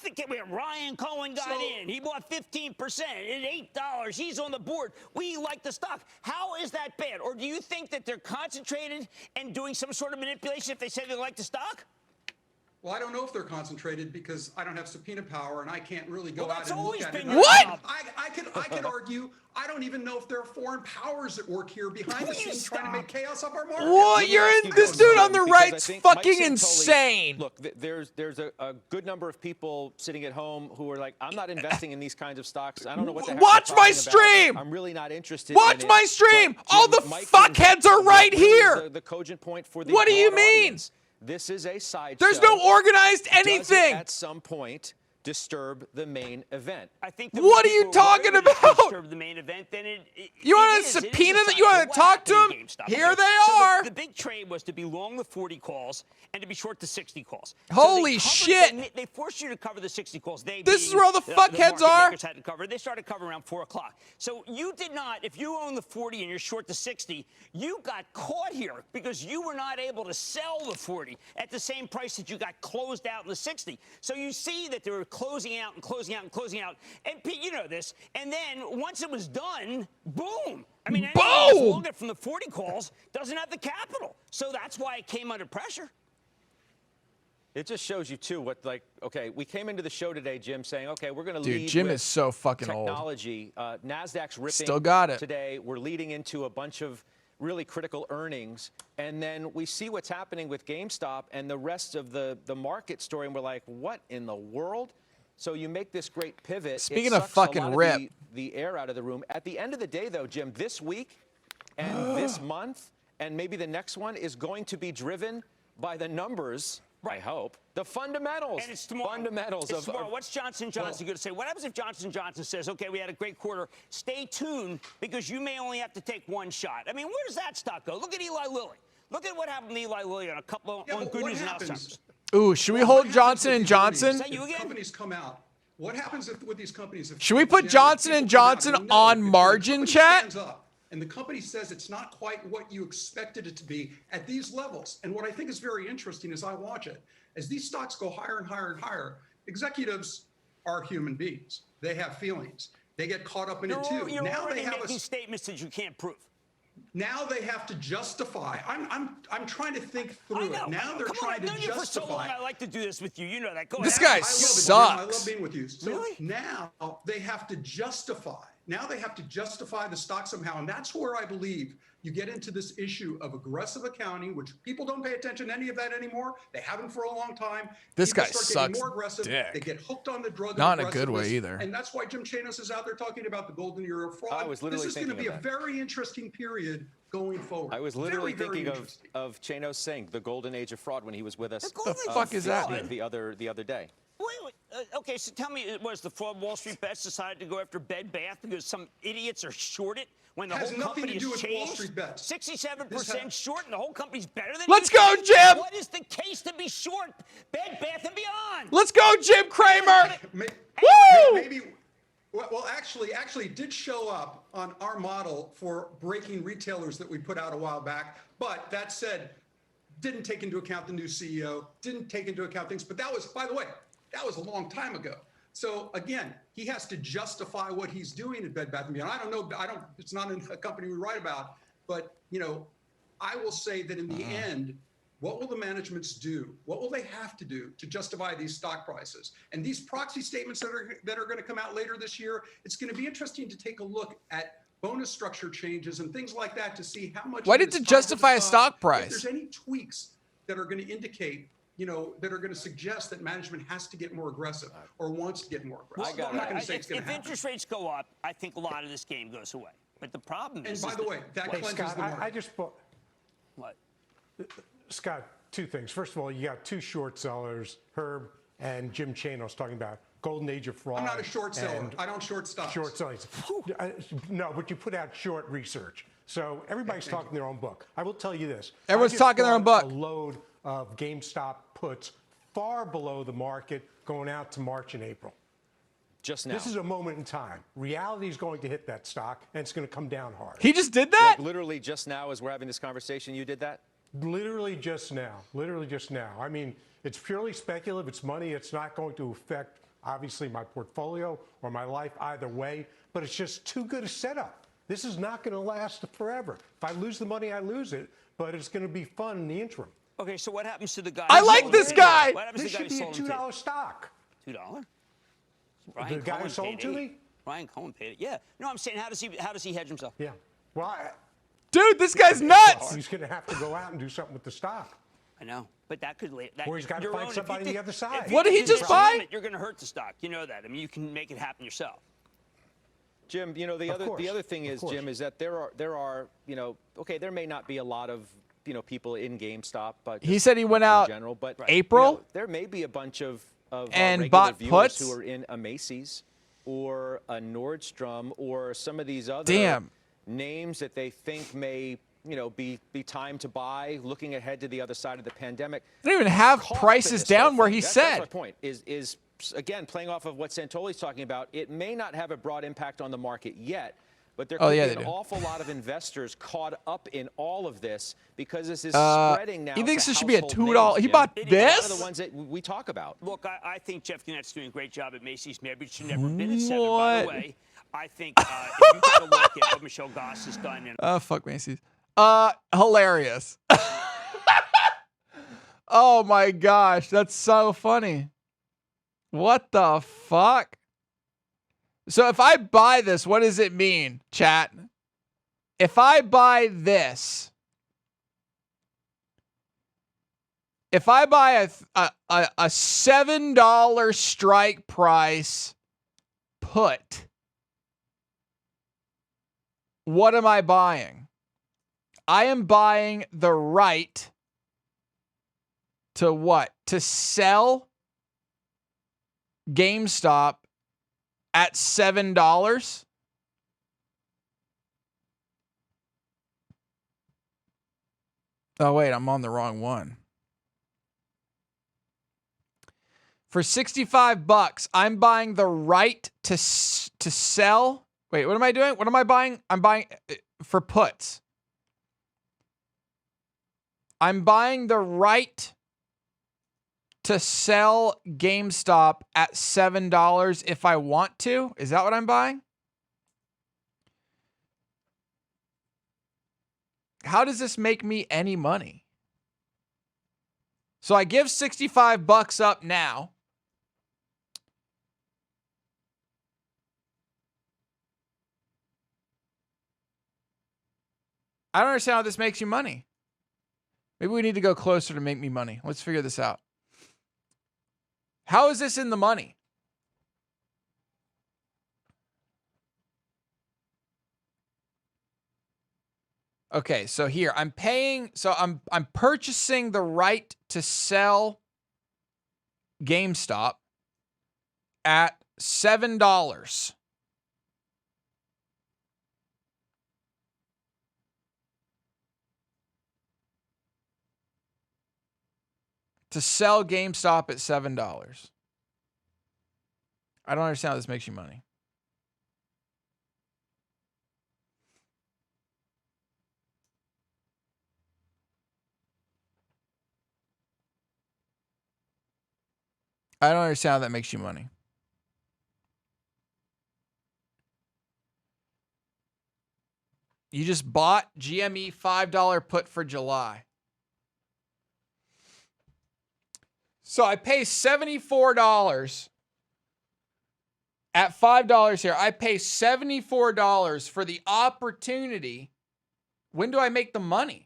the kid where Ryan Cohen got in. He bought 15% at $8. He's on the board. We like the stock. How is that bad? Or do you think that they're concentrated and doing some sort of manipulation if they say they like the stock? Well, I don't know if they're concentrated because I don't have subpoena power and I can't really go out and look at it. What? I could argue. I don't even know if there are foreign powers at work here behind the scenes trying to make chaos of our market. What? You're in this dude on the right's fucking insane. Look, there's a good number of people sitting at home who are like, I'm not investing in these kinds of stocks. I don't know what the heck Watch my stream. About. I'm really not interested. Watch my stream. All the fuckheads are right here. The cogent point for the what do you mean? Audience. This is a sideshow. There's no organized anything. Does it at some point disturb the main event? I think. What are you talking about? Disturb the main event. Then you want to subpoena that? You want to talk to them? Here they are. The big trade was to be long the 40 calls and to be short the 60 calls. Holy shit! They forced you to cover the 60 calls. This is where all the fuckheads are. Had to cover. They started covering around 4 o'clock. So you did not. If you own the 40 and you're short the 60, you got caught here because you were not able to sell the 40 at the same price that you got closed out in the 60. So you see that they were closing out and closing out and closing out. And Pete, you know this. And then once it was done, boom. I mean, anyone who's long it from the 40 calls doesn't have the capital. So that's why it came under pressure. It just shows you, too, what, like, okay, we came into the show today, Jim, saying, okay, we're going to lead Jim with is so fucking technology. NASDAQ's ripping Still got it. today. We're leading into a bunch of really critical earnings. And then we see what's happening with GameStop and the rest of the market story, and we're like, what in the world? So you make this great pivot. Speaking of fucking rip. The air out of the room. At the end of the day, though, Jim, this week and this month and maybe the next one is going to be driven by the numbers. I hope. The fundamentals. And it's tomorrow. Fundamentals it's tomorrow. What's Johnson & Johnson going to say? What happens if Johnson & Johnson says, okay, we had a great quarter. Stay tuned because you may only have to take one shot. I mean, where does that stock go? Look at Eli Lilly. Look at what happened to Eli Lilly on a couple on Good News and Alzheimer's. Ooh, should we hold Johnson & Johnson? Companies come out. What happens with these companies? Should we put Johnson & Johnson on margin, chat? And the company says it's not quite what you expected it to be at these levels. And what I think is very interesting as I watch it, as these stocks go higher and higher and higher, executives are human beings. They have feelings. They get caught up in it too. You're already making statements that you can't prove. Now they have to justify. I'm trying to think through it. Now they're trying to justify. For so long, I like to do this with you. You know that. Go this ahead. guy sucks. I love being with you. So now they have to justify. Now they have to justify the stock somehow, and that's where I believe you get into this issue of aggressive accounting, which people don't pay attention to any of that anymore. They haven't for a long time. This people guy start sucks getting more aggressive. dick. They get hooked on the drug. Not in a good way either. And that's why Jim Chanos is out there talking about the golden era of fraud. I was literally this is going to be a very interesting period going forward. I was literally thinking of Chanos saying the golden age of fraud when he was with us. The fuck is that? The other day. Wait. Okay, so tell me, was the fraud Wall Street bets decided to go after Bed Bath because some idiots are shorted when the Has whole nothing company to do has with Wall changed? Street bets. 67% short, and the whole company's better than Let's you? go, Jim! What is the case to be short Bed Bath and Beyond? Let's go, Jim Cramer! Woo! Woo! Maybe. Well, actually, it did show up on our model for breaking retailers that we put out a while back. But that said, didn't take into account the new CEO, didn't take into account things. But that was, by the way, that was a long time ago. So again, he has to justify what he's doing at Bed Bath & Beyond. I don't know. It's not in a company we write about. But, you know, I will say that in the end, what will the managements do? What will they have to do to justify these stock prices? And these proxy statements that are going to come out later this year, it's going to be interesting to take a look at bonus structure changes and things like that to see how much. Why did it justify a stock price? If there's any tweaks that are going to indicate, you know, that are going to suggest that management has to get more aggressive or wants to get more aggressive. I'm not going to say it's going to happen. If interest rates go up, I think a lot of this game goes away. But the problem is. And by the way, that cleanses Scott, the market. I just bought. What? Scott, two things. First of all, you got two short sellers, Herb and Jim Chain. I was talking about golden age of fraud. I'm not a short seller. I don't short stocks. Short selling. No, but you put out short research. So everybody's talking their own book. I will tell you this. Everyone's talking their own book. A load of GameStop puts far below the market going out to March and April. Just now. This is a moment in time. Reality is going to hit that stock, and it's going to come down hard. He just did that? Like literally just now as we're having this conversation, you did that? Literally just now. Literally just now. I mean, it's purely speculative. It's money. It's not going to affect, obviously, my portfolio or my life either way, but it's just too good a setup. This is not going to last forever. If I lose the money, I lose it, but it's going to be fun in the interim. Okay, so what happens to the guy? I like this guy. What happens This to the should guy be a who sold $2 stock. $2? The guy who sold to me? Ryan Cohen paid it. Yeah. No, I'm saying, how does he hedge himself? Yeah. Well, Dude, this guy's nuts. he's going to have to go out and do something with the stock. I know, but that could. Or he's got to find somebody on the other side. What did he just buy? You're going to hurt the stock. You know that. I mean, you can make it happen yourself. Jim, you know, the other thing is, Jim, is that there are, you know, okay, there may not be a lot of, you know, people in GameStop, but He said he went out general, but April? you know, there may be a bunch of and regular bought viewers puts? who are in a Macy's or a Nordstrom or some of these other names that they think may, you know, be time to buy, looking ahead to the other side of the pandemic. They don't even have prices down where he said. That's my point, is again, playing off of what Santoli's talking about, it may not have a broad impact on the market yet, but there could be an awful lot of investors caught up in all of this because this is spreading now. He thinks to this should be a household $2. names, He Jim. bought It is this? one of the ones that we talk about. Look, I think Jeff Gannett's doing a great job at Macy's. Maybe it should never have been at 7. By the way, I think if you take a look at what Michelle Goss has done. Oh, fuck Macy's. Hilarious. Oh my gosh, that's so funny. What the fuck? So if I buy this, what does it mean, chat? If I buy this, if I buy a $7 strike price put, what am I buying? I am buying the right to what? To sell GameStop at $7? Oh, wait, I'm on the wrong one. For $65, I'm buying the right to sell. Wait, what am I doing? What am I buying? I'm buying for puts. I'm buying the right to sell GameStop at $7 if I want to. Is that what I'm buying? How does this make me any money? So I give $65 up now. I don't understand how this makes you money. Maybe we need to go closer to make me money. Let's figure this out. How is this in the money? Okay, so here I'm paying, so I'm purchasing the right to sell GameStop at $7. To sell GameStop at $7. I don't understand how this makes you money. I don't understand how that makes you money. You just bought GME $5 put for July. So I pay $74 at $5 here. I pay $74 for the opportunity. When do I make the money?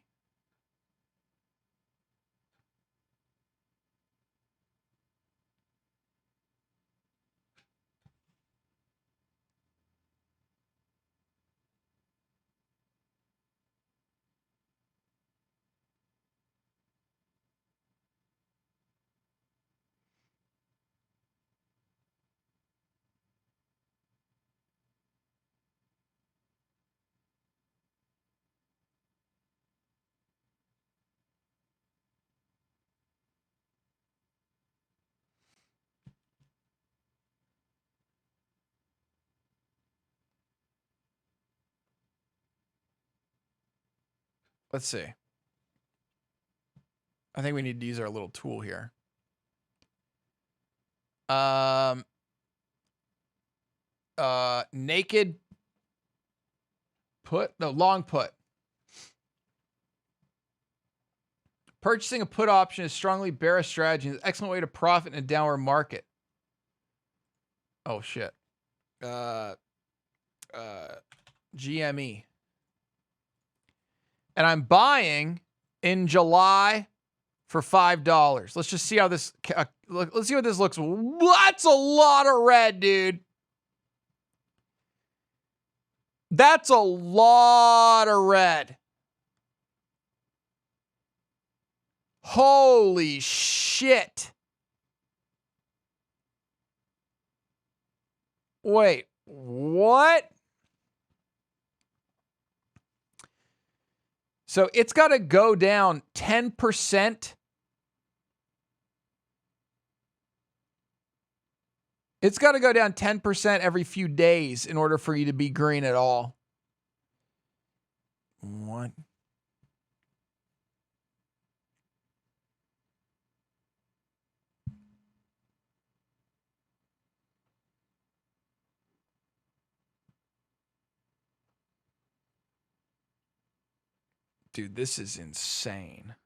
Let's see. I think we need to use our little tool here. Naked put, no, long put. Purchasing a put option is strongly bearish strategy. It's an excellent way to profit in a downward market. Oh shit. GME. And I'm buying in July for $5. Let's just see how this, let's see what this looks. That's a lot of red, dude. That's a lot of red. Holy shit. Wait, what? So it's got to go down 10%. It's got to go down 10% every few days in order for you to be green at all. What? Dude, this is insane.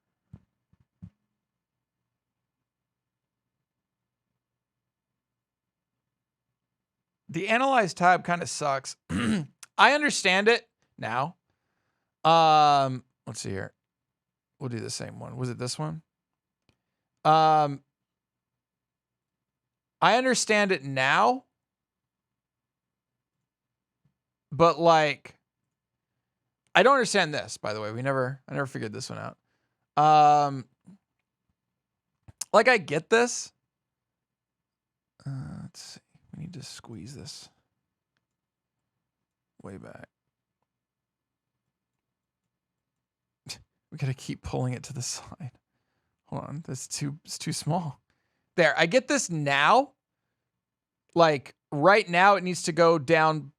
The analyze tab kind of sucks. I understand it now. Let's see here. We'll do the same one. Was it this one? I understand it now. But like, I don't understand this, by the way. I never figured this one out. Like I get this. Let's see. We need to squeeze this way back. We gotta keep pulling it to the side. Hold on, it's too small. There, I get this now. Like right now, it needs to go down.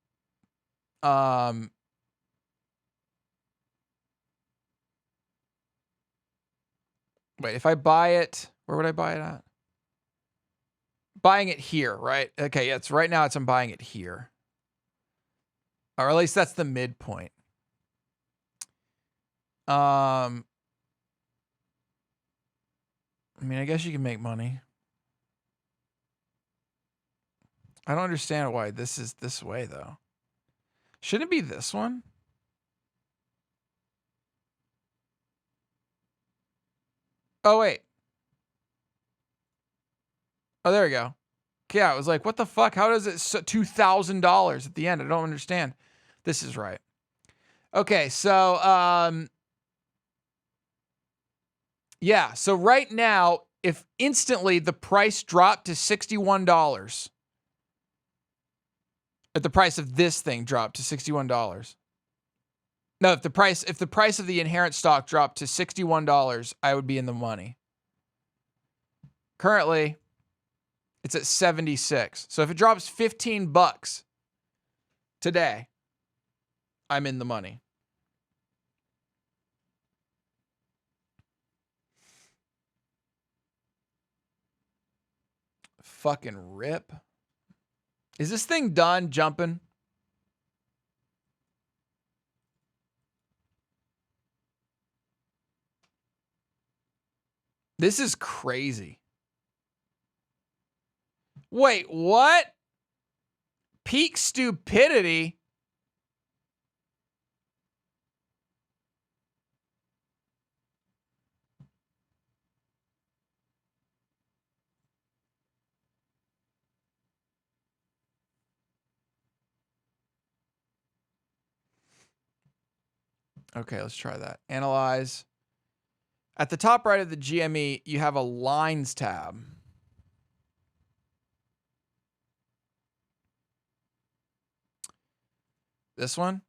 Wait, if I buy it, where would I buy it at? Buying it here, right? Okay, yeah, it's right now. I'm buying it here, or at least that's the midpoint. I mean, I guess you can make money. I don't understand why this is this way though. Shouldn't it be this one? Oh wait. Oh, there we go. Yeah, I was like, what the fuck? How does it $2,000 at the end? I don't understand. This is right. Okay, so yeah, so right now, if instantly the price dropped to $61, If the price of this thing dropped to $61. No, if the price of the inherent stock dropped to $61, I would be in the money. Currently, it's at 76. So if it drops 15 bucks today, I'm in the money. Fucking rip. Is this thing done jumping? This is crazy. Wait, what? Peak stupidity? Okay, let's try that. Analyze. At the top right of the GME, you have a lines tab. This one,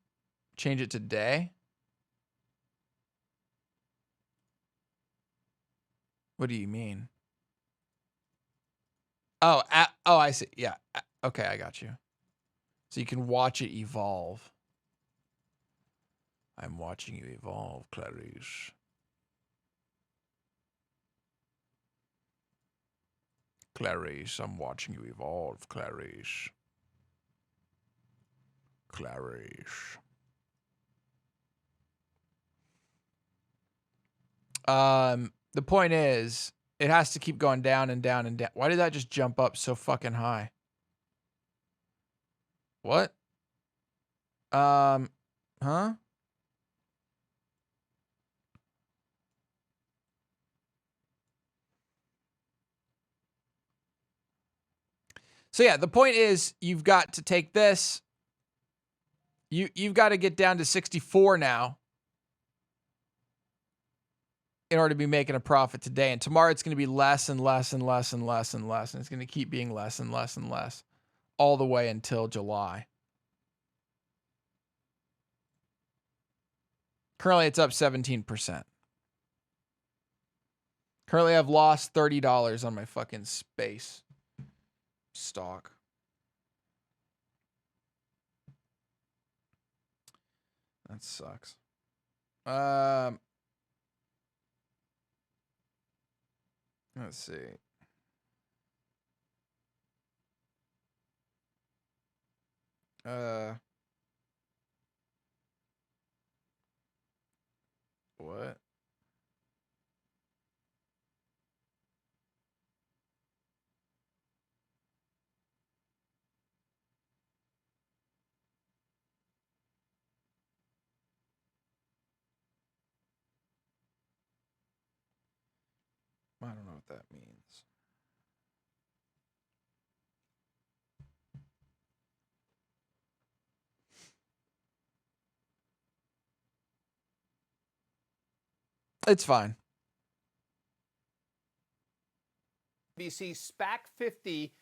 change it to day. What do you mean? Oh, I see. Yeah. Okay, I got you. So you can watch it evolve. I'm watching you evolve, Clarice. Clarice, I'm watching you evolve, Clarice. Clarice. The point is, it has to keep going down and down and down. Why did that just jump up so fucking high? What? Huh? So yeah, the point is you've got to take this. You've got to get down to 64 now in order to be making a profit today. And tomorrow it's going to be less and less and less and less and less. And it's going to keep being less and less and less all the way until July. Currently it's up 17%. Currently I've lost $30 on my fucking space stock. That sucks. Let's see. What? I don't know what that means. It's fine. BC SPAC 50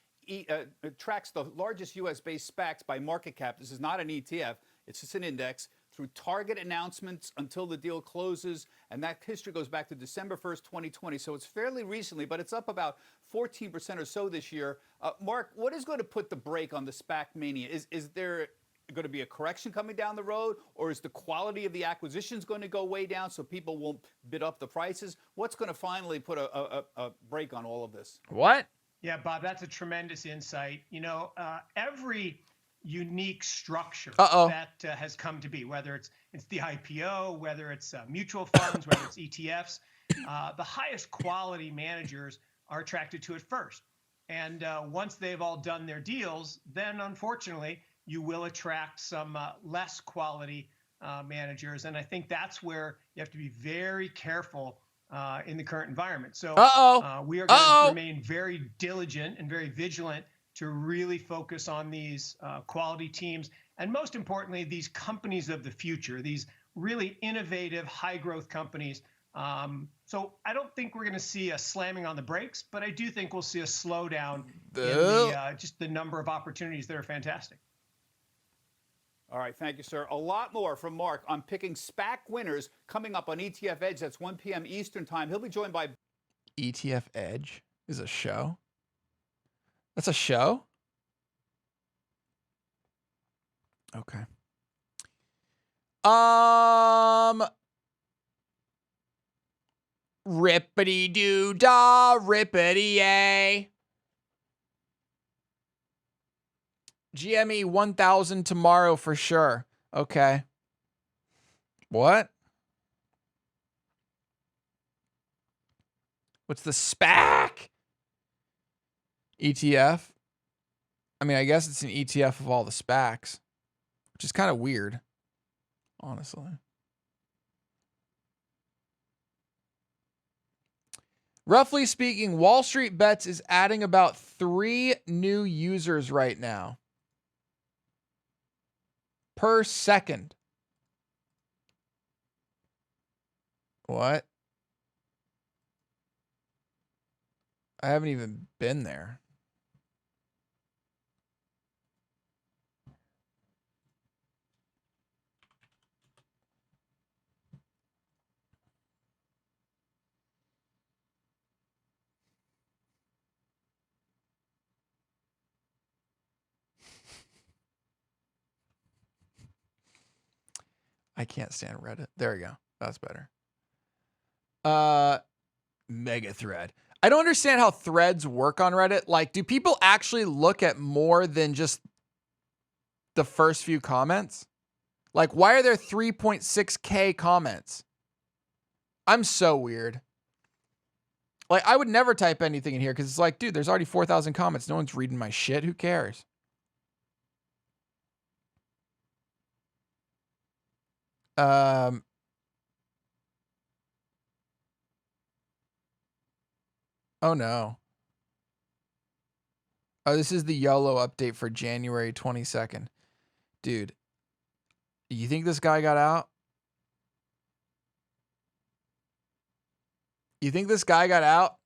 tracks the largest US-based SPACs by market cap. This is not an ETF. It's just an index through target announcements until the deal closes. And that history goes back to December 1st, 2020. So it's fairly recently, but it's up about 14% or so this year. Mark, what is going to put the brake on the SPAC mania? Is there going to be a correction coming down the road, or is the quality of the acquisitions going to go way down so people won't bid up the prices? What's going to finally put a brake on all of this? What? Yeah, Bob, that's a tremendous insight. You know, every unique structure that has come to be, whether it's the IPO, whether it's mutual funds, whether it's ETFs, the highest quality managers are attracted to it first. And once they've all done their deals, then unfortunately, you will attract some less quality managers. And I think that's where you have to be very careful in the current environment. So we are going to remain very diligent and very vigilant to really focus on these quality teams. And most importantly, these companies of the future, these really innovative, high growth companies. So I don't think we're going to see a slamming on the brakes, but I do think we'll see a slowdown in just the number of opportunities that are fantastic. All right, thank you, sir. A lot more from Mark on picking SPAC winners coming up on ETF Edge. That's 1 p.m. Eastern time. He'll be joined by ETF Edge is a show. That's a show? Okay. Rippity doo dah, rippity yay. GME 1000 tomorrow for sure. Okay. What? What's the SPAC? ETF? I mean, I guess it's an ETF of all the SPACs, which is kind of weird, honestly. Roughly speaking, Wall Street Bets is adding about 3 new users right now per second. What? I haven't even been there. I can't stand Reddit. There we go. That's better. Mega thread. I don't understand how threads work on Reddit. Like, do people actually look at more than just the first few comments? Like, why are there 3.6K comments? I'm so weird. Like, I would never type anything in here because it's like, dude, there's already 4,000 comments. No one's reading my shit. Who cares? Oh no. Oh, this is the YOLO update for January 22nd. Dude, you think this guy got out? You think this guy got out?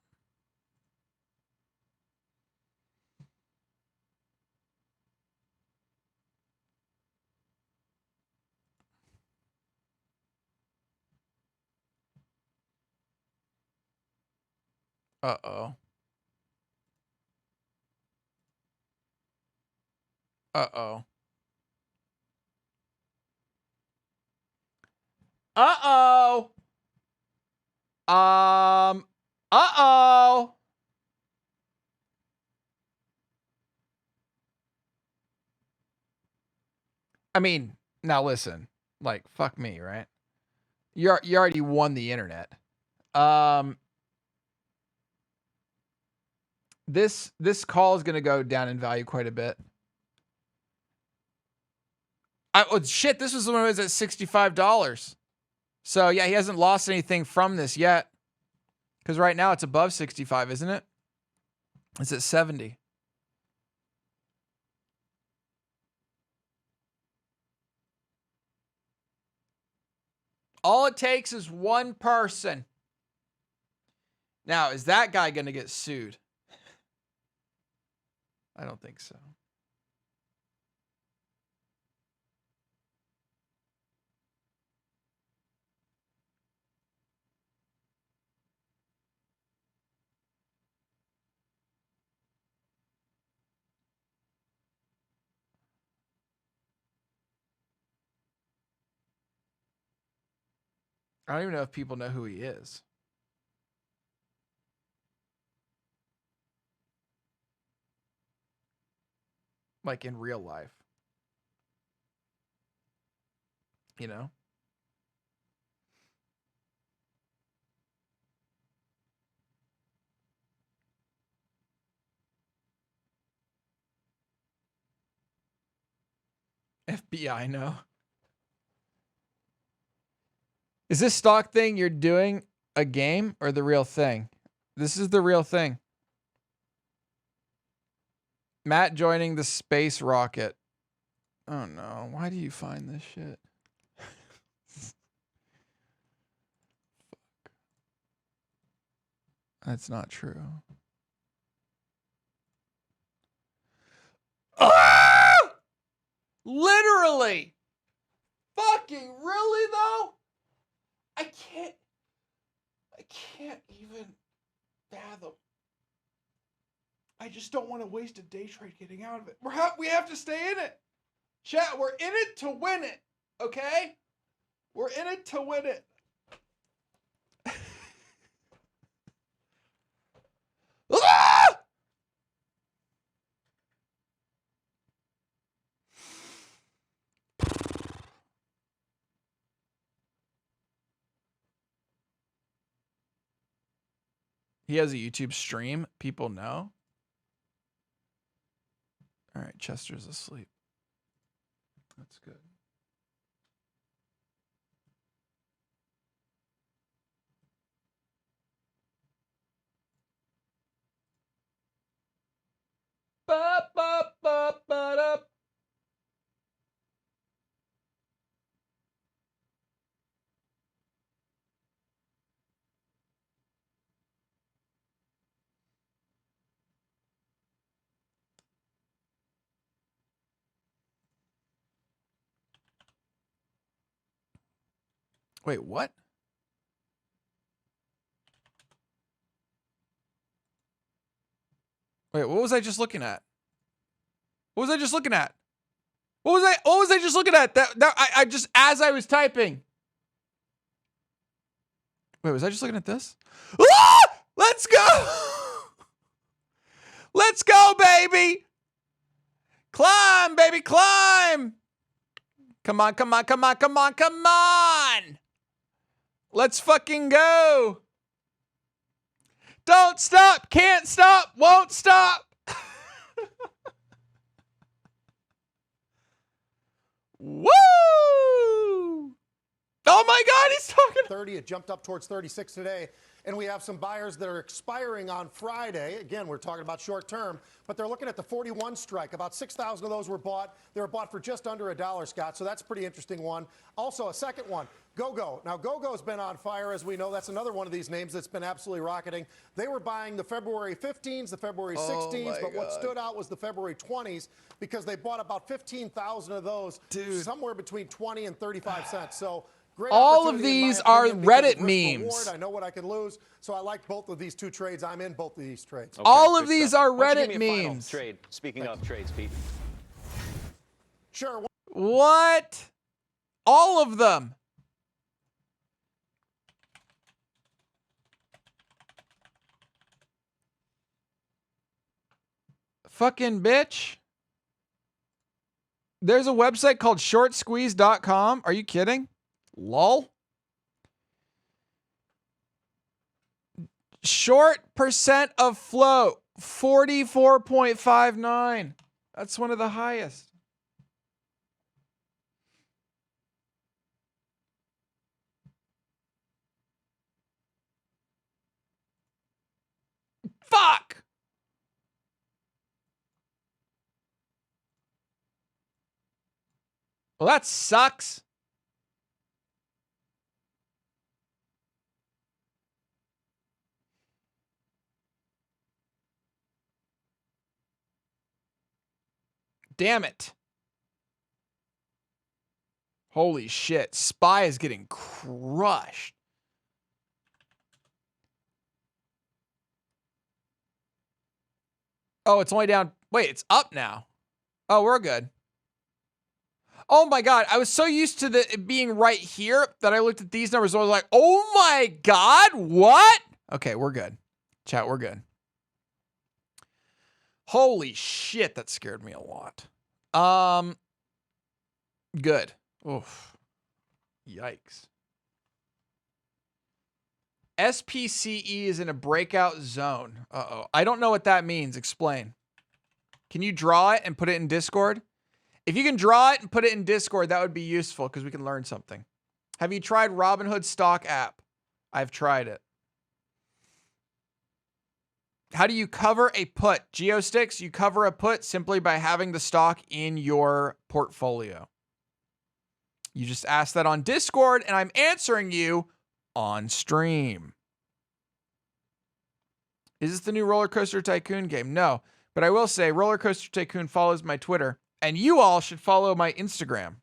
Uh-oh. Uh-oh. Uh-oh. Uh-oh. I mean, now listen. Like, fuck me, right? You already won the internet. This call is going to go down in value quite a bit. Oh, shit, this was the one that was at $65. So, yeah, he hasn't lost anything from this yet. Because right now it's above 65, isn't it? It's at 70. All it takes is one person. Now, is that guy going to get sued? I don't think so. I don't even know if people know who he is. Like in real life. You know? FBI, no. Is this stock thing you're doing a game or the real thing? This is the real thing. Matt joining the space rocket. Oh no, why do you find this shit? Fuck. That's not true. Ah! Literally. Fucking really though? I can't even fathom. I just don't want to waste a day trade getting out of it. We have to stay in it. Chat, we're in it to win it. Okay? We're in it to win it. Ah! He has a YouTube stream. People know. All right, Chester's asleep. That's good. Ba, ba, ba, ba, da. Wait, what? Wait, what was I just looking at? What was I just looking at? What was I just looking at? I just, as I was typing. Wait, was I just looking at this? Ah! Let's go! Let's go, baby! Climb, baby, climb! Come on, come on, come on, come on, come on! Let's fucking go! Don't stop, can't stop, won't stop! Woo! Oh my God, he's talking. 30, it jumped up towards 36 today. And we have some buyers that are expiring on Friday. Again, we're talking about short term, but they're looking at the 41 strike. About 6,000 of those were bought. They were bought for just under $1, Scott. So that's a pretty interesting one. Also, a second one, GoGo. Now, GoGo's been on fire, as we know. That's another one of these names that's been absolutely rocketing. They were buying the February 15s, the February 16s, but what stood out was the February 20s because they bought about 15,000 of those, somewhere between 20 and 35 cents. So great all of these are Reddit memes. I know what I can lose, so I like both of these two trades. I'm in both of these trades. Okay, all of these stuff. are Why don't you Reddit give me a final memes. trade. Speaking of trades, Pete. Sure. What? All of them. Fucking bitch. There's a website called shortsqueeze.com. Are you kidding? Lol. Short percent of float, 44.59. That's one of the highest. Fuck. Well, that sucks. Damn it. Holy shit. SPY is getting crushed. Oh, it's only down. Wait, it's up now. Oh, we're good. Oh my God. I was so used to it being right here that I looked at these numbers and I was like, oh my God, what? Okay, we're good. Chat, we're good. Holy shit, that scared me a lot. Good. Oof. Yikes. SPCE is in a breakout zone. Uh-oh. I don't know what that means. Explain. Can you draw it and put it in Discord? If you can draw it and put it in Discord, that would be useful because we can learn something. Have you tried Robinhood stock app? I've tried it. How do you cover a put? GeoSticks, you cover a put simply by having the stock in your portfolio. You just asked that on Discord, and I'm answering you on stream. Is this the new Roller Coaster Tycoon game? No, but I will say Roller Coaster Tycoon follows my Twitter. And you all should follow my Instagram.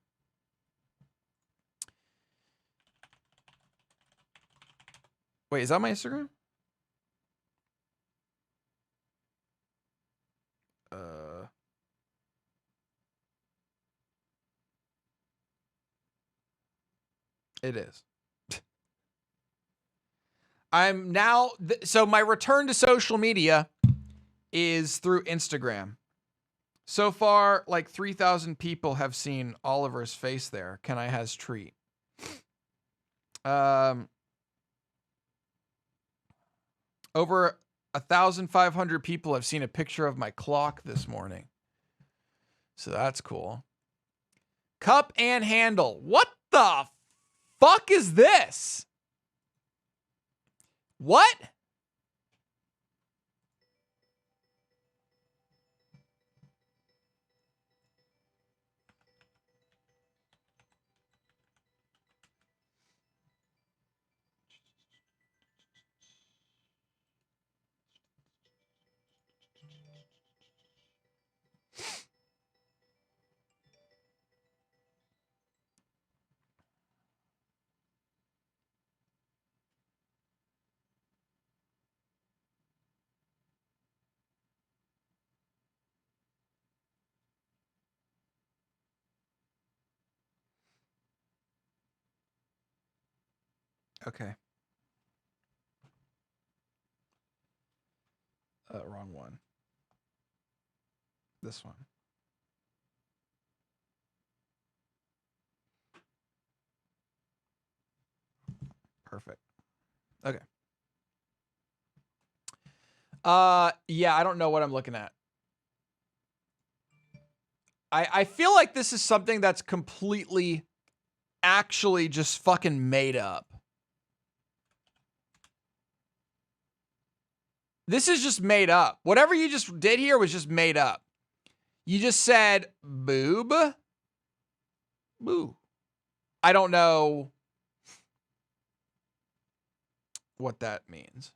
Wait, is that my Instagram? It is. I'm now, so my return to social media is through Instagram. So far, like 3,000 people have seen Oliver's face there. Can I has treat? Over 1,500 people have seen a picture of my clock this morning. So that's cool. Cup and handle. What the fuck is this? What? Okay. Wrong one. This one. Perfect. Okay. Yeah, I don't know what I'm looking at. I feel like this is something that's completely actually just fucking made up. This is just made up. Whatever you just did here was just made up. You just said boob. Boo. I don't know what that means.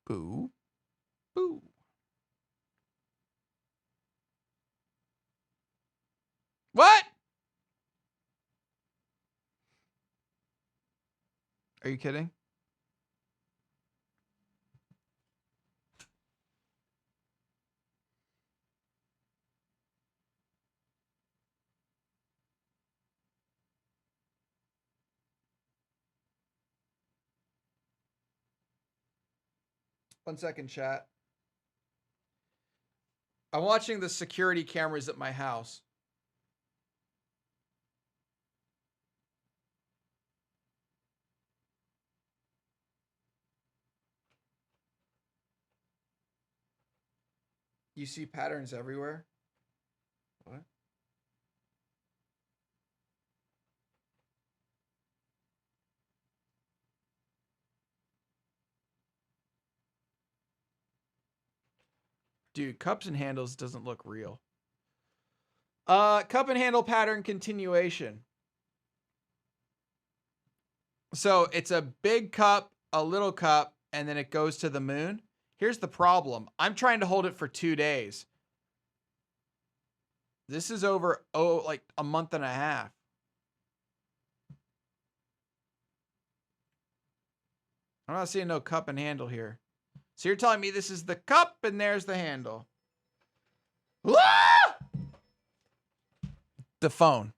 Boo. Boo. What? Are you kidding? One second, chat. I'm watching the security cameras at my house. You see patterns everywhere? What? Dude, cups and handles doesn't look real. Cup and handle pattern continuation. So it's a big cup, a little cup, and then it goes to the moon. Here's the problem. I'm trying to hold it for 2 days. This is over, like a month and a half. I'm not seeing no cup and handle here. So you're telling me this is the cup and there's the handle. Ah! The phone.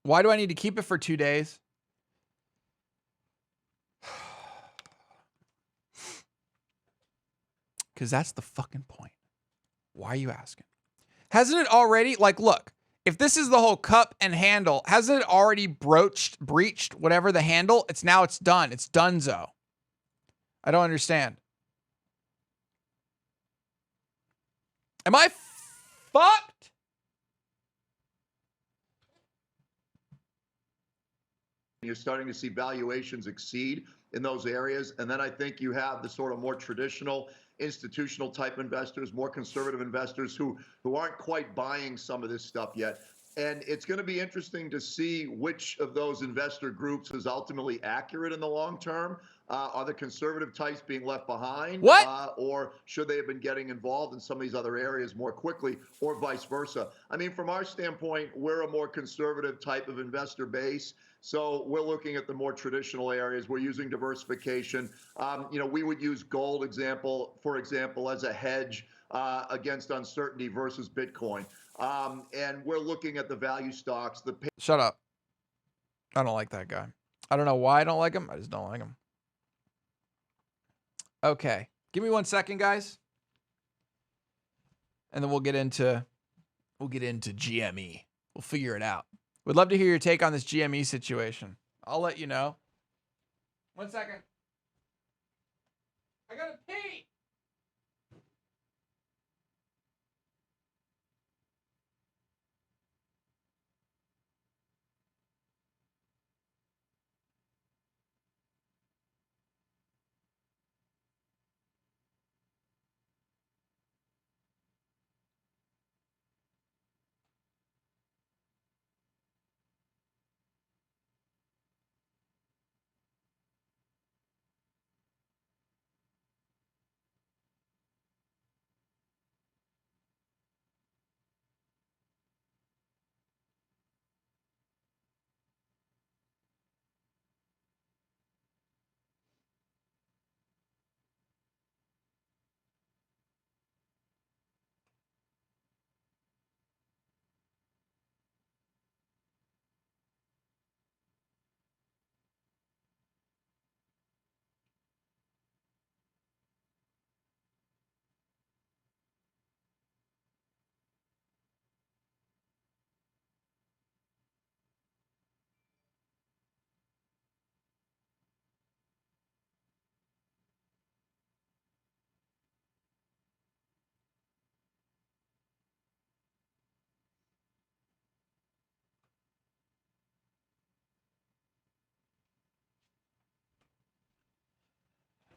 Why do I need to keep it for 2 days? Because that's the fucking point. Why are you asking? Hasn't it already? Like, look, if this is the whole cup and handle, hasn't it already breached whatever the handle? It's done. It's donezo. I don't understand. Am I fucked? You're starting to see valuations exceed in those areas. And then I think you have the sort of more traditional institutional type investors, more conservative investors who aren't quite buying some of this stuff yet. And it's going to be interesting to see which of those investor groups is ultimately accurate in the long term. Are the conservative types being left behind? What? Or should they have been getting involved in some of these other areas more quickly, or vice versa? I mean, from our standpoint, we're a more conservative type of investor base. So we're looking at the more traditional areas. We're using diversification. We would use gold, for example, as a hedge against uncertainty versus Bitcoin. And we're looking at the value stocks. Shut up. I don't like that guy. I don't know why I don't like him. I just don't like him. Okay. Give me 1 second, guys. And then we'll get into GME. We'll figure it out. Would love to hear your take on this GME situation. I'll let you know. 1 second. I gotta pee.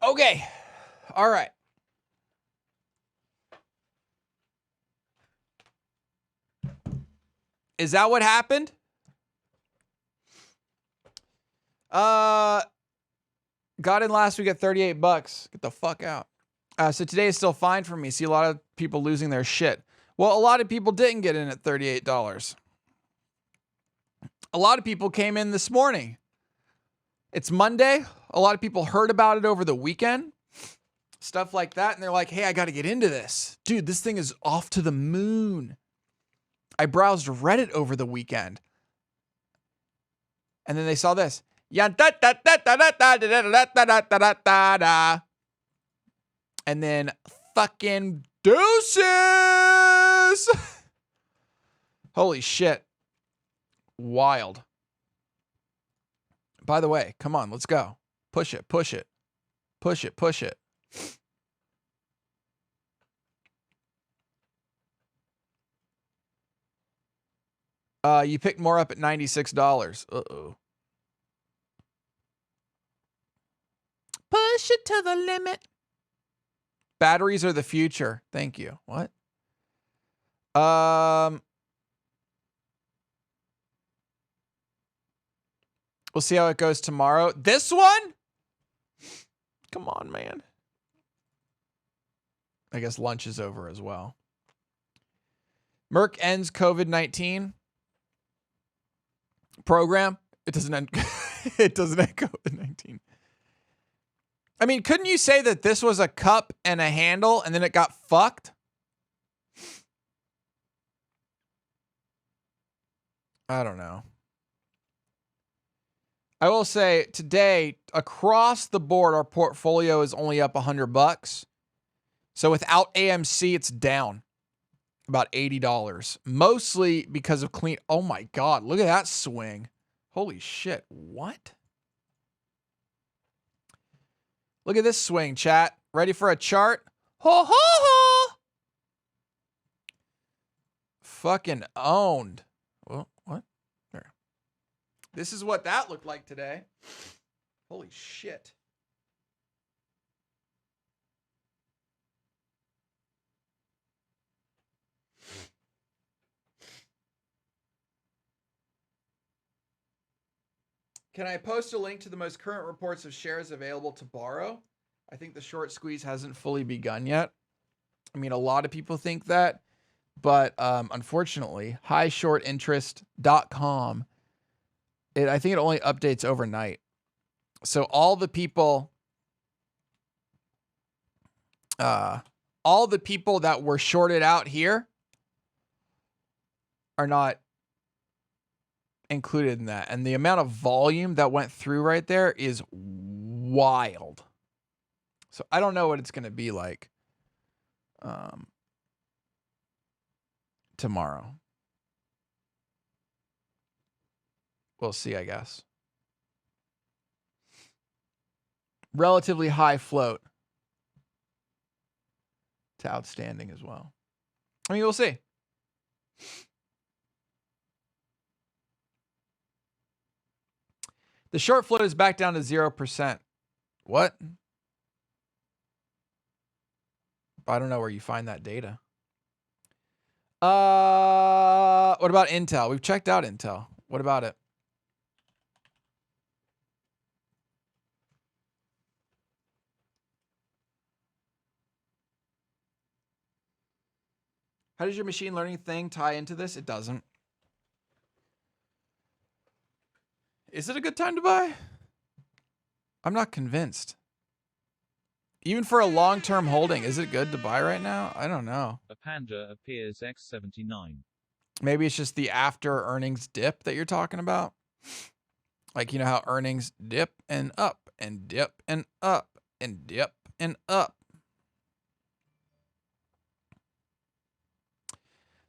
Okay. All right. Is that what happened? Got in last week at 38 bucks. Get the fuck out. So today is still fine for me. See a lot of people losing their shit. Well, a lot of people didn't get in at $38. A lot of people came in this morning. It's Monday. A lot of people heard about it over the weekend. Stuff like that. And they're like, hey, I got to get into this. Dude, this thing is off to the moon. I browsed Reddit over the weekend. And then they saw this. And then fucking deuces. Holy shit. Wild. By the way, come on, let's go. Push it, push it. Push it, push it. You picked more up at $96. Uh-oh. Push it to the limit. Batteries are the future. Thank you. What? We'll see how it goes tomorrow. This one? Come on, man. I guess lunch is over as well. Merck ends COVID-19 program. It doesn't end. It doesn't end COVID-19. I mean, couldn't you say that this was a cup and a handle and then it got fucked? I don't know. I will say today, across the board, our portfolio is only up $100. So without AMC, it's down about $80. Mostly because of clean. Oh my God, look at that swing. Holy shit, what? Look at this swing, chat. Ready for a chart? Ho, ho, ho! Fucking owned. Well, what? There. This is what that looked like today. Holy shit. Can I post a link to the most current reports of shares available to borrow? I think the short squeeze hasn't fully begun yet. I mean, a lot of people think that, but unfortunately, highshortinterest.com, I think it only updates overnight. So all the people that were shorted out here are not included in that. And the amount of volume that went through right there is wild. So I don't know what it's going to be like tomorrow. We'll see, I guess. Relatively high float to outstanding as well. I mean, we'll see. The short float is back down to 0%. What? I don't know where you find that data. What about Intel? We've checked out Intel. What about it? How does your machine learning thing tie into this? It doesn't. Is it a good time to buy? I'm not convinced. Even for a long-term holding, is it good to buy right now? I don't know. A panda appears X79. Maybe it's just the after earnings dip that you're talking about. Like, you know how earnings dip and up and dip and up and dip and up.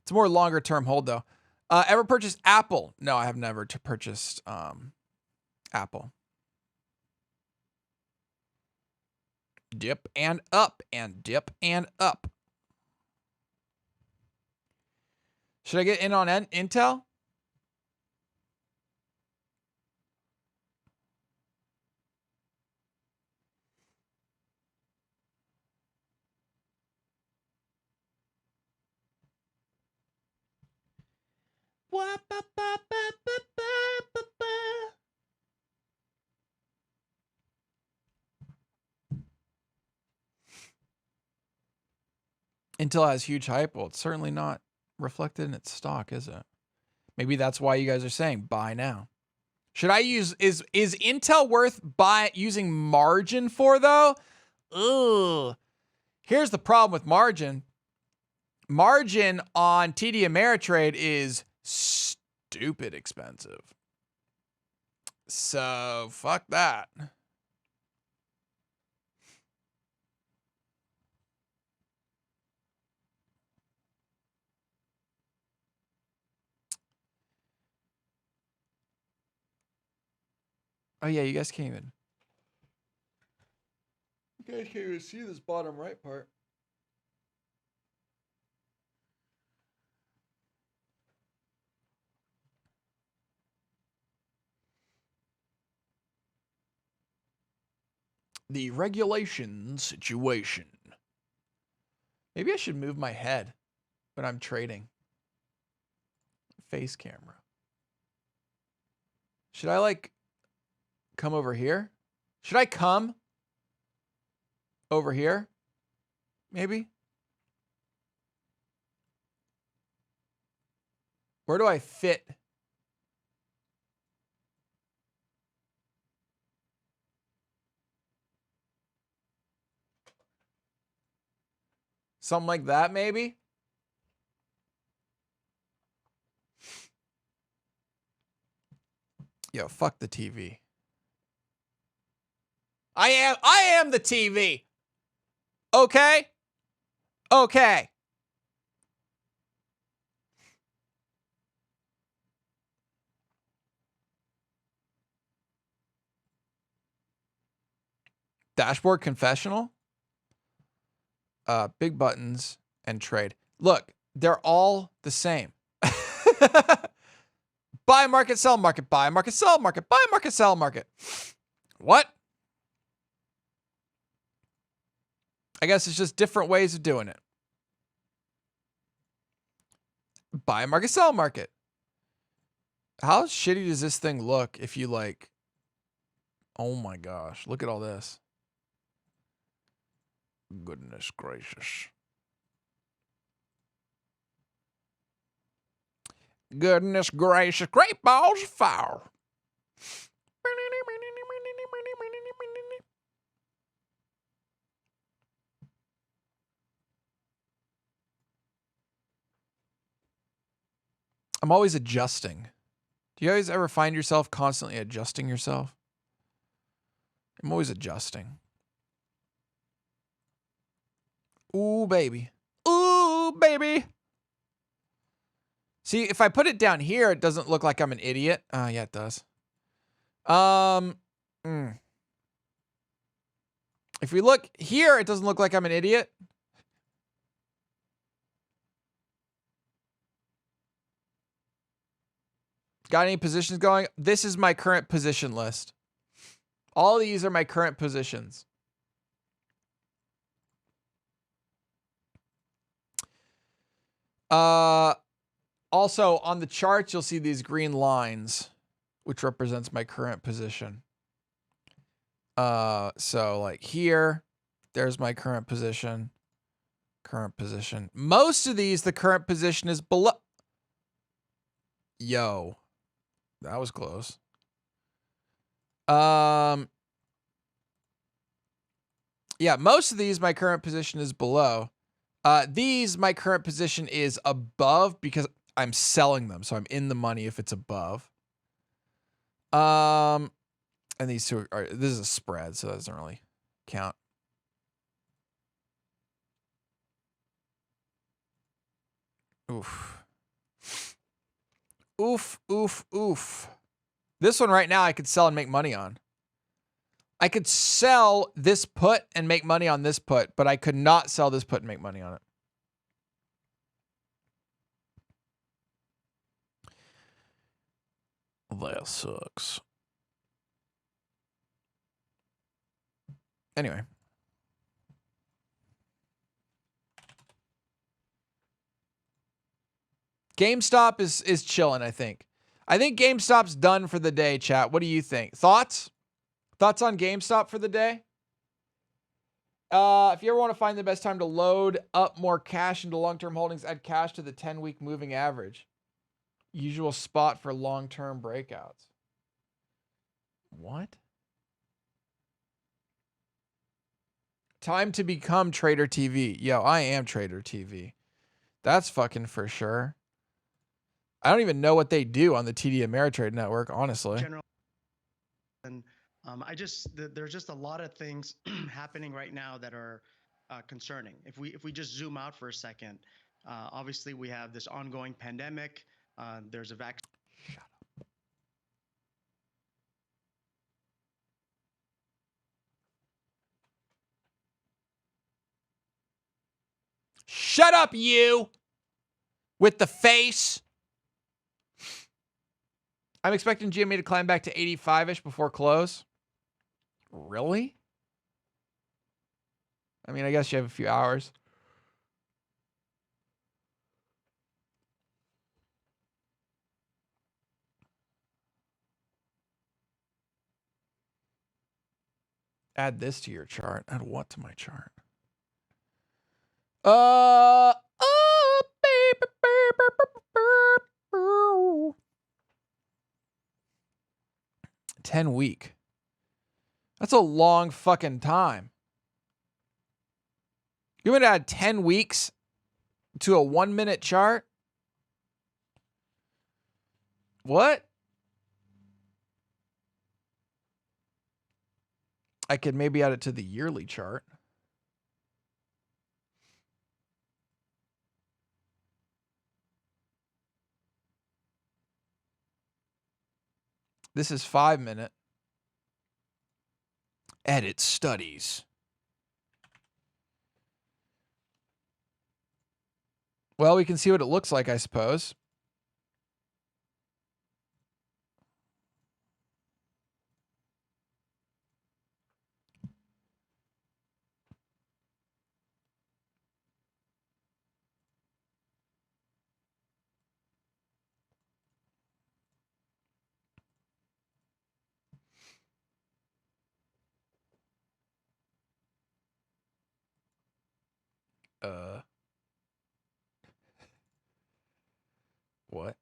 It's a more longer-term hold, though. Ever purchased Apple? No, I have never purchased Apple. Dip and up and dip and up. Should I get in on Intel? Intel has huge hype. Well, it's certainly not reflected in its stock, is it? Maybe that's why you guys are saying buy now. Should I use, is Intel worth using margin for, though? Ugh. Here's the problem with margin. Margin on TD Ameritrade is stupid expensive. So fuck that. Oh yeah, you guys can't even see this bottom right part. The regulation situation. Maybe I should move my head when I'm trading. Face camera. Should I like come over here? Should I come over here? Maybe? Where do I fit? Something like that, maybe? Yo, fuck the TV. I am the TV. Okay? Okay. Dashboard confessional. Big buttons and trade. Look, they're all the same. Buy market, sell market, buy market, sell market, buy market, sell market. What? I guess it's just different ways of doing it. Buy market, sell market. How shitty does this thing look if you like, oh my gosh, look at all this. Goodness gracious. Goodness gracious. Great balls of fire. I'm always adjusting. Do you guys ever find yourself constantly adjusting yourself? I'm always adjusting. Ooh, baby. Ooh, baby. See, if I put it down here, it doesn't look like I'm an idiot. Yeah, it does. If we look here, it doesn't look like I'm an idiot. Got any positions going? This is my current position list. All these are my current positions. Also, on the charts, you'll see these green lines, which represents my current position. So like here, there's my current position. Current position. Most of these, the current position is below. Yo, that was close. Yeah, most of these, my current position is below. These, my current position is above because I'm selling them. So I'm in the money if it's above. And these two are, this is a spread, so that doesn't really count. Oof. Oof, oof, oof. This one right now I could sell and make money on. I could sell this put and make money on this put, but I could not sell this put and make money on it. That sucks. Anyway. GameStop is chilling, I think. I think GameStop's done for the day, chat. What do you think? Thoughts? Thoughts on GameStop for the day? If you ever want to find the best time to load up more cash into long-term holdings, add cash to the 10-week moving average. Usual spot for long-term breakouts. What? Time to become Trader TV. Yo, I am Trader TV. That's fucking for sure. I don't even know what they do on the TD Ameritrade network, honestly. And there's just a lot of things happening right now that are concerning. If we just zoom out for a second, obviously we have this ongoing pandemic. There's a vaccine. Shut up, you! With the face. I'm expecting GME to climb back to 85-ish before close. Really? I mean, I guess you have a few hours. Add this to your chart. Add what to my chart? Oh, baby, baby. 10-week. That's a long fucking time. You want to add 10 weeks to a 1-minute chart? What? I could maybe add it to the yearly chart. This is 5-minute. Edit studies. Well, we can see what it looks like, I suppose. What?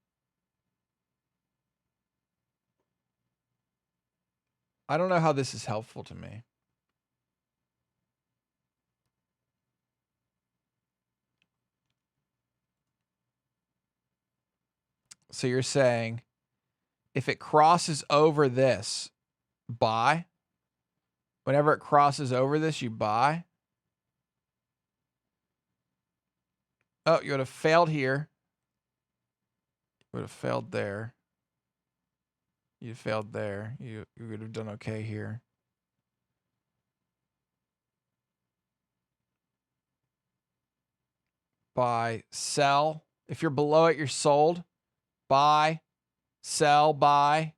I don't know how this is helpful to me. So you're saying if it crosses over this, buy? Whenever it crosses over this, you buy? Oh, you would have failed here. You would have failed there. You failed there. You would have done okay here. Buy, sell. If you're below it, you're sold. Buy, sell, buy,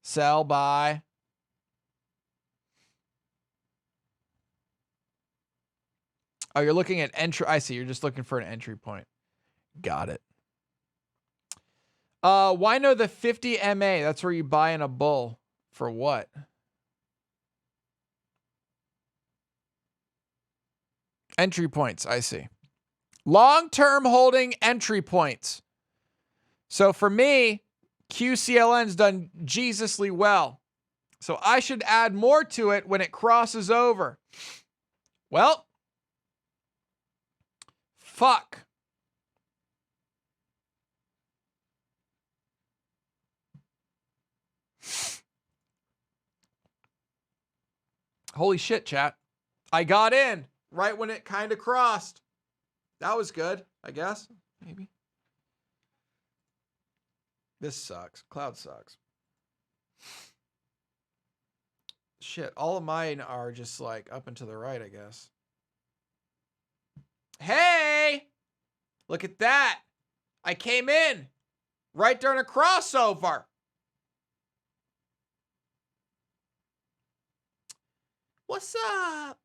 sell, buy. Oh, you're looking at entry. I see. You're just looking for an entry point. Got it. Why no the 50 MA? That's where you buy in a bull. For what? Entry points. I see. Long-term holding entry points. So for me, QCLN's done Jesusly well. So I should add more to it when it crosses over. Well, fuck. Holy shit, chat. I got in right when it kind of crossed. That was good, I guess. Maybe. This sucks. Cloud sucks. Shit, all of mine are just like up and to the right, I guess. Hey! Look at that. I came in right during a crossover. What's up?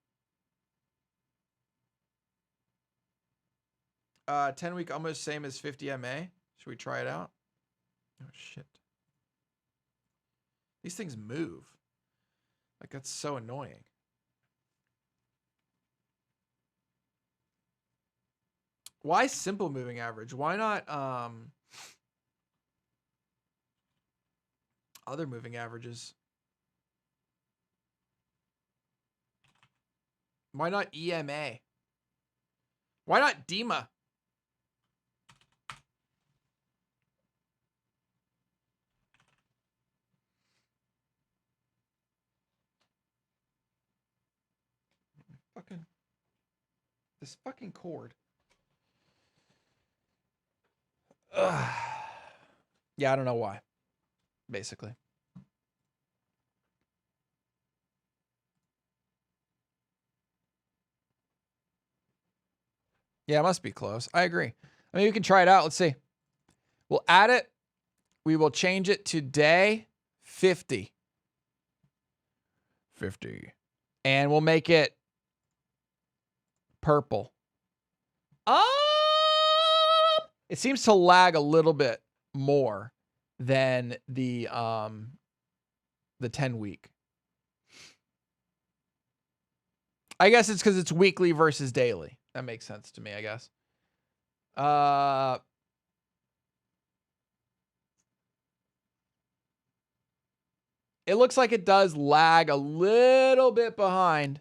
10-week almost same as 50 MA. Should we try it out? Oh, shit. These things move. Like, that's so annoying. Why simple moving average? Why not other moving averages? Why not EMA? Why not DEMA? This fucking cord. Ugh. Yeah, I don't know why. Basically. Yeah, it must be close. I agree. I mean, we can try it out. Let's see. We'll add it. We will change it to day 50. 50. And we'll make it purple. It seems to lag a little bit more than the 10-week. I guess it's because it's weekly versus daily. That makes sense to me, I guess. It looks like it does lag a little bit behind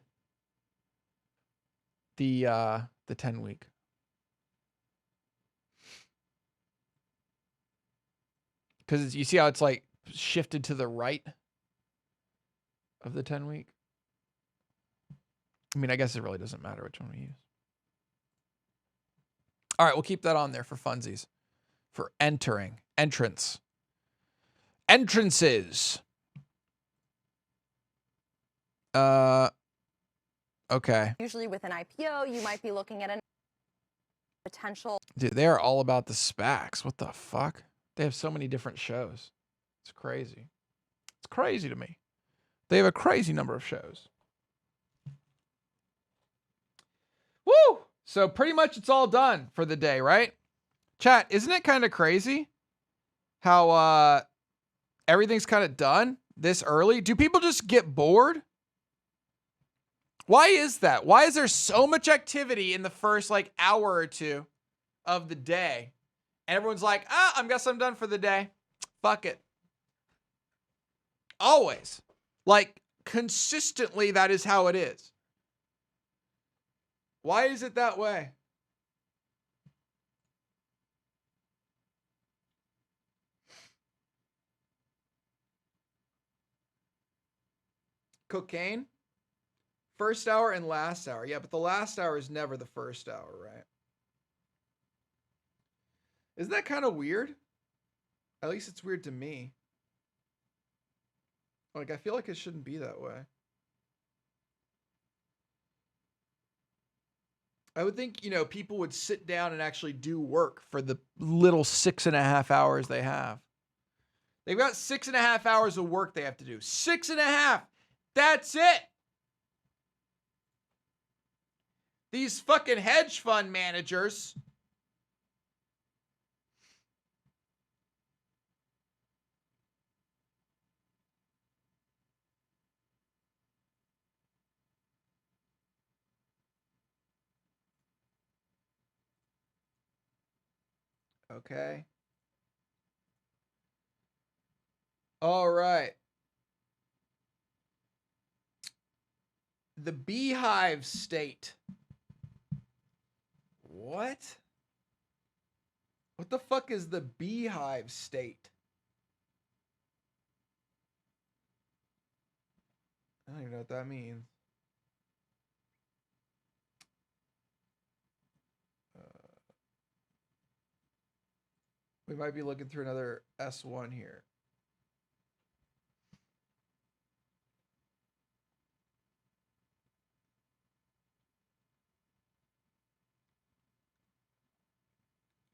the 10-week. Because you see how it's like shifted to the right of the 10-week? I mean, I guess it really doesn't matter which one we use. All right, we'll keep that on there for funsies. For entrance. Entrances. Okay. Usually with an IPO, you might be looking at a potential. Dude, they are all about the SPACs. What the fuck? They have so many different shows. It's crazy. It's crazy to me. They have a crazy number of shows. Woo! So pretty much it's all done for the day, right? Chat, isn't it kind of crazy how everything's kind of done this early? Do people just get bored? Why is that? Why is there so much activity in the first like hour or two of the day? And everyone's like, I guess I'm done for the day. Fuck it. Always. Like consistently, that is how it is. Why is it that way? Cocaine? First hour and last hour. Yeah, but the last hour is never the first hour, right? Isn't that kind of weird? At least it's weird to me. Like, I feel like it shouldn't be that way. I would think, you know, people would sit down and actually do work for the little 6.5 hours they have. They've got 6.5 hours of work they have to do. 6.5! That's it! These fucking hedge fund managers. Okay. All right. The Beehive State. What? What the fuck is the Beehive State? I don't even know what that means. We might be looking through another S1 here.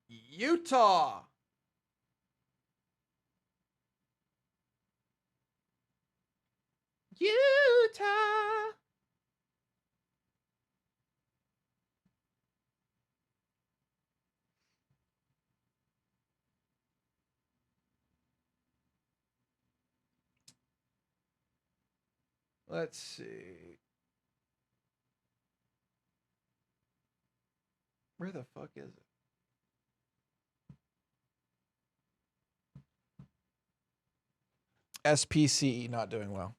Utah. Utah. Let's see. Where the fuck is it? SPCE not doing well.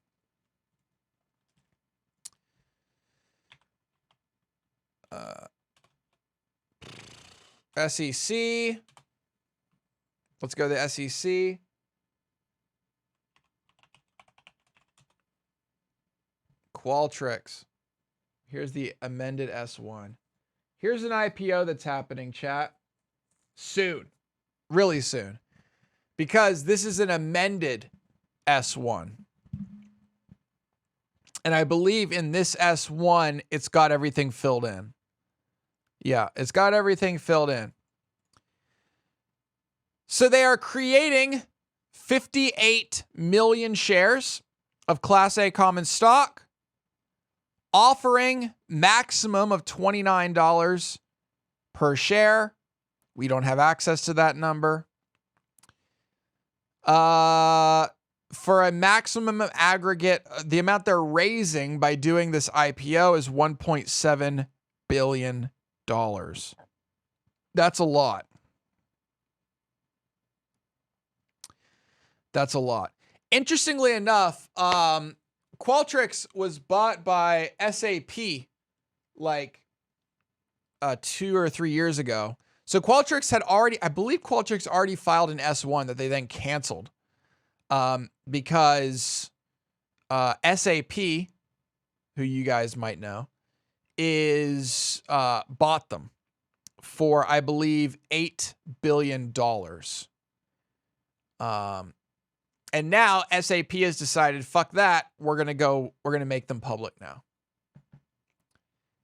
SEC. Let's go to the SEC. Qualtrics. Here's the amended S1. Here's an IPO that's happening, chat. Soon. Really soon. Because this is an amended S1. And I believe in this S1, it's got everything filled in. Yeah, it's got everything filled in. So they are creating 58 million shares of Class A common stock, offering maximum of $29 per share. We don't have access to that number. For a maximum of aggregate, the amount they're raising by doing this IPO is $1.7 billion. That's a lot. That's a lot. Interestingly enough, Qualtrics was bought by SAP like 2 or 3 years ago. So Qualtrics had already, I believe Qualtrics already filed an S1 that they then canceled because SAP, who you guys might know, is bought them for, I believe, $8 billion. And now SAP has decided, fuck that, we're gonna make them public now.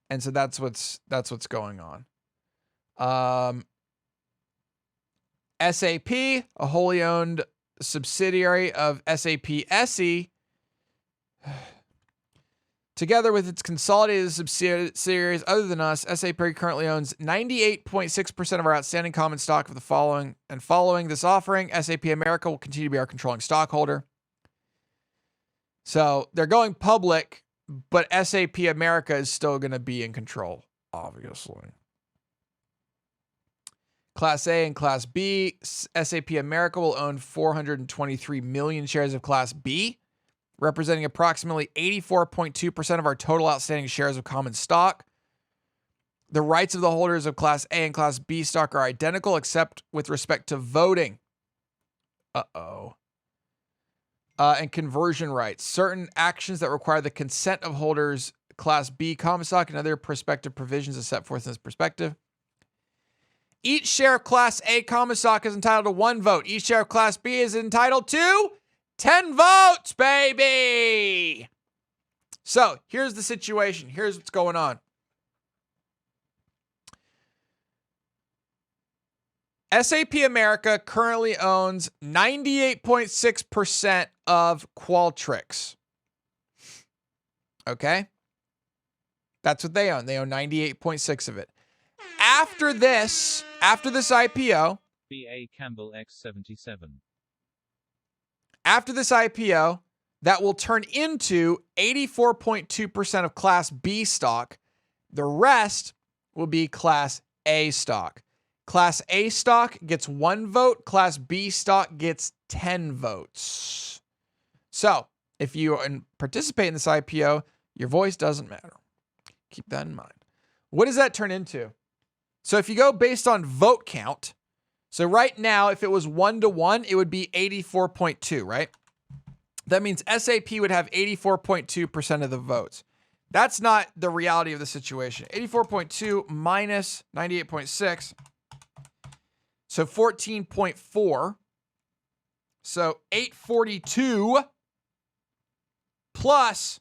And so that's what's going on. SAP, a wholly owned subsidiary of SAP SE, together with its consolidated subsidiaries other than us, SAP currently owns 98.6% of our outstanding common stock of the following. And following this offering, SAP America will continue to be our controlling stockholder. So they're going public, but SAP America is still going to be in control, obviously. Class A and Class B, SAP America will own 423 million shares of Class B, representing approximately 84.2% of our total outstanding shares of common stock. The rights of the holders of Class A and Class B stock are identical, except with respect to voting. And conversion rights. Certain actions that require the consent of holders Class B common stock and other prospective provisions are set forth in this perspective. Each share of Class A common stock is entitled to 1 vote. Each share of Class B is entitled to 10 votes, baby! So, here's the situation. Here's what's going on. SAP America currently owns 98.6% of Qualtrics. Okay? That's what they own. They own 98.6% of it. After this IPO, B.A. Campbell X77. After this IPO, that will turn into 84.2% of Class B stock. The rest will be Class A stock. Class A stock gets 1 vote. Class B stock gets 10 votes. So, if you participate in this IPO, your voice doesn't matter. Keep that in mind. What does that turn into? So if you go based on vote count, so right now, if it was 1-to-1, it would be 84.2, right? That means SAP would have 84.2% of the votes. That's not the reality of the situation. 84.2 minus 98.6. So 14.4. So 842 plus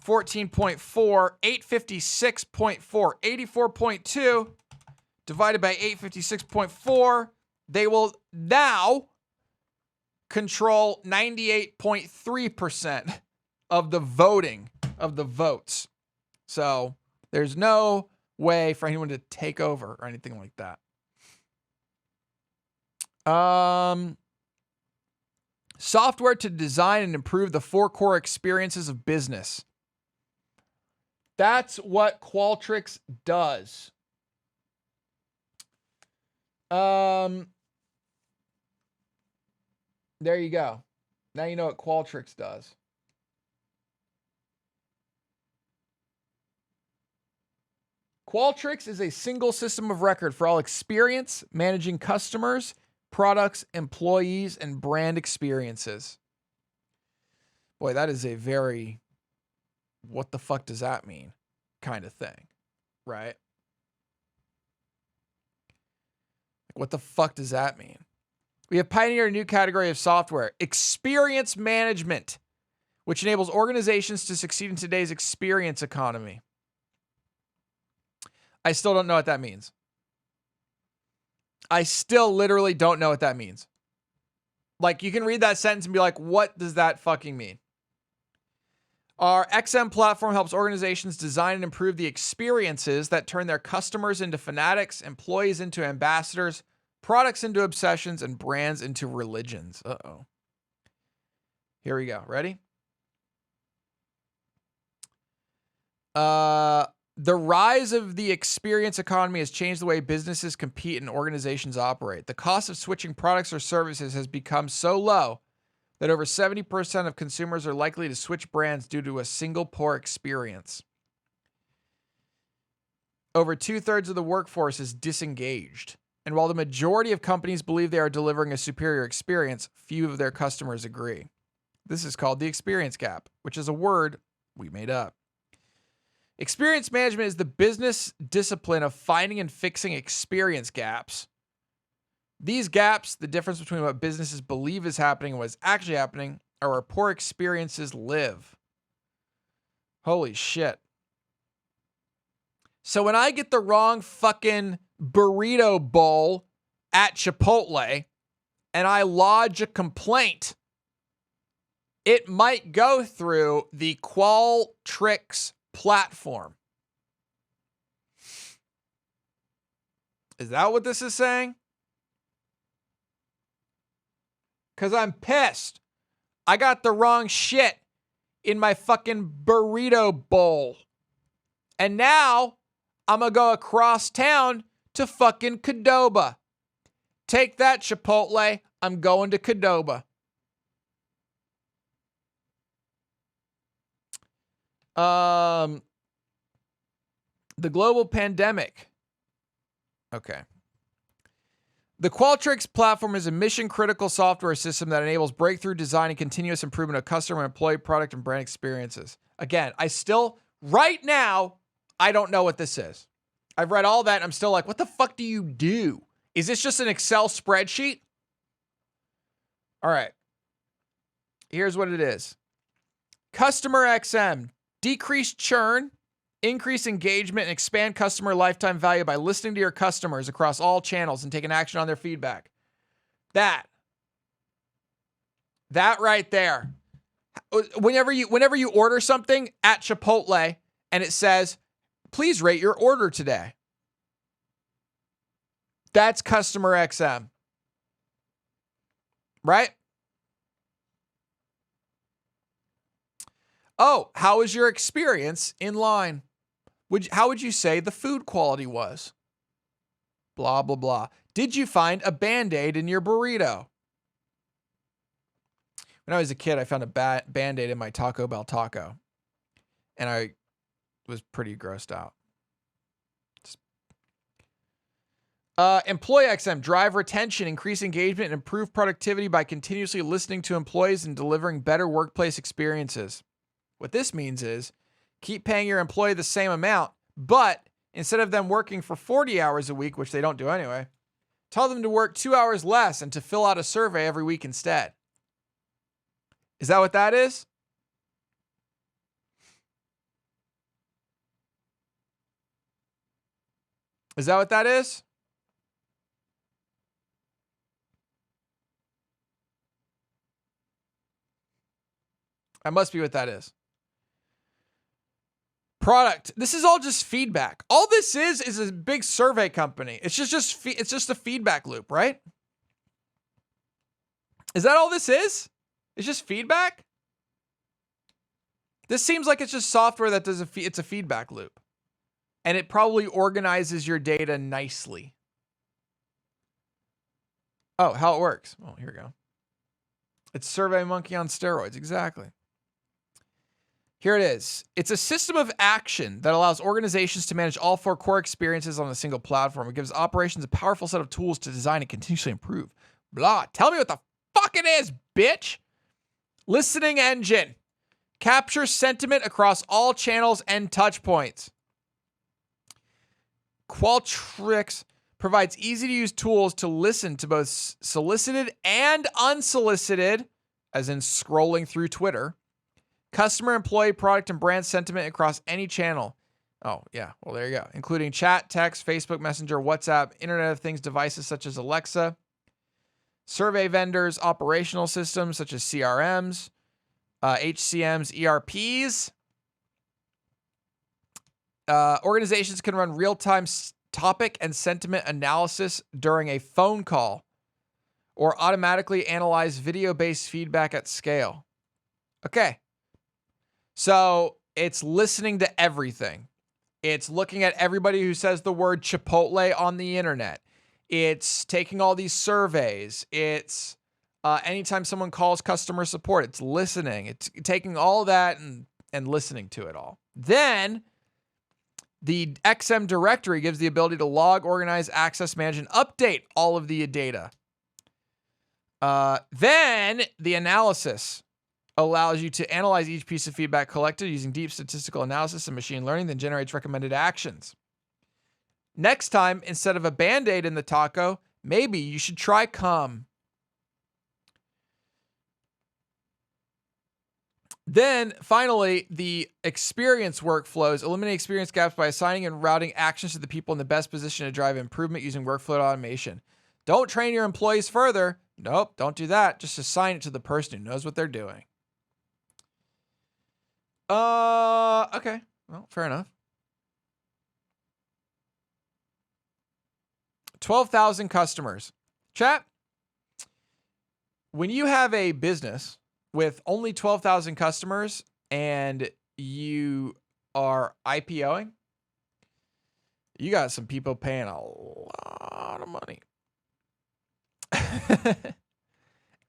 14.4, 856.4, 84.2 divided by 856.4. They will now control 98.3% of the voting, of the votes. So there's no way for anyone to take over or anything like that. Software to design and improve the 4 core experiences of business. That's what Qualtrics does. There you go. Now you know what Qualtrics does. Qualtrics is a single system of record for all experience, managing customers, products, employees, and brand experiences. Boy, that is a very, what the fuck does that mean kind of thing, right? What the fuck does that mean? We have pioneered a new category of software, experience management, which enables organizations to succeed in today's experience economy. I still don't know what that means. I still literally don't know what that means. Like, you can read that sentence and be like, what does that fucking mean? Our XM platform helps organizations design and improve the experiences that turn their customers into fanatics, employees into ambassadors, products into obsessions, and brands into religions. Uh-oh. Here we go. Ready? The rise of the experience economy has changed the way businesses compete and organizations operate. The cost of switching products or services has become so low that over 70% of consumers are likely to switch brands due to a single poor experience. Over 2/3 of the workforce is disengaged. And while the majority of companies believe they are delivering a superior experience, few of their customers agree. This is called the experience gap, which is a word we made up. Experience management is the business discipline of finding and fixing experience gaps. These gaps, the difference between what businesses believe is happening and what's actually happening, are where poor experiences live. Holy shit. So when I get the wrong fucking burrito bowl at Chipotle and I lodge a complaint, it might go through the Qualtrics platform. Is that what this is saying? Because I'm pissed. I got the wrong shit in my fucking burrito bowl. And now I'm going to go across town to fucking Qdoba. Take that, Chipotle. I'm going to Qdoba. The global pandemic. Okay. The Qualtrics platform is a mission-critical software system that enables breakthrough design and continuous improvement of customer, employee, product, and brand experiences. Again, right now, I don't know what this is. I've read all that, and I'm still like, what the fuck do you do? Is this just an Excel spreadsheet? All right. Here's what it is. Customer XM. Decrease churn, increase engagement, and expand customer lifetime value by listening to your customers across all channels and taking action on their feedback. That right there. Whenever you order something at Chipotle and it says, please rate your order today. That's customer XM. Right? Oh, how was your experience in line? How would you say the food quality was? Blah, blah, blah. Did you find a Band-Aid in your burrito? When I was a kid, I found a Band-Aid in my Taco Bell taco. And I was pretty grossed out. Employee XM, drive retention, increase engagement, and improve productivity by continuously listening to employees and delivering better workplace experiences. What this means is keep paying your employee the same amount, but instead of them working for 40 hours a week, which they don't do anyway, tell them to work 2 hours less and to fill out a survey every week instead. Is that what that is? Is that what that is? That must be what that is. Product. This is all just feedback. All this is a big survey company. It's just a feedback loop, right? Is that all this is? It's just feedback? This seems like it's just software that does it's a feedback loop. And it probably organizes your data nicely. Oh, how it works. Oh, here we go. It's SurveyMonkey on steroids. Exactly. Here it is. It's a system of action that allows organizations to manage all 4 core experiences on a single platform. It gives operations a powerful set of tools to design and continuously improve. Blah. Tell me what the fuck it is, bitch. Listening engine. Capture sentiment across all channels and touch points. Qualtrics provides easy-to-use tools to listen to both solicited and unsolicited, as in scrolling through Twitter, customer, employee, product, and brand sentiment across any channel. Oh, yeah. Well, there you go. Including chat, text, Facebook Messenger, WhatsApp, Internet of Things devices such as Alexa, survey vendors, operational systems such as CRMs, HCMs, ERPs. Organizations can run real-time topic and sentiment analysis during a phone call or automatically analyze video-based feedback at scale. Okay. So it's listening to everything. It's looking at everybody who says the word Chipotle on the internet. It's taking all these surveys. It's anytime someone calls customer support, it's listening. It's taking all that and listening to it all. Then the XM directory gives the ability to log, organize, access, manage, and update all of the data. Then the analysis. allows you to analyze each piece of feedback collected using deep statistical analysis and machine learning, then generates recommended actions. Next time, instead of a Band-Aid in the taco, maybe you should try cum. Then, finally, the experience workflows eliminate experience gaps by assigning and routing actions to the people in the best position to drive improvement using workflow automation. Don't train your employees further. Nope, don't do that. Just assign it to the person who knows what they're doing. Okay. Well, fair enough. 12,000 customers. Chat, when you have a business with only 12,000 customers and you are IPOing, you got some people paying a lot of money.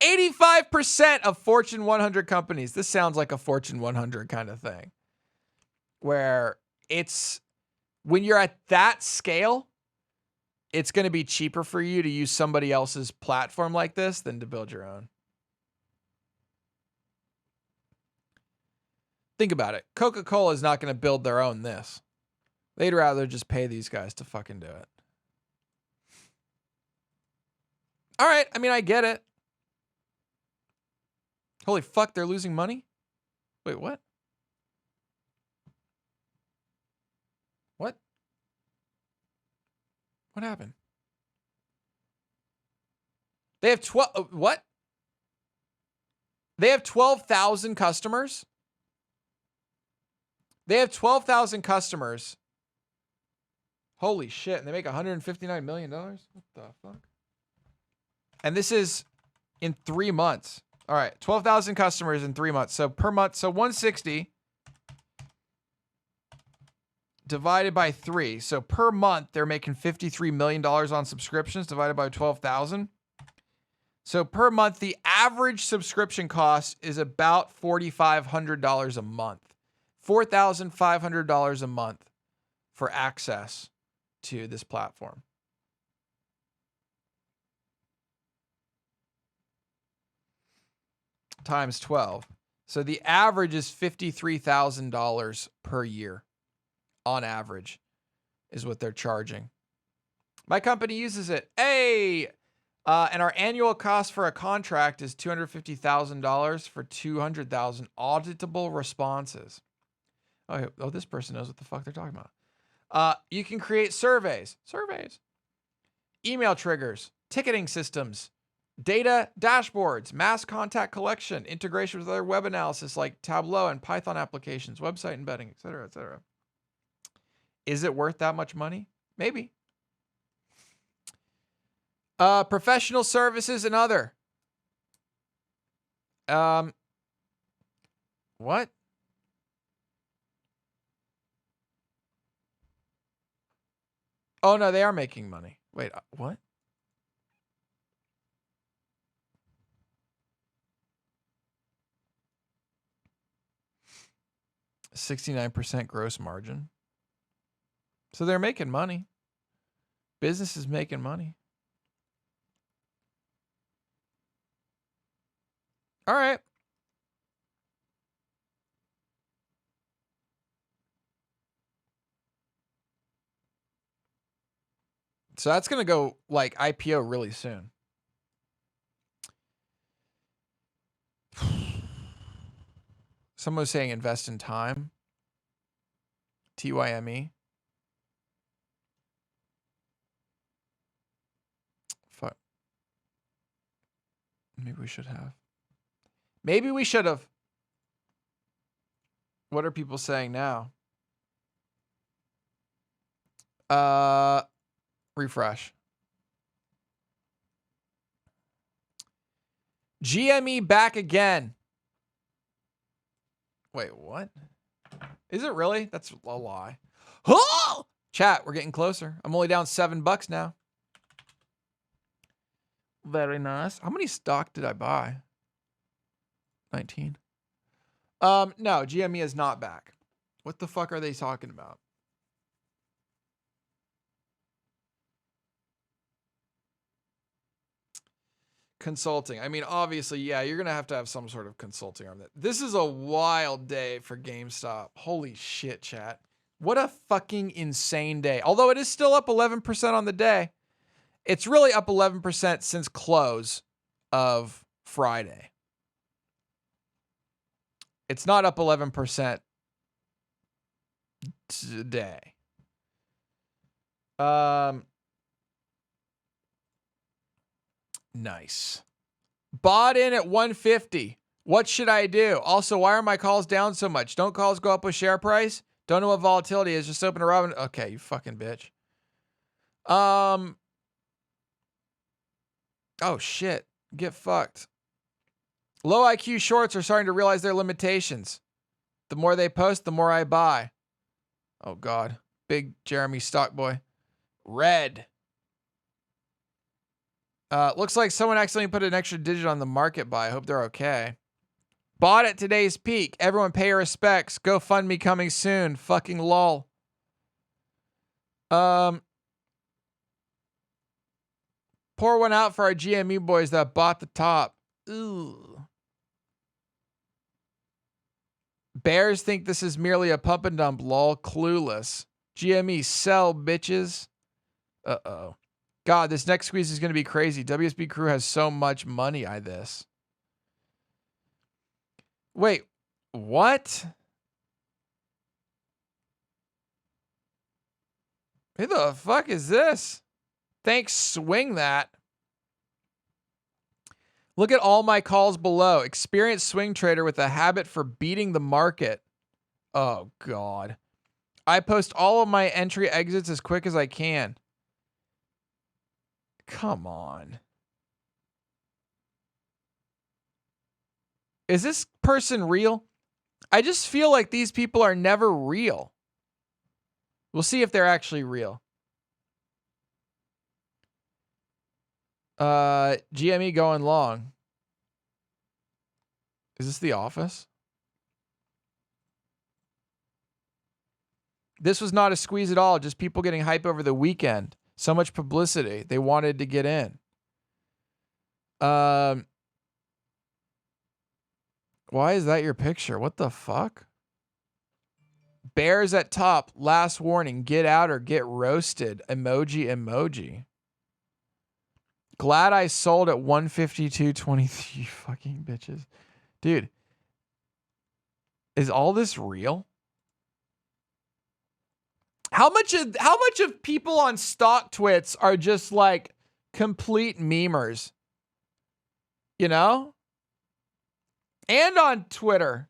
85% of Fortune 100 companies. This sounds like a Fortune 100 kind of thing. Where it's, when you're at that scale, it's going to be cheaper for you to use somebody else's platform like this than to build your own. Think about it. Coca-Cola is not going to build their own this. They'd rather just pay these guys to fucking do it. All right. I mean, I get it. Holy fuck, they're losing money? Wait, what? What? What happened? They have 12, what? They have 12,000 customers? They have 12,000 customers. Holy shit, and they make $159 million? What the fuck? And this is in 3 months. All right, 12,000 customers in 3 months. So per month, so 160 divided by 3. So per month, they're making $53 million on subscriptions divided by 12,000. So per month, the average subscription cost is about $4,500 a month. $4,500 a month for access to this platform. Times 12. So the average is $53,000 per year. On average is what they're charging. My company uses it. Hey! And our annual cost for a contract is $250,000 for 200,000 auditable responses. Oh, this person knows what the fuck they're talking about. You can create surveys, email triggers, ticketing systems, data dashboards, mass contact collection, integration with other web analysis like Tableau and Python applications, website embedding, et cetera, et cetera. Is it worth that much money? Maybe. Professional services and other. What? Oh, no, they are making money. Wait, what? %69% gross margin. So they're making money. Business is making money. All right. So that's going to go like IPO really soon. Someone was saying invest in time. TYME. Fuck. Maybe we should have. Maybe we should have. What are people saying now? Refresh. GME back again. Wait, what? Is it really? That's a lie. Oh! Chat, we're getting closer. I'm only down $7 now. Very nice. How many stock did I buy? 19. No, GME is not back. What the fuck are they talking about? consulting. I mean, obviously, yeah, you're going to have some sort of consulting arm. This is a wild day for GameStop. Holy shit, chat. What a fucking insane day. Although it is still up 11% on the day. It's really up 11% since close of Friday. It's not up 11% today. Nice. Bought in at 150. What should I do? Also, why are my calls down so much? Don't calls go up with share price? Don't know what volatility is. Just open a Robin. Okay, you fucking bitch. Oh shit. Get fucked. Low IQ shorts are starting to realize their limitations. The more they post, the more I buy. Oh God. Big Jeremy Stockboy. Red. Looks like someone accidentally put an extra digit on the market buy. I hope they're okay. Bought at today's peak. Everyone pay your respects. GoFundMe coming soon. Fucking lol. Pour one out for our GME boys that bought the top. Ooh. Bears think this is merely a pump and dump. Lol. Clueless. GME sell, bitches. Uh-oh. God, this next squeeze is going to be crazy. WSB crew has so much money, this. Wait, what? Who the fuck is this? Thanks, swing that. Look at all my calls below. Experienced swing trader with a habit for beating the market. Oh, God. I post all of my entry exits as quick as I can. Come on. Is this person real? I just feel like these people are never real. We'll see if they're actually real. GME going long. Is this The Office? This was not a squeeze at all. Just people getting hype over the weekend. So much publicity. They wanted to get in. Why is that your picture? What the fuck? Bears at top. Last warning. Get out or get roasted. Emoji, emoji. Glad I sold at 152.23. You fucking bitches. Dude. Is all this real? How much of people on stock twits are just like complete memers? You know? And on Twitter.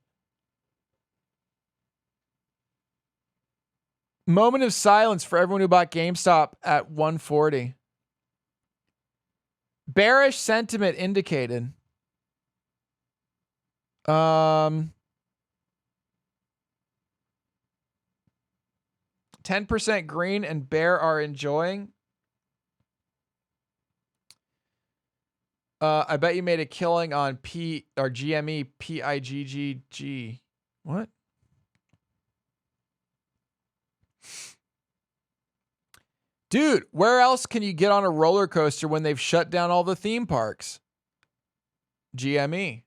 Moment of silence for everyone who bought GameStop at 140. Bearish sentiment indicated. 10% green and bear are enjoying. I bet you made a killing on P or GME PIGGG. What? Dude, where else can you get on a roller coaster when they've shut down all the theme parks? GME.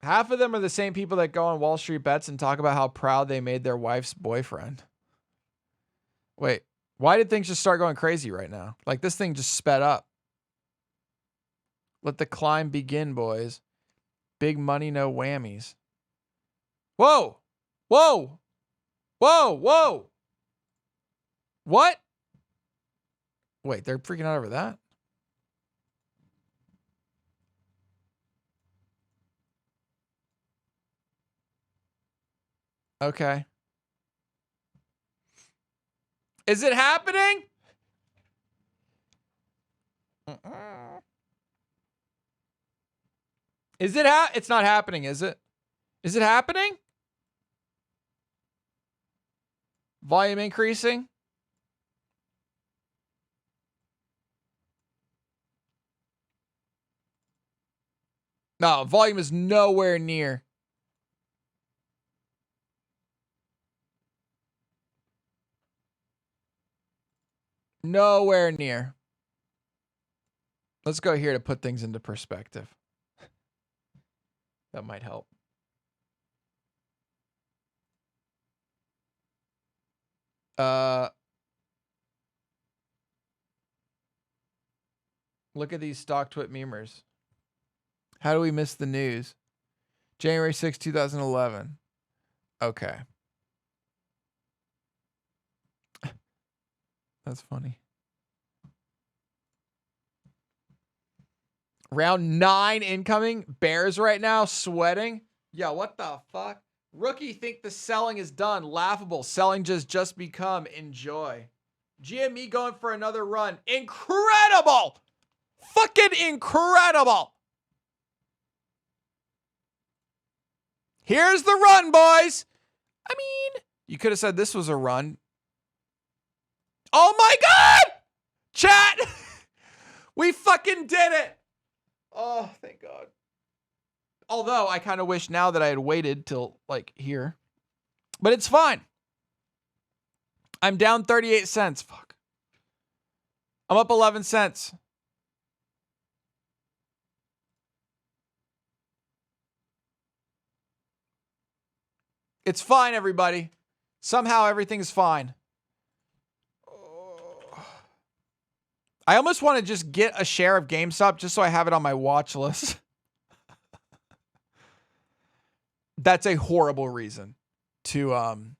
Half of them are the same people that go on Wall Street Bets and talk about how proud they made their wife's boyfriend. Wait, why did things just start going crazy right now? Like this thing just sped up. Let the climb begin, boys. Big money, no whammies. Whoa! Whoa! Whoa! Whoa! What? Wait, they're freaking out over that? Okay. Is it happening? Is it it's not happening, is it? Is it happening? Volume increasing? No, volume is nowhere near. Nowhere near. Let's go here to put things into perspective. That might help. Look at these stock twit memers. How do we miss the news? January 6, 2011. Okay. That's funny. Round 9 incoming. Bears right now sweating. Yeah, what the fuck? Rookie think the selling is done. Laughable. Selling just become. Enjoy. GME going for another run. Incredible. Fucking incredible. Here's the run, boys. I mean, you could have said this was a run. Oh my God! Chat! We fucking did it! Oh, thank God. Although, I kind of wish now that I had waited till, like, here. But it's fine. I'm down 38 cents. Fuck. I'm up 11 cents. It's fine, everybody. Somehow everything's fine. I almost want to just get a share of GameStop just so I have it on my watch list. That's a horrible reason to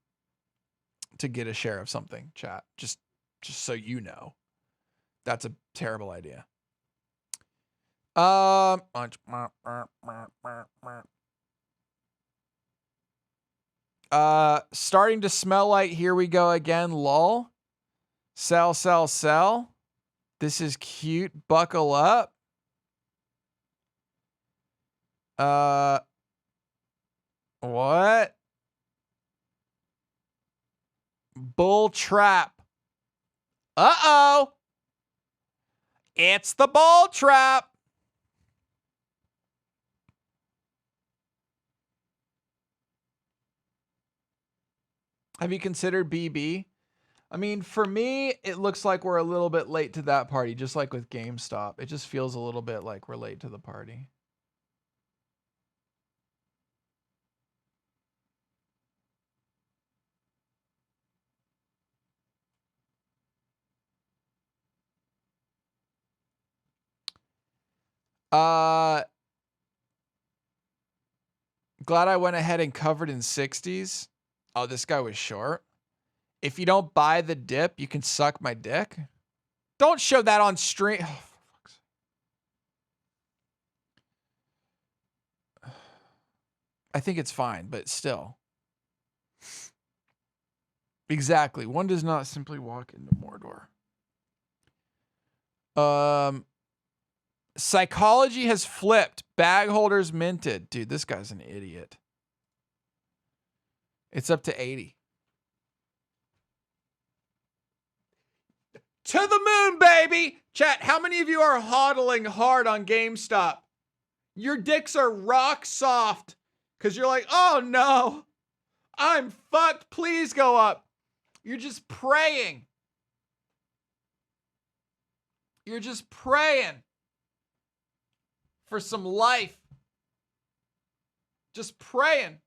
get a share of something, chat. Just so you know. That's a terrible idea. Starting to smell like here we go again, lol. Sell, sell, sell. This is cute. Buckle up. What? Bull trap. Uh-oh. It's the bull trap. Have you considered BB? I mean, for me, it looks like we're a little bit late to that party, just like with GameStop. It just feels a little bit like we're late to the party. Glad I went ahead and covered in 60s. Oh, this guy was short. If you don't buy the dip, you can suck my dick. Don't show that on stream. Oh, for fuck's sake. I think it's fine, but still. Exactly. One does not simply walk into Mordor. Psychology has flipped. Bag holders minted. Dude, this guy's an idiot. It's up to 80. To the moon, baby! Chat, how many of you are hodling hard on GameStop? Your dicks are rock soft. Because you're like, oh no. I'm fucked. Please go up. You're just praying. You're just praying for some life. Just praying.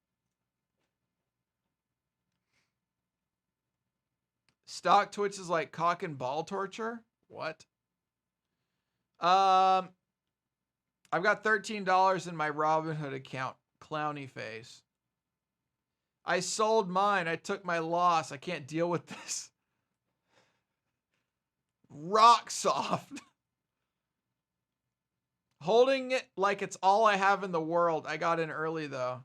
Stock Twitch is like cock and ball torture? What? I've got $13 in my Robinhood account. Clowny face. I sold mine. I took my loss. I can't deal with this. Rock soft. Holding it like it's all I have in the world. I got in early though.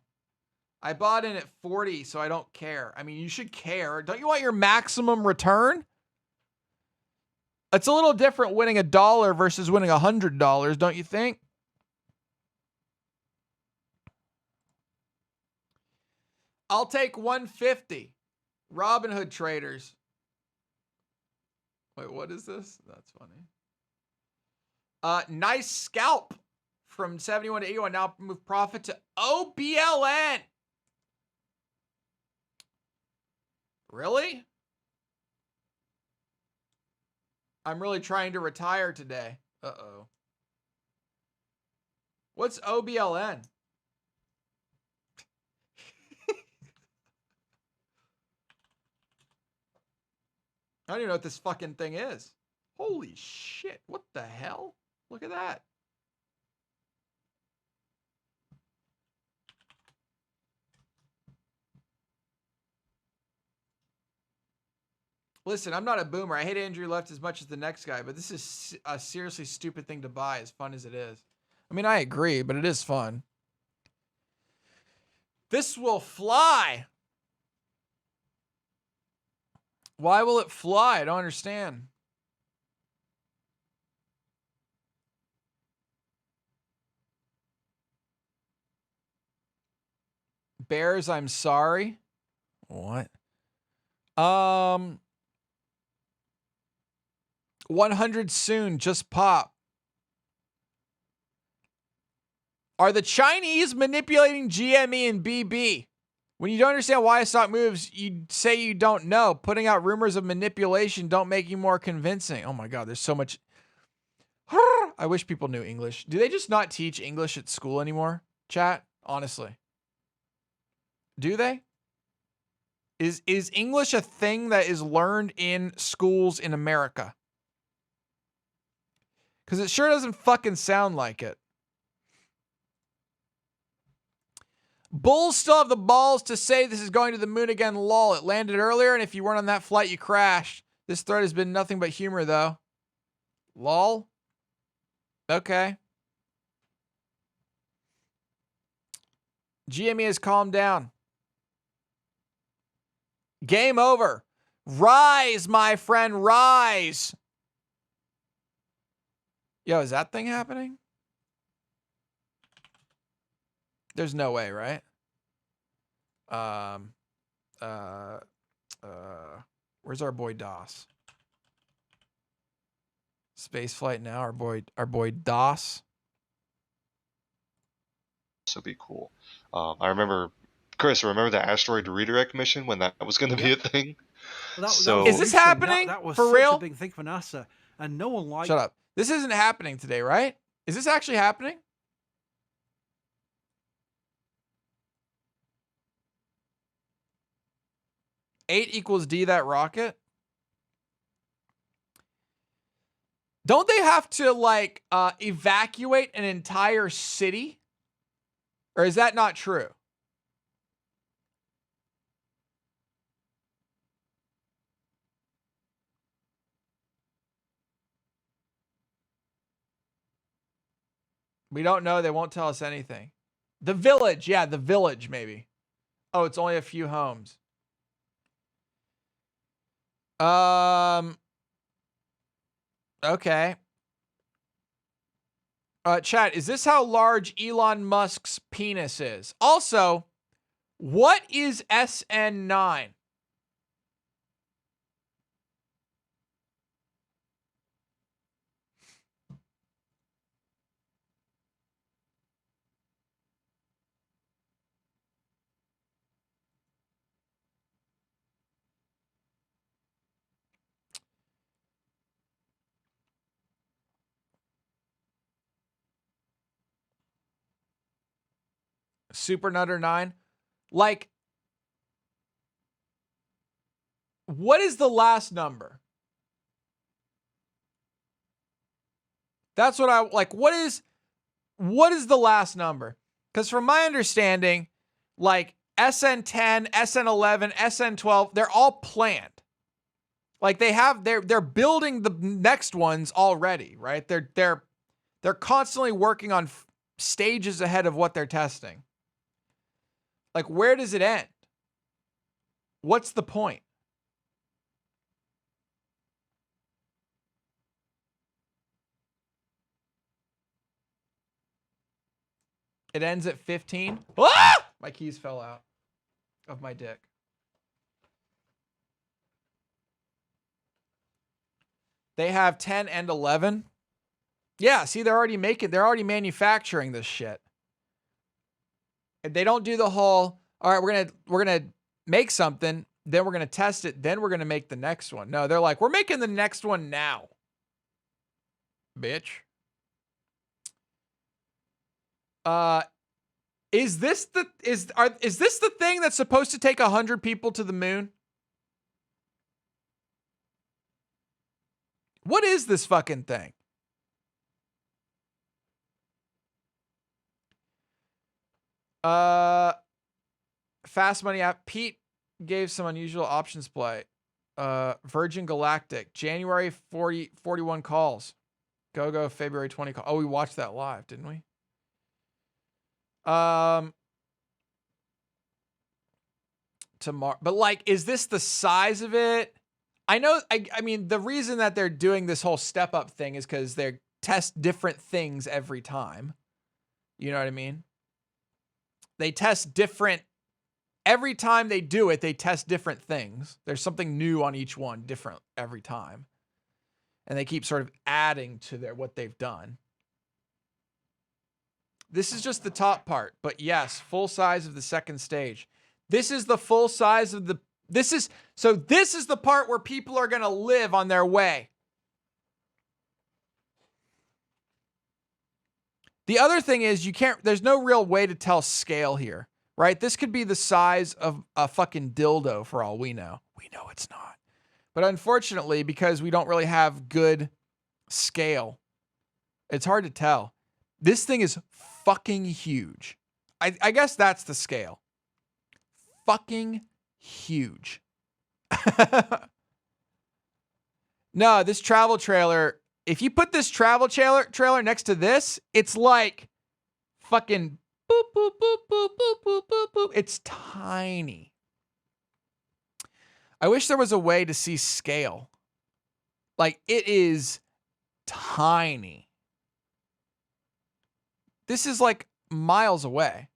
I bought in at 40, so I don't care. I mean, you should care. Don't you want your maximum return? It's a little different winning $1 versus winning $100, don't you think? I'll take 150. Robinhood traders. Wait, what is this? That's funny. Nice scalp from 71 to 81. Now move profit to OBLN. Really? I'm really trying to retire today. Uh-oh. What's OBLN? I don't even know what this fucking thing is. Holy shit. What the hell? Look at that. Listen, I'm not a boomer. I hate Andrew Left as much as the next guy, but this is a seriously stupid thing to buy, as fun as it is. I mean, I agree, but it is fun. This will fly. Why will it fly? I don't understand. Bears, I'm sorry. What? 100 soon, just pop. Are the Chinese manipulating GME and BB? When you don't understand why a stock moves, you say you don't know. Putting out rumors of manipulation don't make you more convincing. Oh my God, there's so much. I wish people knew English. Do they just not teach English at school anymore, chat? Honestly. Do they? Is English a thing that is learned in schools in America? Because it sure doesn't fucking sound like it. Bulls still have the balls to say this is going to the moon again, lol. It landed earlier, and if you weren't on that flight, you crashed. This thread has been nothing but humor, though. Lol? Okay. GME has calmed down. Game over. Rise, my friend, rise. Yo, is that thing happening? There's no way, right? Where's our boy DOS? Space flight now, our boy DOS. This would be cool. I remember, Chris, remember the asteroid redirect mission when that was going to be a thing? Well, is this happening? That was for such real? a big thing for NASA, and no one liked. Shut up. This isn't happening today, right? Is this actually happening? Eight equals D, that rocket? Don't they have to, like, evacuate an entire city? Or is that not true? We don't know. They won't tell us anything. The village. Yeah, the village, maybe. Oh, it's only a few homes. Okay. Chat, is this how large Elon Musk's penis is? Also, what is SN9? Super Nutter 9. Like, what is the last number? That's what I like. What is the last number? Because from my understanding, like SN10, SN11, SN12, they're all planned. Like they're building the next ones already, right? They're constantly working on stages ahead of what they're testing. Like, where does it end? What's the point? It ends at 15. Ah! My keys fell out of my dick. They have 10 and 11. Yeah, see, they're already manufacturing this shit. And they don't do the whole, all right, we're gonna make something, then we're gonna test it, then we're gonna make the next one. No, they're like, we're making the next one now. bitch. Is this the thing that's supposed to take 100 people to the moon? What is this fucking thing? Fast money app. Pete gave some unusual options play. Virgin Galactic. January 41 calls. Go February 20 call. Oh, we watched that live, didn't we? Tomorrow, but like, is this the size of it? I know. I mean, the reason that they're doing this whole step up thing is because they test different things every time. You know what I mean? They test different every time they do it. They test different things. There's something new on each one, different every time, and they keep sort of adding to what they've done. This is just the top part, but yes, full size of the second stage. This is the full size of the, this is the part where people are going to live on their way. The other thing is there's no real way to tell scale here, right? This could be the size of a fucking dildo for all we know. We know it's not. But unfortunately, because we don't really have good scale, it's hard to tell. This thing is fucking huge. I guess that's the scale. Fucking huge. No, this travel trailer, if you put this travel trailer next to this, it's like fucking boop, boop, boop, boop, boop, boop, boop, boop. It's tiny. I wish there was a way to see scale. Like, it is tiny. This is like miles away.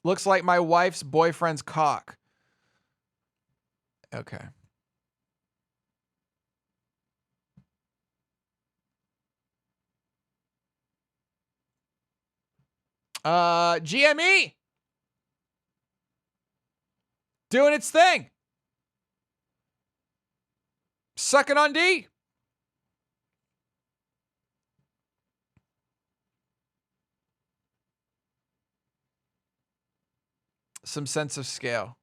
Looks like my wife's boyfriend's cock. Okay. GME doing its thing. Sucking on D. Some sense of scale.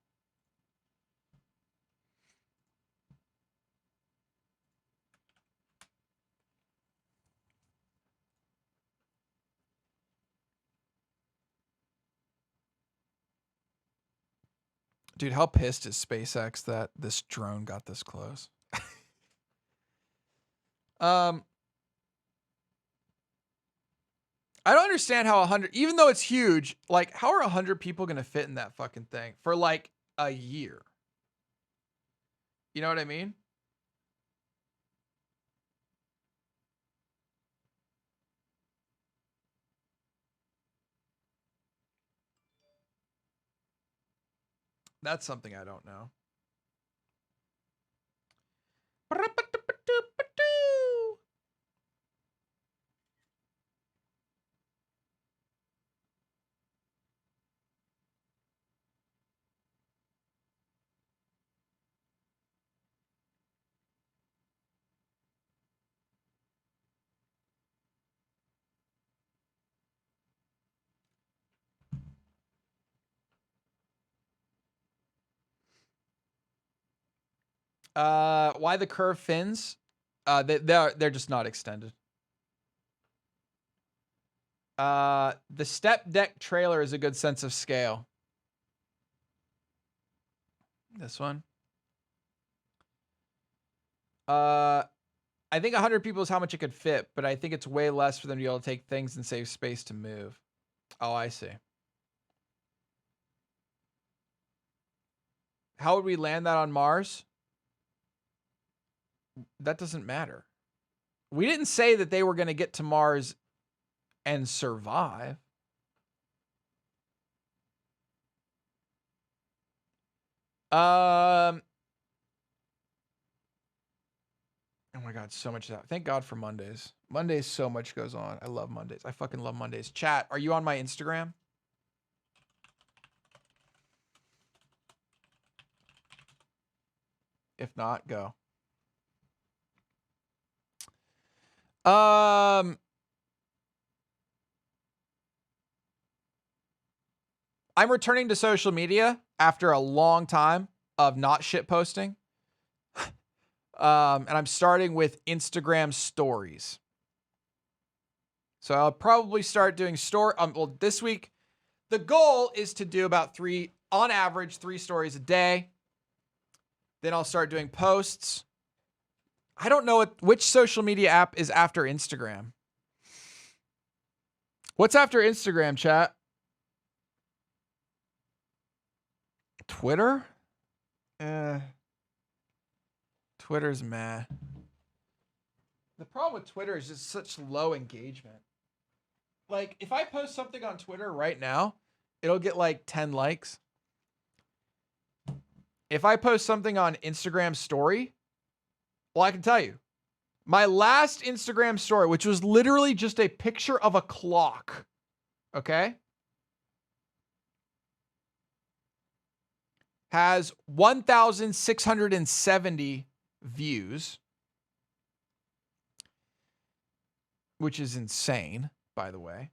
Dude, how pissed is SpaceX that this drone got this close? I don't understand how 100, even though it's huge, like, how are 100 people going to fit in that fucking thing for like a year? You know what I mean? That's something I don't know. Why the curved fins? They're just not extended. The step deck trailer is a good sense of scale. This one. I think 100 people is how much it could fit, but I think it's way less for them to be able to take things and save space to move. Oh, I see. How would we land that on Mars? That doesn't matter. We didn't say that they were going to get to Mars and survive. Oh my God, so much that. Thank God for Mondays. Mondays, so much goes on. I love Mondays. I fucking love Mondays. Chat, are you on my Instagram? If not, go. I'm returning to social media after a long time of not shit posting. And I'm starting with Instagram stories. So I'll probably start doing well, this week, the goal is to do about on average, 3 stories a day. Then I'll start doing posts. I don't know which social media app is after Instagram. What's after Instagram, chat? Twitter? Twitter's meh. The problem with Twitter is just such low engagement. Like, if I post something on Twitter right now, it'll get like 10 likes. If I post something on Instagram story, well, I can tell you, my last Instagram story, which was literally just a picture of a clock, okay, has 1,670 views, which is insane, by the way.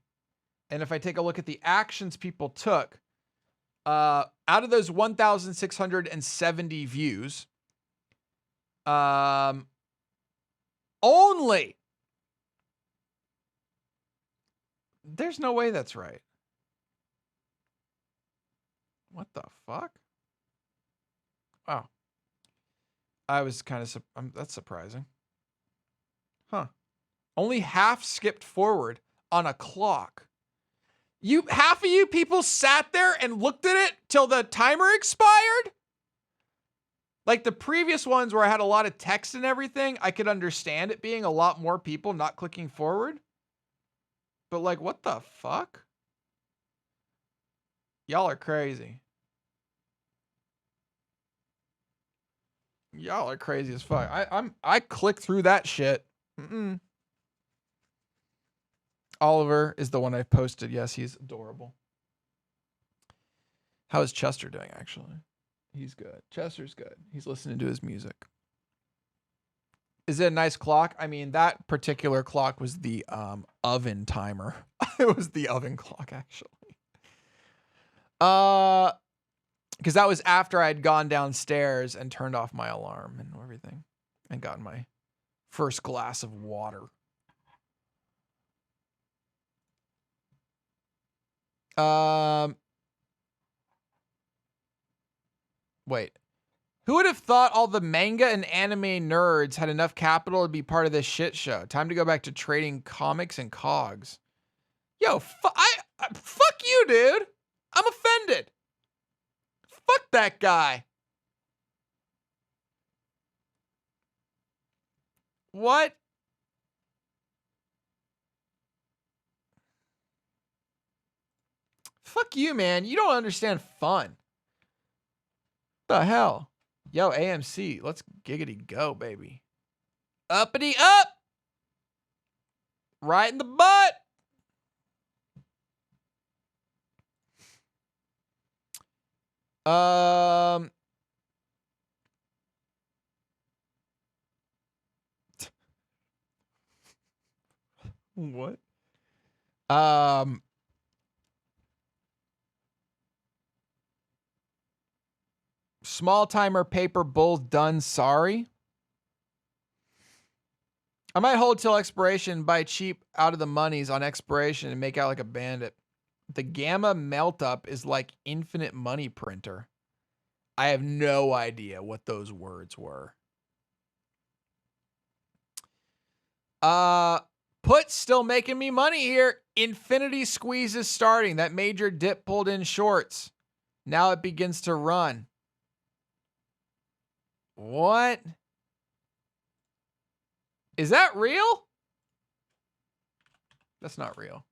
And if I take a look at the actions people took, out of those 1,670 views, only, there's no way that's right. What the fuck? Wow. I was kind of, that's surprising. Huh. Only half skipped forward on a clock. Half of you people sat there and looked at it till the timer expired? Like the previous ones where I had a lot of text and everything, I could understand it being a lot more people not clicking forward. But like, what the fuck? Y'all are crazy. Y'all are crazy as fuck. I clicked through that shit. Oliver is the one I posted. Yes, he's adorable. How is Chester doing, actually? He's good. Chester's good. He's listening to his music. Is it a nice clock? I mean, that particular clock was the oven timer. It was the oven clock, actually. Because that was after I had gone downstairs and turned off my alarm and everything and gotten my first glass of water. Wait. Who would have thought all the manga and anime nerds had enough capital to be part of this shit show? Time to go back to trading comics and cogs. Yo, fuck you, dude. I'm offended. Fuck that guy. What? Fuck you, man. You don't understand fun. The hell? Yo, AMC, let's giggity go, baby. Uppity up! Right in the butt! What? Small timer paper bull done. Sorry. I might hold till expiration, buy cheap out of the monies on expiration and make out like a bandit. The gamma melt up is like infinite money printer. I have no idea what those words were. Put still making me money here. Infinity squeeze is starting. That major dip pulled in shorts. Now it begins to run. What? Is that real? That's not real.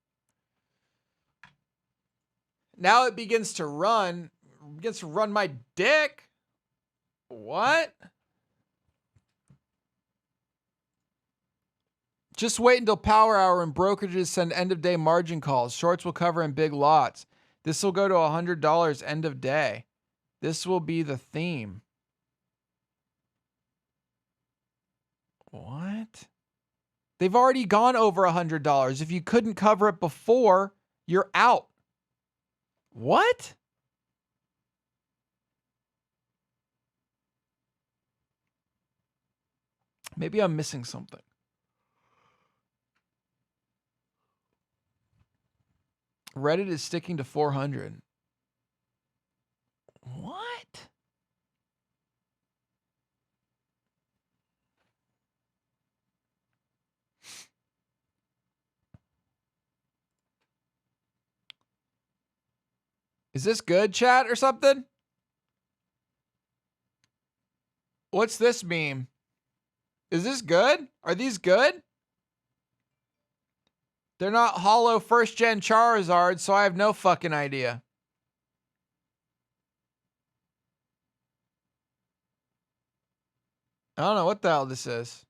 Now it begins to run. Begins to run my dick. What? Just wait until power hour and brokerages send end of day margin calls. Shorts will cover in big lots. This will go to $100 end of day. This will be the theme. What? They've already gone over $100. If you couldn't cover it before, you're out. What? Maybe I'm missing something. Reddit is sticking to 400. What? Is this good, chat, or something? What's this meme? Is this good? Are these good? They're not hollow first-gen Charizard, so I have no fucking idea. I don't know what the hell this is.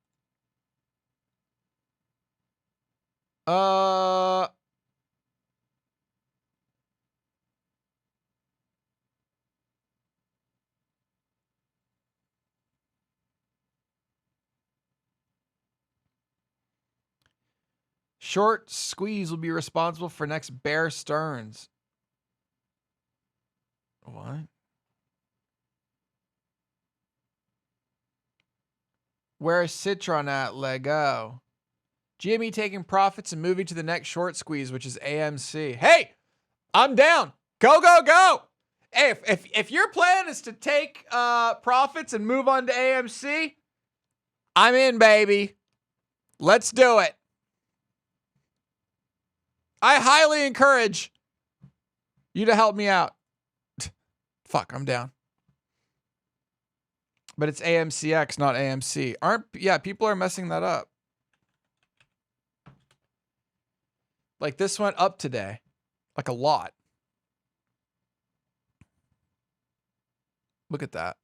Short squeeze will be responsible for next Bear Stearns. What? Where's Citron at, Lego? GME taking profits and moving to the next short squeeze, which is AMC. Hey, I'm down. Go, go, go. Hey, if your plan is to take profits and move on to AMC, I'm in, baby. Let's do it. I highly encourage you to help me out. Fuck, I'm down. But it's AMCX, not AMC. Yeah, people are messing that up. Like this went up today. Like a lot. Look at that.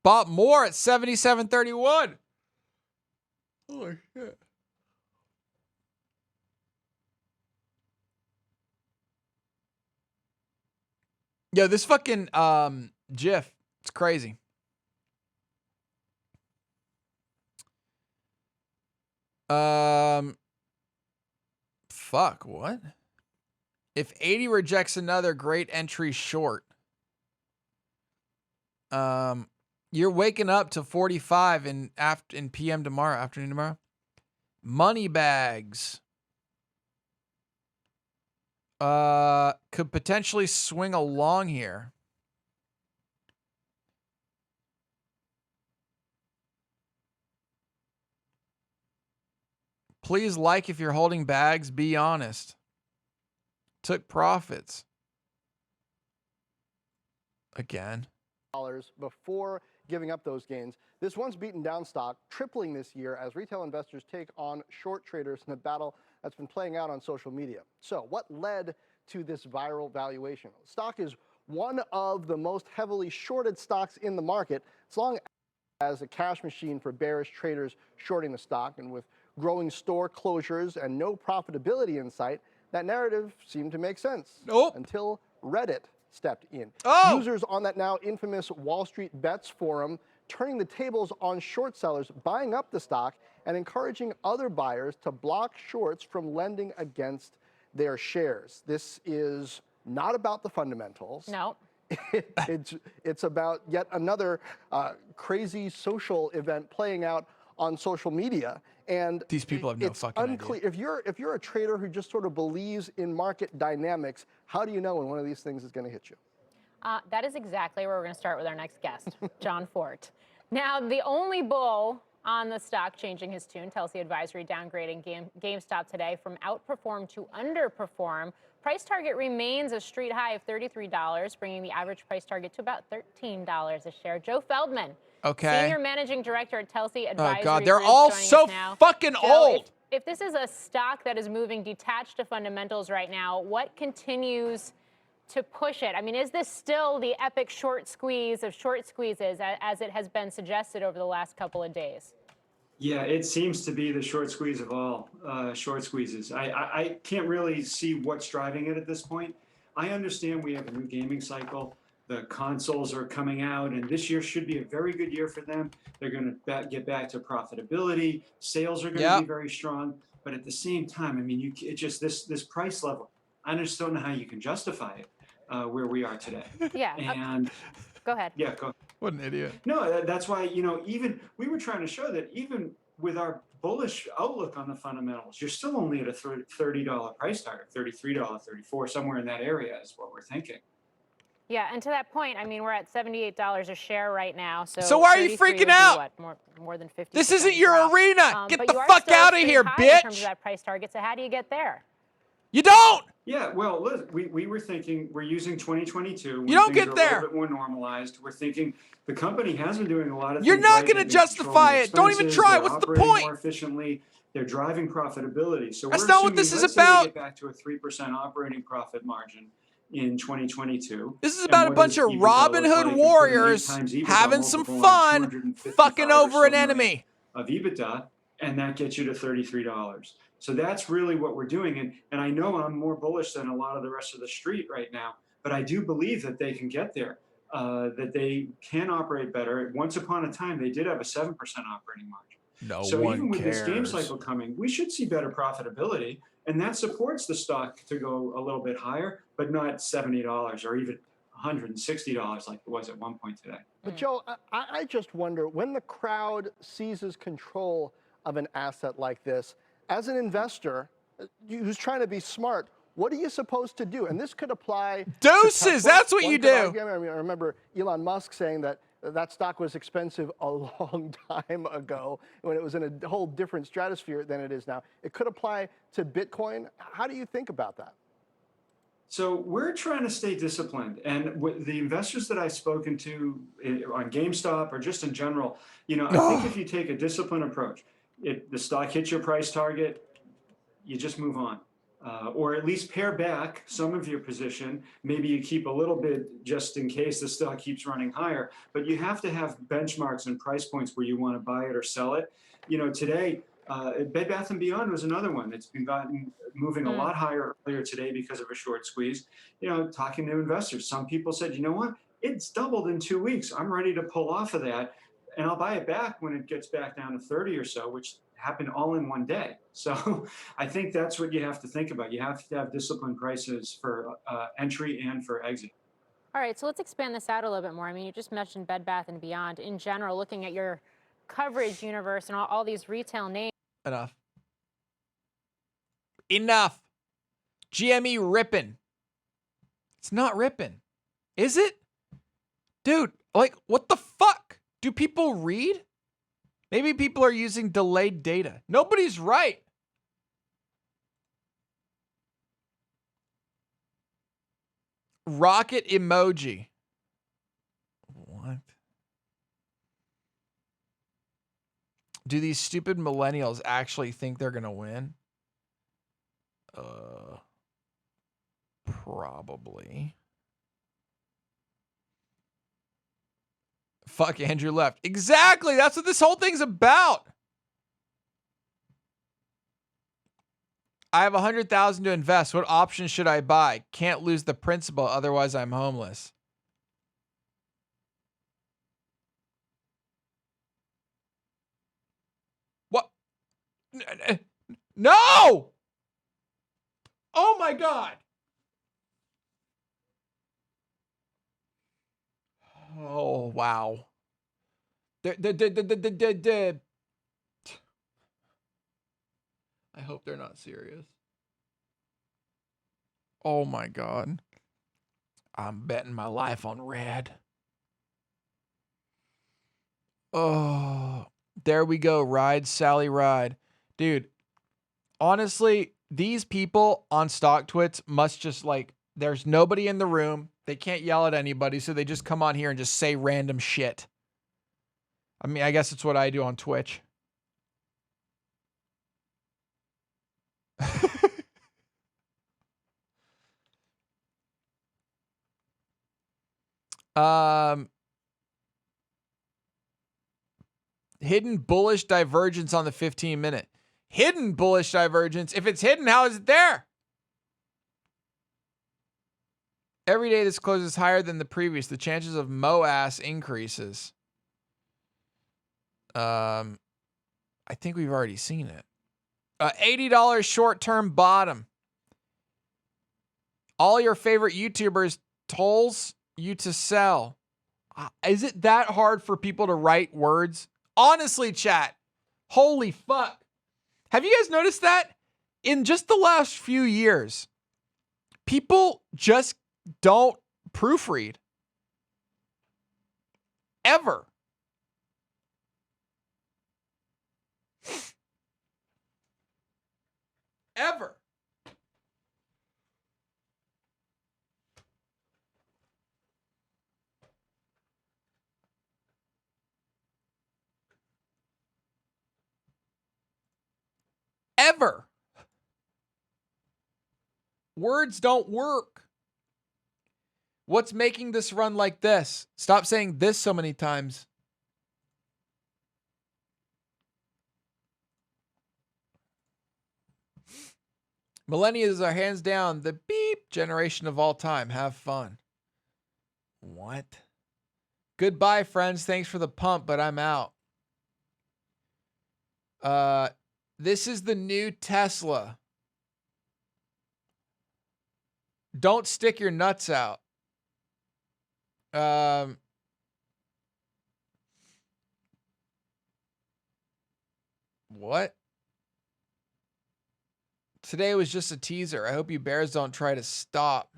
Bought more at 77.31. Holy shit. Yo, this fucking GIF, it's crazy. Fuck, what? If 80 rejects another great entry short. You're waking up to 45 in PM tomorrow, afternoon tomorrow. Money bags. Could potentially swing along here. Please like if you're holding bags, be honest. Took profits. Again. Before giving up those gains. This once beaten down stock tripling this year as retail investors take on short traders in a battle that's been playing out on social media. So what led to this viral valuation? The stock is one of the most heavily shorted stocks in the market, as long as a cash machine for bearish traders shorting the stock. And with growing store closures and no profitability in sight, that narrative seemed to make sense. Nope. Until Reddit stepped in. Oh! Users on that now infamous Wall Street Bets forum turning the tables on short sellers, buying up the stock and encouraging other buyers to block shorts from lending against their shares. This is not about the fundamentals. No. It's about yet another crazy social event playing out on social media. And these people have no fucking unclear. Idea. If you're a trader who just sort of believes in market dynamics, how do you know when one of these things is going to hit you? That is exactly where we're going to start with our next guest, John Fort. Now, the only bull on the stock changing his tune, Telsey Advisory downgrading GameStop today from outperform to underperform. Price target remains a street high of $33, bringing the average price target to about $13 a share. Joe Feldman, Senior Managing Director at Telsey Advisory. Oh, God, they're all so fucking old. If this is a stock that is moving detached to fundamentals right now, what continues to push it? I mean, is this still the epic short squeeze of short squeezes as it has been suggested over the last couple of days? Yeah, it seems to be the short squeeze of all short squeezes. I can't really see what's driving it at this point. I understand we have a new gaming cycle. The consoles are coming out, and this year should be a very good year for them. They're going to get back to profitability. Sales are going to be very strong. But at the same time, I mean, it just this price level. I just don't know how you can justify it where we are today. Yeah. And go ahead. Yeah, go. What an idiot. No, that's why, even we were trying to show that even with our bullish outlook on the fundamentals, you're still only at a $30 price target, $33, $34, somewhere in that area is what we're thinking. Yeah, and to that point, I mean, we're at $78 a share right now. So why are you 33 freaking would be out? What, more than 50. This isn't your arena. Get but the you are fuck still out of extreme here, high in terms bitch. of that price target. So how do you get there? You don't. Yeah, well, listen, we were thinking we're using 2022. You don't get A there. little bit more normalized. We're thinking the company has been doing a lot of You're things not right. going to They've been justify controlling it. Don't even expenses, try. they're What's the operating point? more efficiently. They're driving profitability. So That's we're not what assuming, this is let's say they about. get back to a 3% operating profit margin in 2022. This is And about a what bunch does of EBITDA Robin look Hood like? And put an 8 warriors times EBITDA having some multiple on fun, 255 fucking over or so an million enemy. of EBITDA, and that gets you to $33. So that's really what we're doing. And I know I'm more bullish than a lot of the rest of the street right now, but I do believe that they can get there, that they can operate better. Once upon a time, they did have a 7% operating margin. No So one even with this game cares. cycle coming, we should see better profitability, and that supports the stock to go a little bit higher, but not $70 or even $160 like it was at one point today. But Joe, I just wonder, when the crowd seizes control of an asset like this, as an investor who's trying to be smart, what are you supposed to do? And this could apply Doses, to Tesla. that's what One you could do. argue, I mean, I remember Elon Musk saying that that stock was expensive a long time ago when it was in a whole different stratosphere than it is now. It could apply to Bitcoin. How do you think about that? So we're trying to stay disciplined, and with the investors that I've spoken to on GameStop or just in general, I think if you take a disciplined approach, the stock hits your price target, you just move on, or at least pare back some of your position. Maybe you keep a little bit just in case the stock keeps running higher, but you have to have benchmarks and price points where you want to buy it or sell it. Today, Bed Bath & Beyond was another one that's been moving a lot higher earlier today because of a short squeeze. Talking to investors, some people said, you know what, it's doubled in 2 weeks. I'm ready to pull off of that, and I'll buy it back when it gets back down to 30 or so, which happened all in one day. So I think that's what you have to think about. You have to have disciplined prices for entry and for exit. All right, so let's expand this out a little bit more. I mean, you just mentioned Bed Bath & Beyond. In general, looking at your coverage universe and all these retail names. Enough. GME ripping. It's not ripping. Is it? Dude, like, what the fuck? Do people read? Maybe people are using delayed data. Nobody's right. Rocket emoji. What? Do these stupid millennials actually think they're going to win? Probably. Fuck, Andrew left. Exactly. That's what this whole thing's about. I have 100,000 to invest. What option should I buy? Can't lose the principal, otherwise I'm homeless. What? No! Oh my God. Oh, wow. I hope they're not serious. Oh my God. I'm betting my life on red. Oh, there we go. Ride, Sally, ride. Dude, honestly, these people on Stock Twits must just there's nobody in the room. They can't yell at anybody, so they just come on here and just say random shit. I mean, I guess it's what I do on Twitch. Hidden bullish divergence on the 15-minute. Hidden bullish divergence. If it's hidden, how is it there? Every day this closes higher than the previous. The chances of MOAS increases. I think we've already seen it. $80 short-term bottom. All your favorite YouTubers tolls you to sell. Is it that hard for people to write words? Honestly, chat. Holy fuck. Have you guys noticed that? In just the last few years, people just don't proofread. Ever. Ever. Ever. Words don't work. What's making this run like this? Stop saying this so many times. Millennials are hands down the beep generation of all time. Have fun. What? Goodbye, friends. Thanks for the pump, but I'm out. This is the new Tesla. Don't stick your nuts out. What? Today was just a teaser. I hope you bears don't try to stop.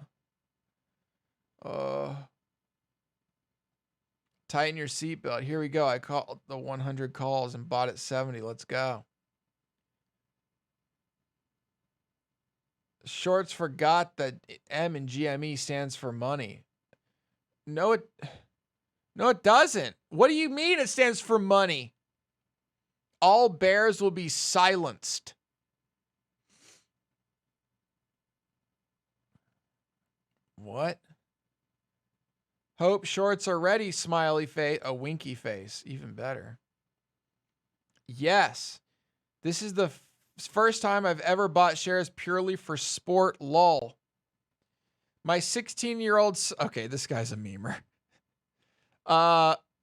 Tighten your seatbelt. Here we go. I called the 100 calls and bought at 70. Let's go. Shorts forgot that M in GME stands for money. No, it doesn't. What do you mean it stands for money? All bears will be silenced. What? Hope shorts are ready, smiley face. A winky face. Even better. Yes. This is the first time I've ever bought shares purely for sport, lol. My 16-year-old... Okay, this guy's a memer.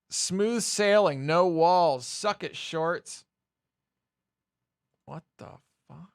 Smooth sailing, no walls. Suck it, shorts. What the fuck?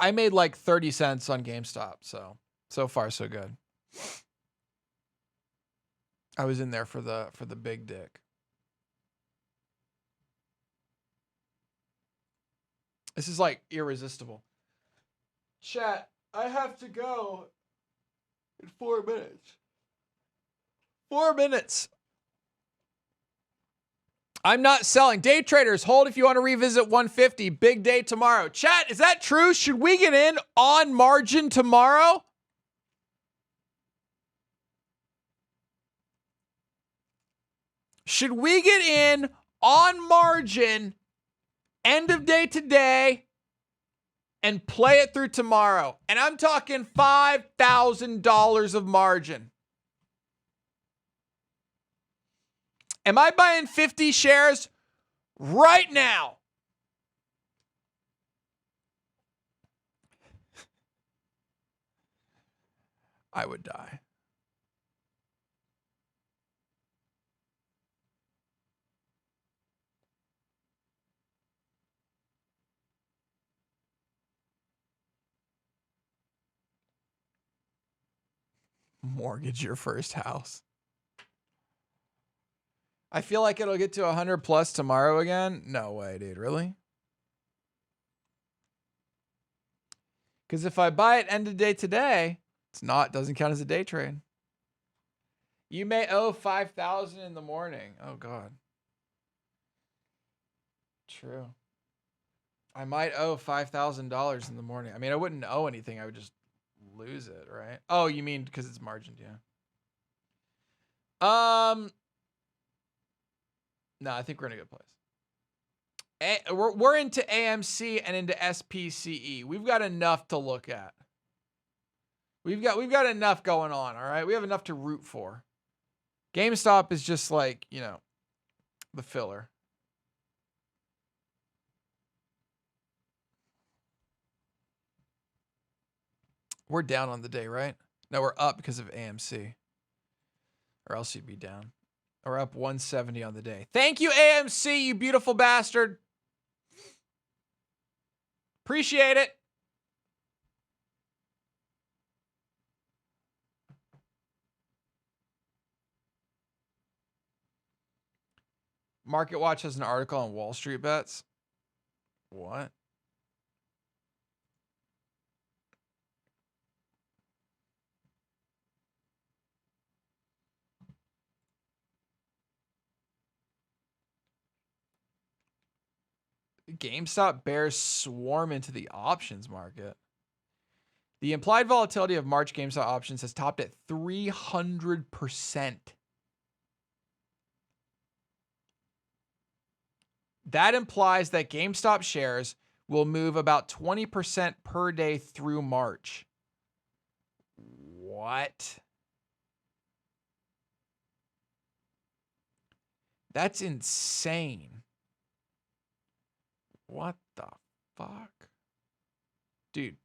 I made like 30 cents on GameStop, so far so good. I was in there for the big dick. This is like irresistible. Chat, I have to go in 4 minutes. 4 minutes. I'm not selling. Day traders, hold if you want to revisit 150. Big day tomorrow. Chat, is that true? Should we get in on margin tomorrow? Should we get in on margin end of day today and play it through tomorrow? And I'm talking $5,000 of margin. Am I buying 50 shares right now? I would die. Mortgage your first house. I feel like it'll get to 100 plus tomorrow again. No way, dude. Really? Because if I buy it end of day today, doesn't count as a day trade. You may owe 5,000 in the morning. Oh God. True. I might owe $5,000 in the morning. I mean, I wouldn't owe anything. I would just lose it, right? Oh, you mean because it's margined, yeah. No, I think we're in a good place. We're into AMC and into SPCE. We've got enough to look at. We've got enough going on, all right? We have enough to root for. GameStop is just like, you know, the filler. We're down on the day, right? No, we're up because of AMC. Or else you'd be down. We're up 170 on the day. Thank you, AMC, you beautiful bastard. Appreciate it. Market Watch has an article on Wall Street bets. What? GameStop bears swarm into the options market. The implied volatility of March GameStop options has topped at 300%. That implies that GameStop shares will move about 20% per day through March. What? That's insane. What the fuck? Dude.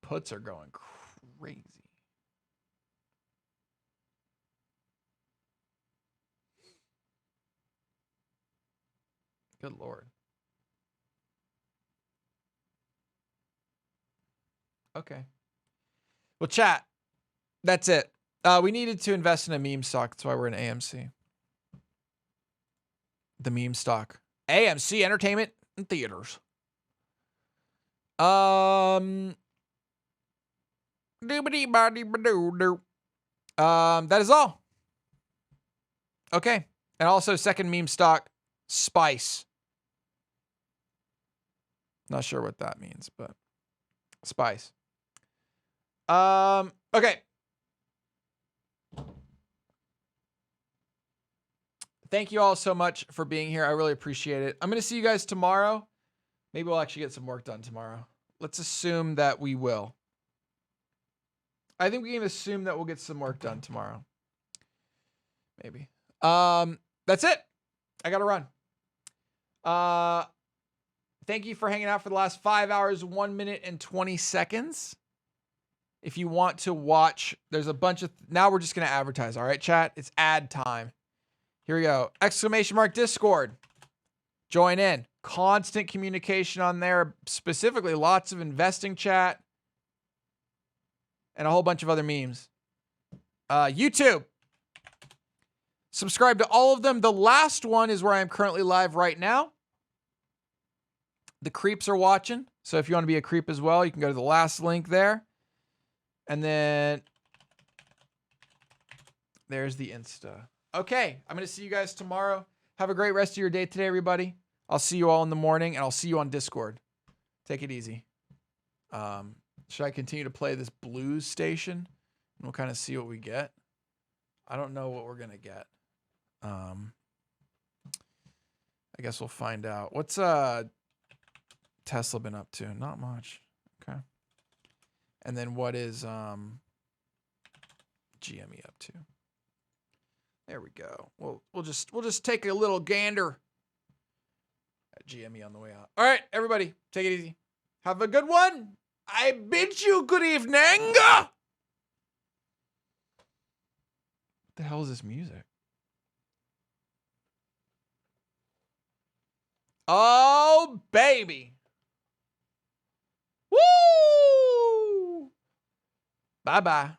Puts are going crazy. Good Lord. Okay. Well, chat. That's it. We needed to invest in a meme stock. That's why we're in AMC. The meme stock. AMC Entertainment and Theaters. That is all. Okay. And also second meme stock, Spice. Not sure what that means, but Spice. Okay. Thank you all so much for being here. I really appreciate it. I'm going to see you guys tomorrow. Maybe we'll actually get some work done tomorrow. Let's assume that we will. I think we can assume that we'll get some work done tomorrow. Maybe. That's it. I got to run. Thank you for hanging out for the last 5 hours, 1 minute and 20 seconds. If you want to watch, there's a bunch of, now we're just going to advertise. All right, chat. It's ad time. Here we go. ! Discord. Join in. Constant communication on there. Specifically, lots of investing chat. And a whole bunch of other memes. YouTube. Subscribe to all of them. The last one is where I am currently live right now. The creeps are watching. So if you want to be a creep as well, you can go to the last link there. And then there's the Insta. Okay, I'm going to see you guys tomorrow. Have a great rest of your day today, everybody. I'll see you all in the morning, and I'll see you on Discord. Take it easy. Should I continue to play this blues station? And we'll kind of see what we get. I don't know what we're going to get. I guess we'll find out. What's Tesla been up to? Not much. Okay. And then what is GME up to? There we go. We'll just take a little gander at GME on the way out. All right, everybody, take it easy. Have a good one. I bid you good evening. What the hell is this music? Oh, baby. Woo! Bye-bye.